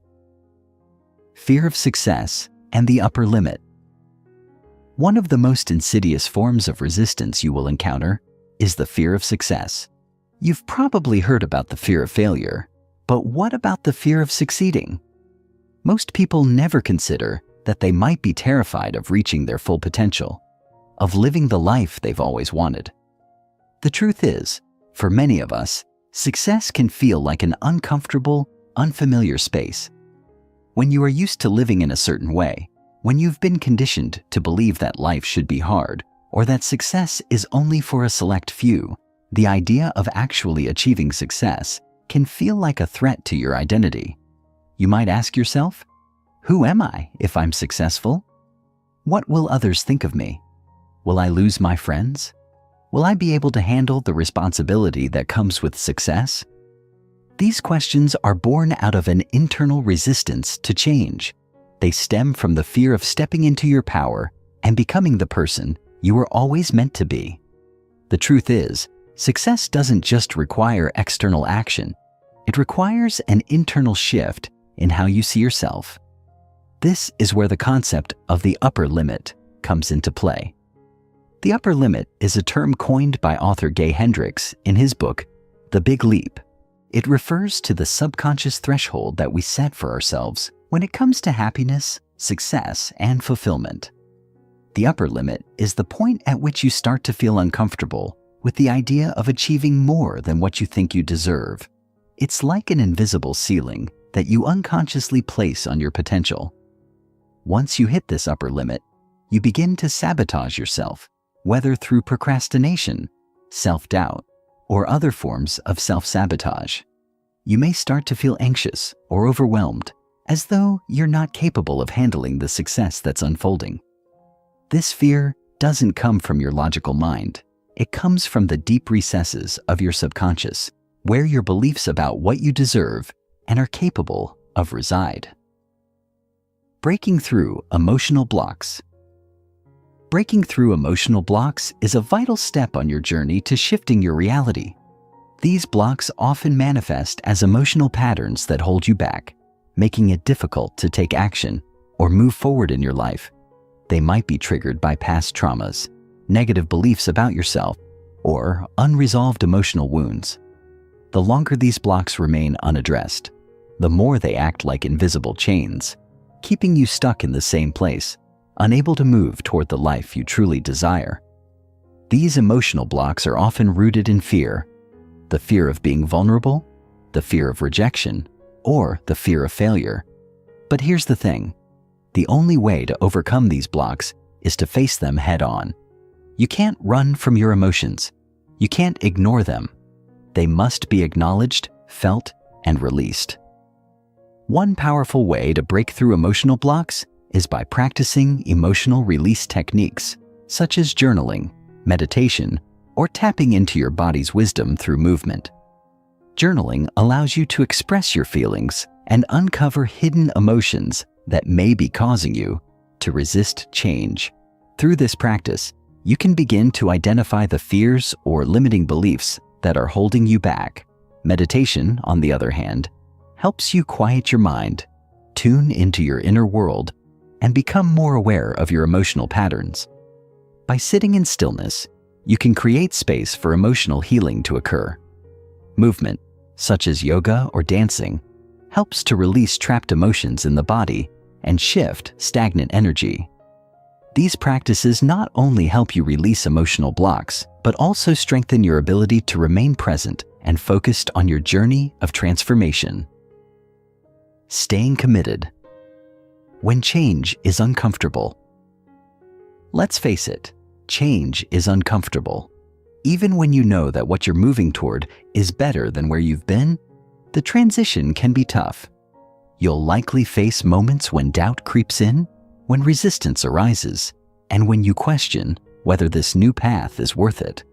Fear of success and the upper limit. One of the most insidious forms of resistance you will encounter is the fear of success. You've probably heard about the fear of failure, but what about the fear of succeeding? Most people never consider that they might be terrified of reaching their full potential, of living the life they've always wanted. The truth is, for many of us, success can feel like an uncomfortable, unfamiliar space. When you are used to living in a certain way, when you've been conditioned to believe that life should be hard, or that success is only for a select few, the idea of actually achieving success can feel like a threat to your identity. You might ask yourself, who am I if I'm successful? What will others think of me? Will I lose my friends? Will I be able to handle the responsibility that comes with success? These questions are born out of an internal resistance to change. They stem from the fear of stepping into your power and becoming the person you were always meant to be. The truth is, success doesn't just require external action. It requires an internal shift in how you see yourself. This is where the concept of the upper limit comes into play. The upper limit is a term coined by author Gay Hendricks in his book, The Big Leap. It refers to the subconscious threshold that we set for ourselves when it comes to happiness, success, and fulfillment. The upper limit is the point at which you start to feel uncomfortable with the idea of achieving more than what you think you deserve. It's like an invisible ceiling that you unconsciously place on your potential. Once you hit this upper limit, you begin to sabotage yourself, whether through procrastination, self-doubt, or other forms of self-sabotage. You may start to feel anxious or overwhelmed, as though you're not capable of handling the success that's unfolding. This fear doesn't come from your logical mind. It comes from the deep recesses of your subconscious, where your beliefs about what you deserve and are capable of reside. Breaking through emotional blocks. Breaking through emotional blocks is a vital step on your journey to shifting your reality. These blocks often manifest as emotional patterns that hold you back, making it difficult to take action or move forward in your life. They might be triggered by past traumas, negative beliefs about yourself, or unresolved emotional wounds. The longer these blocks remain unaddressed, the more they act like invisible chains, keeping you stuck in the same place, unable to move toward the life you truly desire. These emotional blocks are often rooted in fear, the fear of being vulnerable, the fear of rejection, or the fear of failure. But here's the thing, the only way to overcome these blocks is to face them head on. You can't run from your emotions. You can't ignore them. They must be acknowledged, felt, and released. One powerful way to break through emotional blocks is by practicing emotional release techniques, such as journaling, meditation, or tapping into your body's wisdom through movement. Journaling allows you to express your feelings and uncover hidden emotions that may be causing you to resist change. Through this practice, you can begin to identify the fears or limiting beliefs that are holding you back. Meditation, on the other hand, helps you quiet your mind, tune into your inner world, and become more aware of your emotional patterns. By sitting in stillness, you can create space for emotional healing to occur. Movement, such as yoga or dancing, helps to release trapped emotions in the body and shift stagnant energy. These practices not only help you release emotional blocks, but also strengthen your ability to remain present and focused on your journey of transformation. Staying committed. When change is uncomfortable. Let's face it, change is uncomfortable. Even when you know that what you're moving toward is better than where you've been, the transition can be tough. You'll likely face moments when doubt creeps in, when resistance arises, and when you question whether this new path is worth it.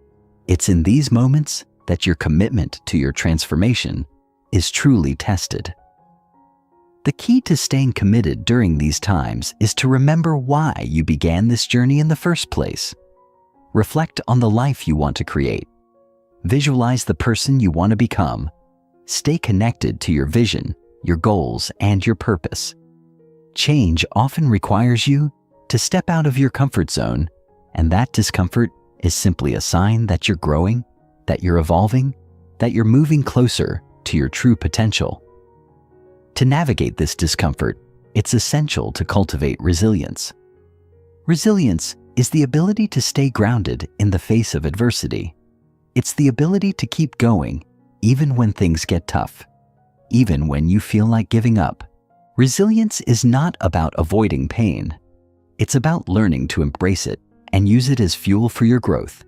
It's in these moments that your commitment to your transformation is truly tested. The key to staying committed during these times is to remember why you began this journey in the first place. Reflect on the life you want to create. Visualize the person you want to become. Stay connected to your vision, your goals, and your purpose. Change often requires you to step out of your comfort zone, and that discomfort is simply a sign that you're growing, that you're evolving, that you're moving closer to your true potential. To navigate this discomfort, it's essential to cultivate resilience. Resilience is the ability to stay grounded in the face of adversity. It's the ability to keep going even when things get tough, even when you feel like giving up. Resilience is not about avoiding pain. It's about learning to embrace it and use it as fuel for your growth.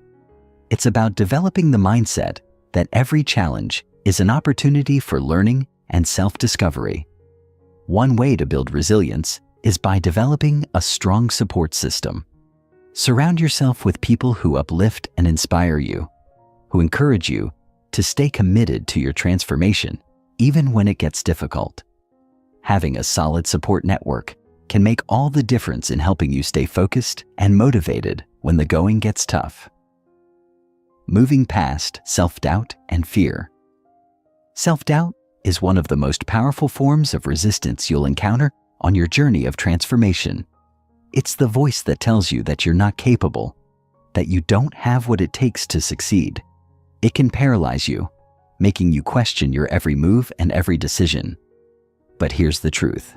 It's about developing the mindset that every challenge is an opportunity for learning and self-discovery. One way to build resilience is by developing a strong support system. Surround yourself with people who uplift and inspire you, who encourage you to stay committed to your transformation, even when it gets difficult. Having a solid support network can make all the difference in helping you stay focused and motivated when the going gets tough. Moving past self-doubt and fear. Self-doubt is one of the most powerful forms of resistance you'll encounter on your journey of transformation. It's the voice that tells you that you're not capable, that you don't have what it takes to succeed. It can paralyze you, making you question your every move and every decision. But here's the truth.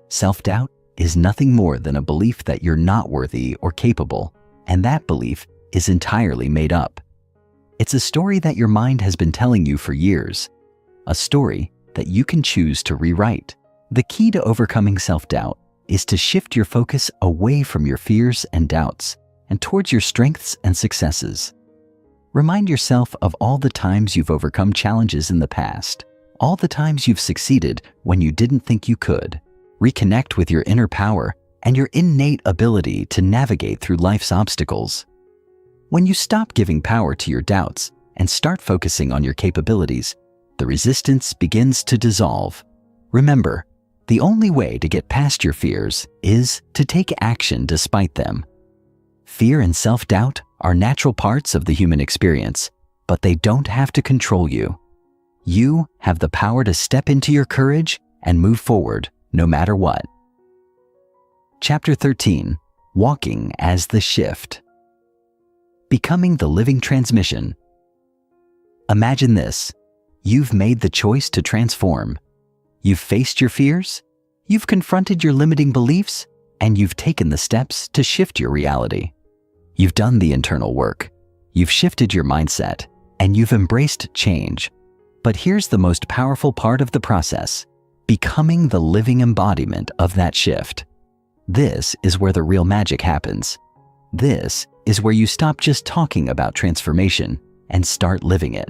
Self-doubt is nothing more than a belief that you're not worthy or capable, and that belief is entirely made up. It's a story that your mind has been telling you for years, a story that you can choose to rewrite. The key to overcoming self-doubt is to shift your focus away from your fears and doubts and towards your strengths and successes. Remind yourself of all the times you've overcome challenges in the past, all the times you've succeeded when you didn't think you could. Reconnect with your inner power and your innate ability to navigate through life's obstacles. When you stop giving power to your doubts and start focusing on your capabilities, the resistance begins to dissolve. Remember, the only way to get past your fears is to take action despite them. Fear and self-doubt are natural parts of the human experience, but they don't have to control you. You have the power to step into your courage and move forward, no matter what. Chapter 13, Walking as the Shift. Becoming the living transmission. Imagine this. You've made the choice to transform. You've faced your fears, you've confronted your limiting beliefs, and you've taken the steps to shift your reality. You've done the internal work, you've shifted your mindset, and you've embraced change. But here's the most powerful part of the process: becoming the living embodiment of that shift. This is where the real magic happens. This is where you stop just talking about transformation and start living it.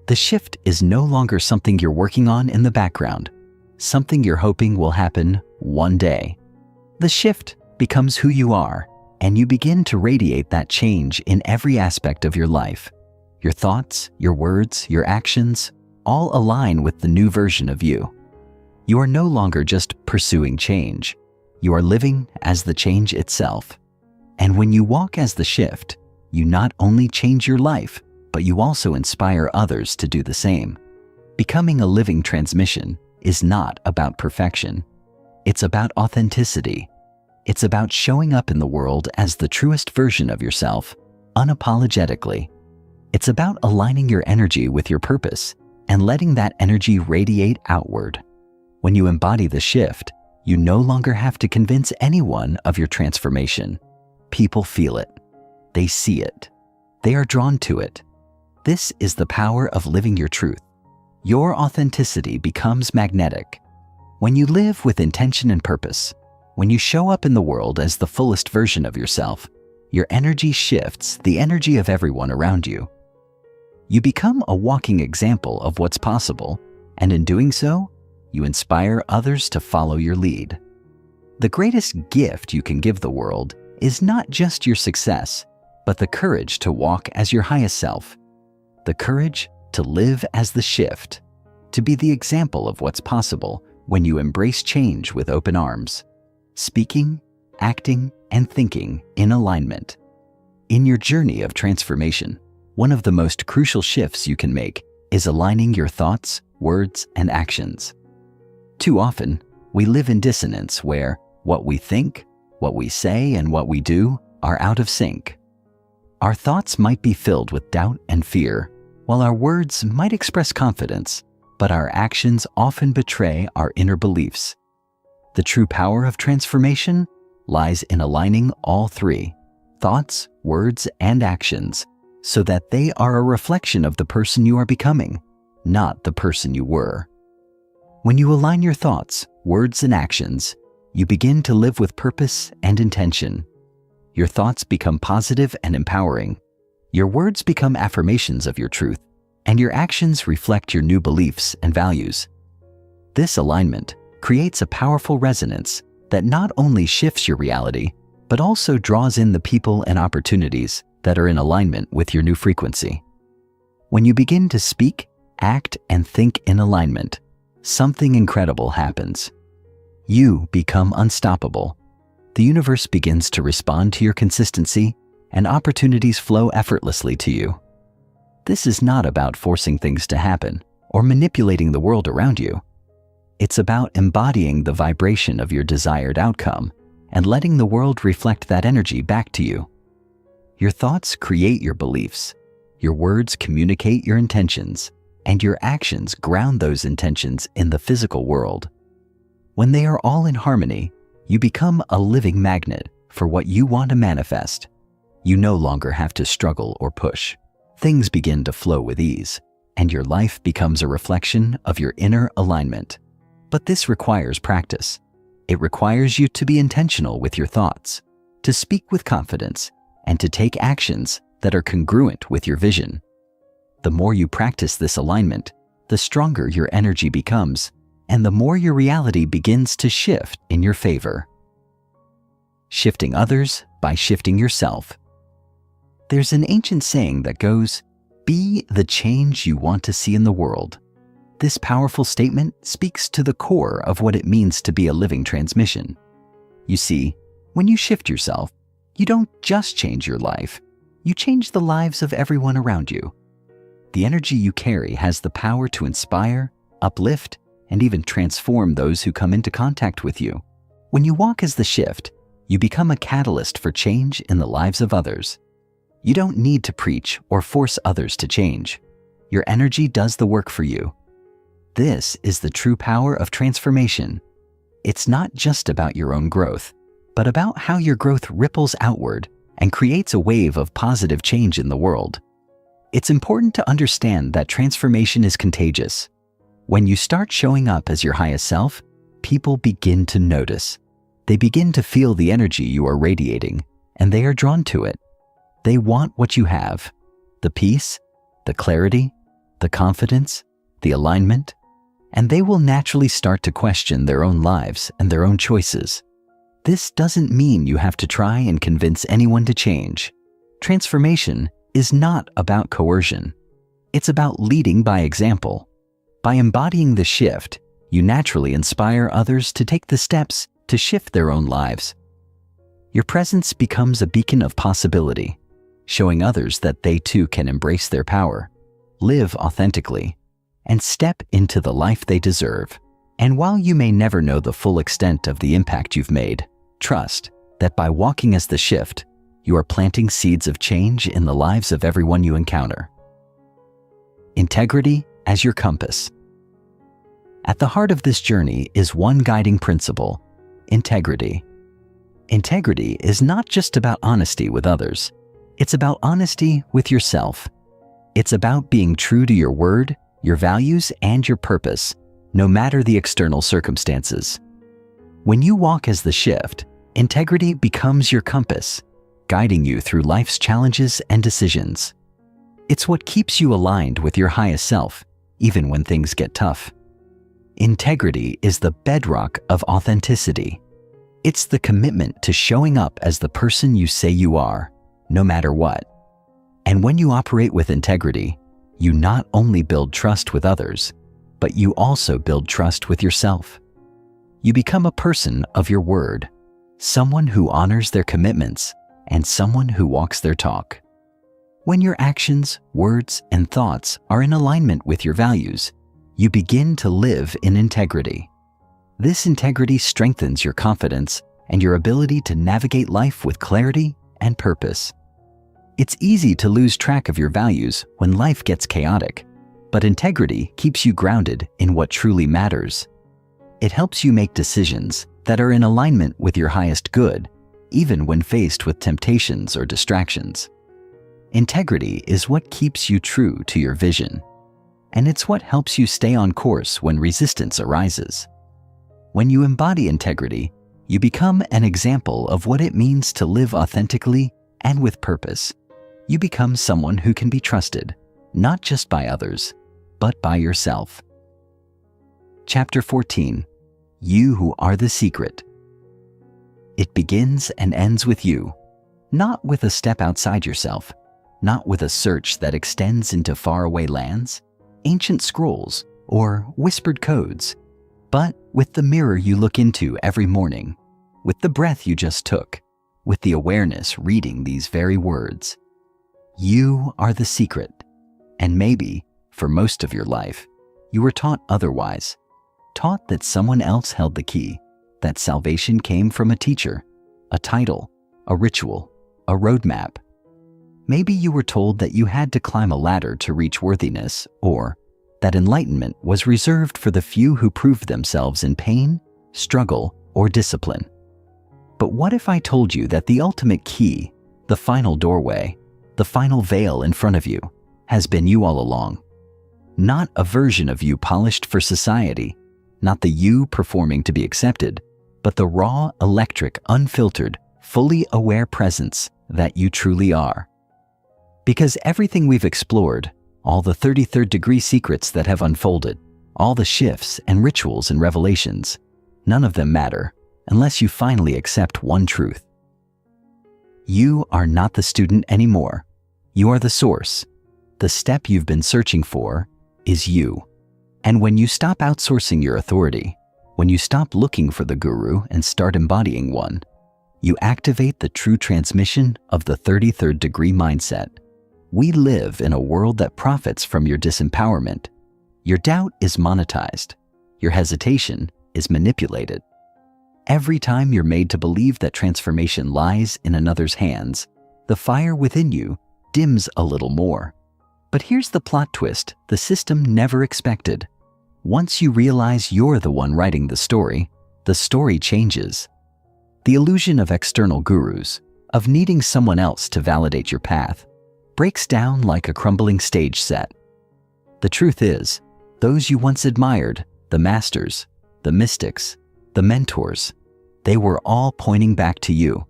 The shift is no longer something you're working on in the background, something you're hoping will happen one day. The shift becomes who you are, and you begin to radiate that change in every aspect of your life. Your thoughts, your words, your actions, all align with the new version of you. You are no longer just pursuing change. You are living as the change itself. And when you walk as the shift, you not only change your life, but you also inspire others to do the same. Becoming a living transmission is not about perfection. It's about authenticity. It's about showing up in the world as the truest version of yourself, unapologetically. It's about aligning your energy with your purpose and letting that energy radiate outward. When you embody the shift, you no longer have to convince anyone of your transformation. People feel it. They see it. They are drawn to it. This is the power of living your truth. Your authenticity becomes magnetic. When you live with intention and purpose, when you show up in the world as the fullest version of yourself, your energy shifts the energy of everyone around you. You become a walking example of what's possible, and in doing so, you inspire others to follow your lead. The greatest gift you can give the world is not just your success, but the courage to walk as your highest self, the courage to live as the shift, to be the example of what's possible when you embrace change with open arms, speaking, acting, and thinking in alignment. In your journey of transformation, one of the most crucial shifts you can make is aligning your thoughts, words, and actions. Too often, we live in dissonance where what we think, what we say, and what we do are out of sync. Our thoughts might be filled with doubt and fear, while our words might express confidence, but our actions often betray our inner beliefs. The true power of transformation lies in aligning all three, thoughts, words, and actions, so that they are a reflection of the person you are becoming, not the person you were. When you align your thoughts, words, and actions, you begin to live with purpose and intention. Your thoughts become positive and empowering. Your words become affirmations of your truth, and your actions reflect your new beliefs and values. This alignment creates a powerful resonance that not only shifts your reality, but also draws in the people and opportunities that are in alignment with your new frequency. When you begin to speak, act, and think in alignment, something incredible happens. You become unstoppable. The universe begins to respond to your consistency, and opportunities flow effortlessly to you. This is not about forcing things to happen or manipulating the world around you. It's about embodying the vibration of your desired outcome and letting the world reflect that energy back to you. Your thoughts create your beliefs, your words communicate your intentions, and your actions ground those intentions in the physical world. When they are all in harmony, you become a living magnet for what you want to manifest. You no longer have to struggle or push. Things begin to flow with ease, and your life becomes a reflection of your inner alignment. But this requires practice. It requires you to be intentional with your thoughts, to speak with confidence, and to take actions that are congruent with your vision. The more you practice this alignment, the stronger your energy becomes, and the more your reality begins to shift in your favor. Shifting others by shifting yourself. There's an ancient saying that goes, "Be the change you want to see in the world." This powerful statement speaks to the core of what it means to be a living transmission. You see, when you shift yourself, you don't just change your life, you change the lives of everyone around you. The energy you carry has the power to inspire, uplift, and even transform those who come into contact with you. When you walk as the shift, you become a catalyst for change in the lives of others. You don't need to preach or force others to change. Your energy does the work for you. This is the true power of transformation. It's not just about your own growth, but about how your growth ripples outward and creates a wave of positive change in the world. It's important to understand that transformation is contagious. When you start showing up as your highest self, people begin to notice. They begin to feel the energy you are radiating, and they are drawn to it. They want what you have: the peace, the clarity, the confidence, the alignment, and they will naturally start to question their own lives and their own choices. This doesn't mean you have to try and convince anyone to change. Transformation is not about coercion. It's about leading by example. By embodying the shift, you naturally inspire others to take the steps to shift their own lives. Your presence becomes a beacon of possibility, showing others that they too can embrace their power, live authentically, and step into the life they deserve. And while you may never know the full extent of the impact you've made, trust that by walking as the shift, you are planting seeds of change in the lives of everyone you encounter. Integrity as your compass. At the heart of this journey is one guiding principle: integrity. Integrity is not just about honesty with others. It's about honesty with yourself. It's about being true to your word, your values, and your purpose, no matter the external circumstances. When you walk as the shift, integrity becomes your compass, guiding you through life's challenges and decisions. It's what keeps you aligned with your highest self, even when things get tough. Integrity is the bedrock of authenticity. It's the commitment to showing up as the person you say you are, no matter what. And when you operate with integrity, you not only build trust with others, but you also build trust with yourself. You become a person of your word, someone who honors their commitments, and someone who walks their talk. When your actions, words, and thoughts are in alignment with your values, you begin to live in integrity. This integrity strengthens your confidence and your ability to navigate life with clarity and purpose. It's easy to lose track of your values when life gets chaotic, but integrity keeps you grounded in what truly matters. It helps you make decisions that are in alignment with your highest good, even when faced with temptations or distractions. Integrity is what keeps you true to your vision, and it's what helps you stay on course when resistance arises. When you embody integrity, you become an example of what it means to live authentically and with purpose. You become someone who can be trusted, not just by others, but by yourself. Chapter 14. You who are the secret. It begins and ends with you, not with a step outside yourself, not with a search that extends into faraway lands, ancient scrolls, or whispered codes, but with the mirror you look into every morning, with the breath you just took, with the awareness reading these very words. You are the secret, and maybe, for most of your life, you were taught otherwise, taught that someone else held the key, that salvation came from a teacher, a title, a ritual, a roadmap. Maybe you were told that you had to climb a ladder to reach worthiness, or that enlightenment was reserved for the few who proved themselves in pain, struggle, or discipline. But what if I told you that the ultimate key, the final doorway, the final veil in front of you, has been you all along? Not a version of you polished for society, not the you performing to be accepted, but the raw, electric, unfiltered, fully aware presence that you truly are. Because everything we've explored, all the 33rd degree secrets that have unfolded, all the shifts and rituals and revelations, none of them matter unless you finally accept one truth. You are not the student anymore. You are the source. The step you've been searching for is you. And when you stop outsourcing your authority, when you stop looking for the guru and start embodying one, you activate the true transmission of the 33rd degree mindset. We live in a world that profits from your disempowerment. Your doubt is monetized. Your hesitation is manipulated. Every time you're made to believe that transformation lies in another's hands, the fire within you dims a little more. But here's the plot twist the system never expected. Once you realize you're the one writing the story changes. The illusion of external gurus, of needing someone else to validate your path, breaks down like a crumbling stage set. The truth is, those you once admired, the masters, the mystics, the mentors, they were all pointing back to you.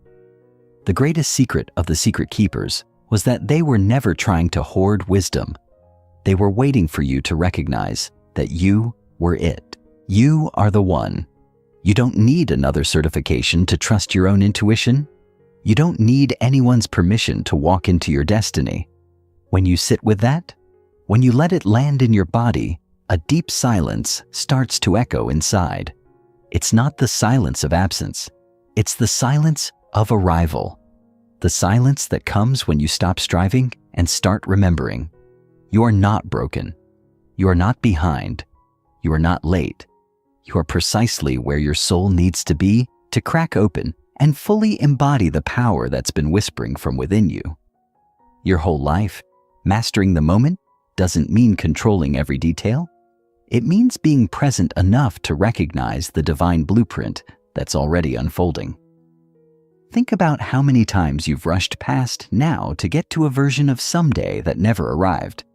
The greatest secret of the secret keepers was that they were never trying to hoard wisdom. They were waiting for you to recognize that you were it. You are the one. You don't need another certification to trust your own intuition. You don't need anyone's permission to walk into your destiny. When you sit with that, when you let it land in your body, a deep silence starts to echo inside. It's not the silence of absence. It's the silence of arrival. The silence that comes when you stop striving and start remembering. You are not broken. You are not behind. You are not late. You are precisely where your soul needs to be to crack open and fully embody the power that's been whispering from within you. Your whole life, mastering the moment, doesn't mean controlling every detail. It means being present enough to recognize the divine blueprint that's already unfolding. Think about how many times you've rushed past now to get to a version of someday that never arrived.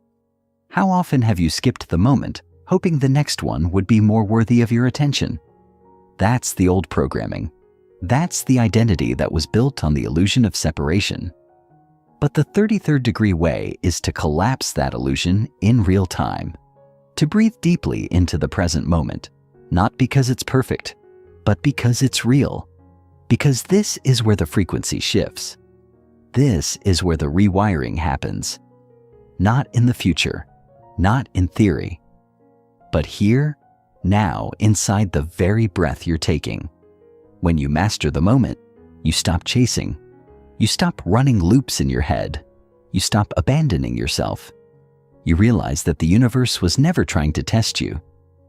How often have you skipped the moment, hoping the next one would be more worthy of your attention? That's the old programming. That's the identity that was built on the illusion of separation. But the 33rd degree way is to collapse that illusion in real time, to breathe deeply into the present moment, not because it's perfect, but because it's real. Because this is where the frequency shifts. This is where the rewiring happens. Not in the future, not in theory, but here, now, inside the very breath you're taking. When you master the moment, you stop chasing. You stop running loops in your head. You stop abandoning yourself. You realize that the universe was never trying to test you.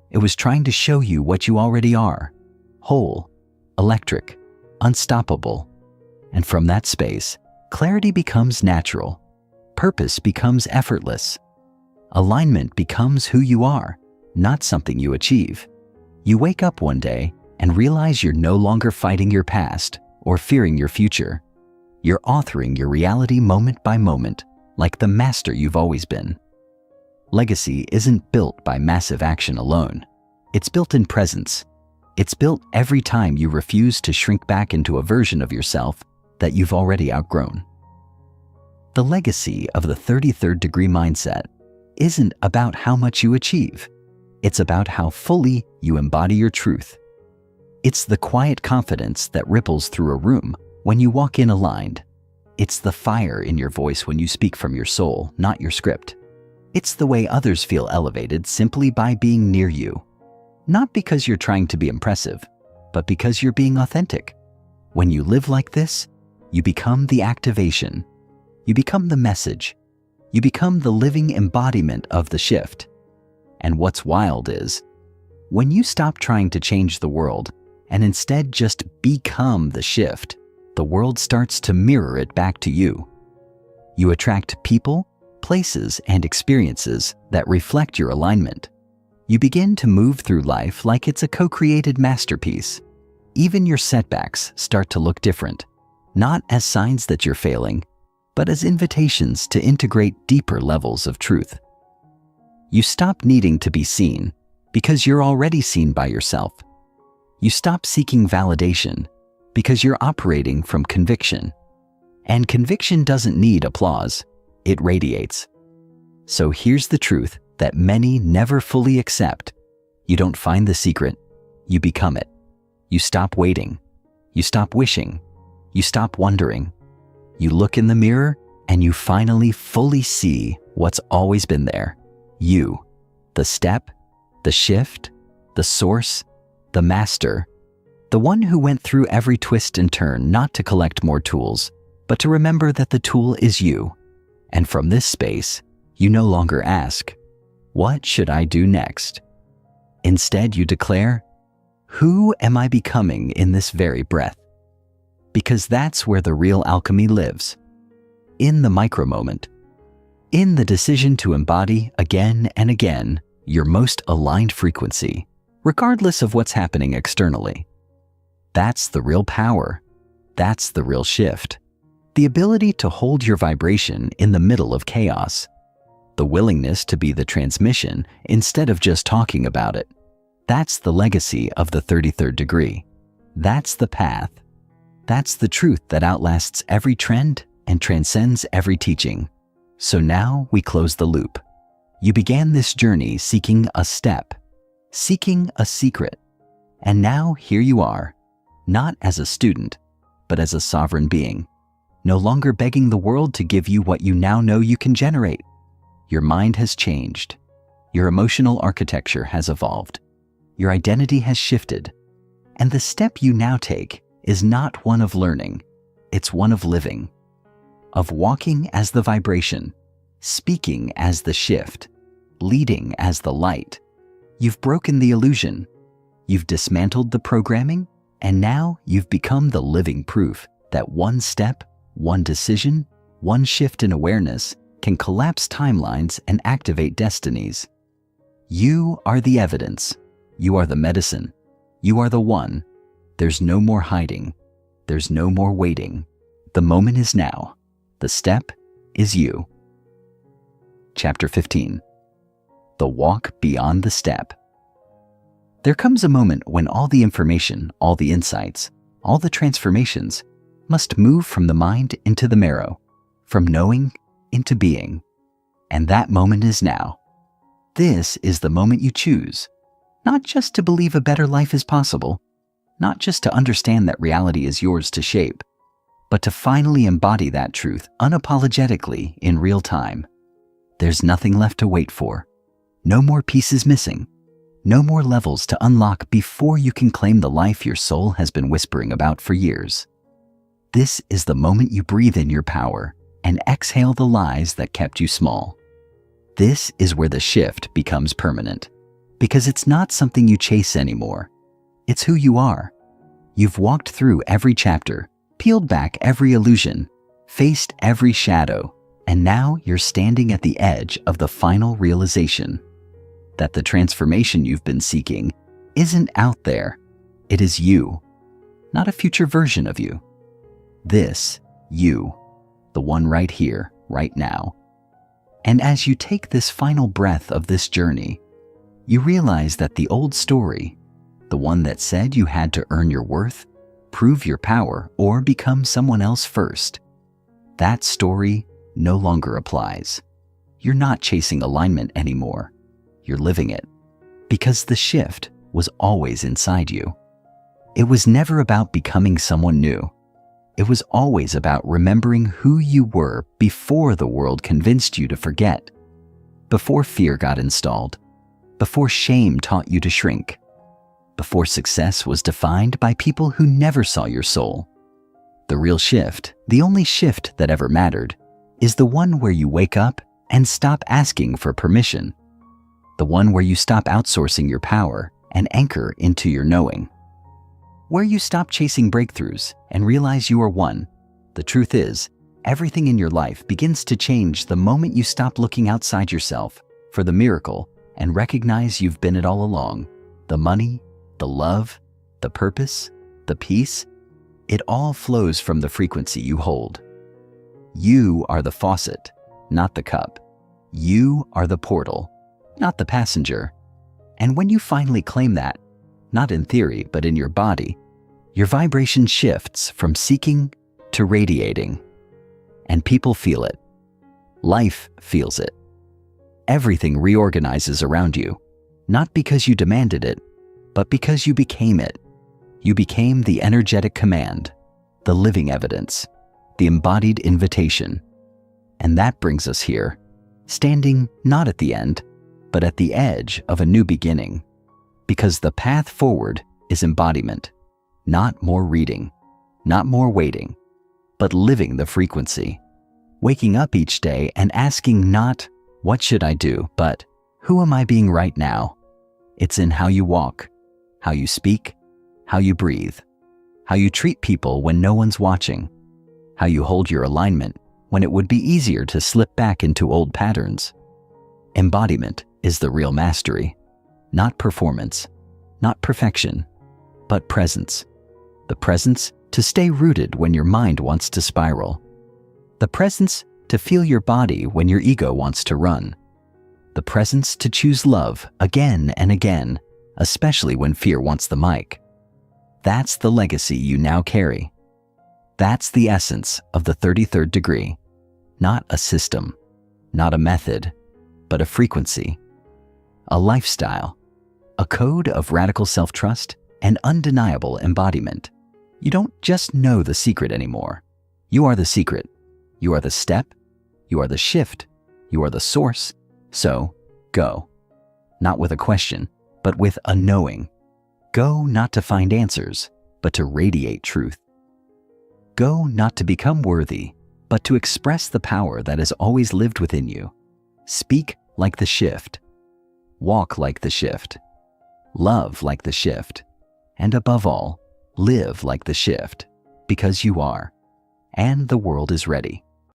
It was trying to show you what you already are: whole, electric, unstoppable. And from that space, clarity becomes natural. Purpose becomes effortless. Alignment becomes who you are, not something you achieve. You wake up one day and realize you're no longer fighting your past or fearing your future. You're authoring your reality moment by moment, like the master you've always been. Legacy isn't built by massive action alone. It's built in presence. It's built every time you refuse to shrink back into a version of yourself that you've already outgrown. The legacy of the 33rd degree mindset isn't about how much you achieve. It's about how fully you embody your truth. It's the quiet confidence that ripples through a room when you walk in aligned. It's the fire in your voice when you speak from your soul, not your script. It's the way others feel elevated simply by being near you. Not because you're trying to be impressive, but because you're being authentic. When you live like this, you become the activation. You become the message. You become the living embodiment of the shift. And what's wild is, when you stop trying to change the world and instead just become the shift, the world starts to mirror it back to you. You attract people, places, and experiences that reflect your alignment. You begin to move through life like it's a co-created masterpiece. Even your setbacks start to look different, not as signs that you're failing, but as invitations to integrate deeper levels of truth. You stop needing to be seen because you're already seen by yourself. You stop seeking validation because you're operating from conviction. And conviction doesn't need applause, it radiates. So here's the truth that many never fully accept. You don't find the secret, you become it. You stop waiting, you stop wishing, you stop wondering. You look in the mirror and you finally fully see what's always been there. You, the step, the shift, the source, the master, the one who went through every twist and turn not to collect more tools, but to remember that the tool is you. And from this space, you no longer ask, "What should I do next?" Instead, you declare, "Who am I becoming in this very breath?" Because that's where the real alchemy lives. In the micro moment. In the decision to embody again and again your most aligned frequency, regardless of what's happening externally. That's the real power. That's the real shift. The ability to hold your vibration in the middle of chaos. The willingness to be the transmission instead of just talking about it. That's the legacy of the 33rd degree. That's the path. That's the truth that outlasts every trend and transcends every teaching. So now we close the loop. You began this journey seeking a step, seeking a secret. And now here you are, not as a student, but as a sovereign being, no longer begging the world to give you what you now know you can generate. Your mind has changed. Your emotional architecture has evolved. Your identity has shifted. And the step you now take is not one of learning, it's one of living. Of walking as the vibration, speaking as the shift, leading as the light. You've broken the illusion. You've dismantled the programming, and now you've become the living proof that one step, one decision, one shift in awareness can collapse timelines and activate destinies. You are the evidence. You are the medicine. You are the one. There's no more hiding. There's no more waiting. The moment is now. The step is you. Chapter 15. The walk beyond the step. There comes a moment when all the information, all the insights, all the transformations must move from the mind into the marrow, from knowing into being. And that moment is now. This is the moment you choose, not just to believe a better life is possible, not just to understand that reality is yours to shape, but to finally embody that truth unapologetically in real time. There's nothing left to wait for. No more pieces missing. No more levels to unlock before you can claim the life your soul has been whispering about for years. This is the moment you breathe in your power and exhale the lies that kept you small. This is where the shift becomes permanent, because it's not something you chase anymore. It's who you are. You've walked through every chapter, peeled back every illusion, faced every shadow, and now you're standing at the edge of the final realization that the transformation you've been seeking isn't out there. It is you, not a future version of you. This, you, the one right here, right now. And as you take this final breath of this journey, you realize that the old story, the one that said you had to earn your worth, prove your power, or become someone else first, that story no longer applies. You're not chasing alignment anymore. You're living it, because the shift was always inside you. It was never about becoming someone new. It was always about remembering who you were before the world convinced you to forget, before fear got installed, before shame taught you to shrink, before success was defined by people who never saw your soul. The real shift, the only shift that ever mattered, is the one where you wake up and stop asking for permission. The one where you stop outsourcing your power and anchor into your knowing. Where you stop chasing breakthroughs and realize you are one. The truth is, everything in your life begins to change the moment you stop looking outside yourself for the miracle and recognize you've been it all along. The money, the love, the purpose, the peace, it all flows from the frequency you hold. You are the faucet, not the cup. You are the portal, not the passenger. And when you finally claim that, not in theory, but in your body, your vibration shifts from seeking to radiating. And people feel it. Life feels it. Everything reorganizes around you, not because you demanded it, but because you became it. You became the energetic command, the living evidence, the embodied invitation. And that brings us here, standing not at the end, but at the edge of a new beginning. Because the path forward is embodiment, not more reading, not more waiting, but living the frequency. Waking up each day and asking not, what should I do, but who am I being right now? It's in how you walk, how you speak, how you breathe, how you treat people when no one's watching, how you hold your alignment when it would be easier to slip back into old patterns. Embodiment is the real mastery, not performance, not perfection, but presence. The presence to stay rooted when your mind wants to spiral. The presence to feel your body when your ego wants to run. The presence to choose love again and again, especially when fear wants the mic. That's the legacy you now carry. That's the essence of the 33rd degree. Not a system, not a method, but a frequency. A lifestyle, a code of radical self-trust and undeniable embodiment. You don't just know the secret anymore. You are the secret. You are the step. You are the shift. You are the source. So, go. Not with a question, but with a knowing. Go not to find answers, but to radiate truth. Go not to become worthy, but to express the power that has always lived within you. Speak like the shift. Walk like the shift. Love like the shift. And above all, live like the shift, because you are, and the world is ready.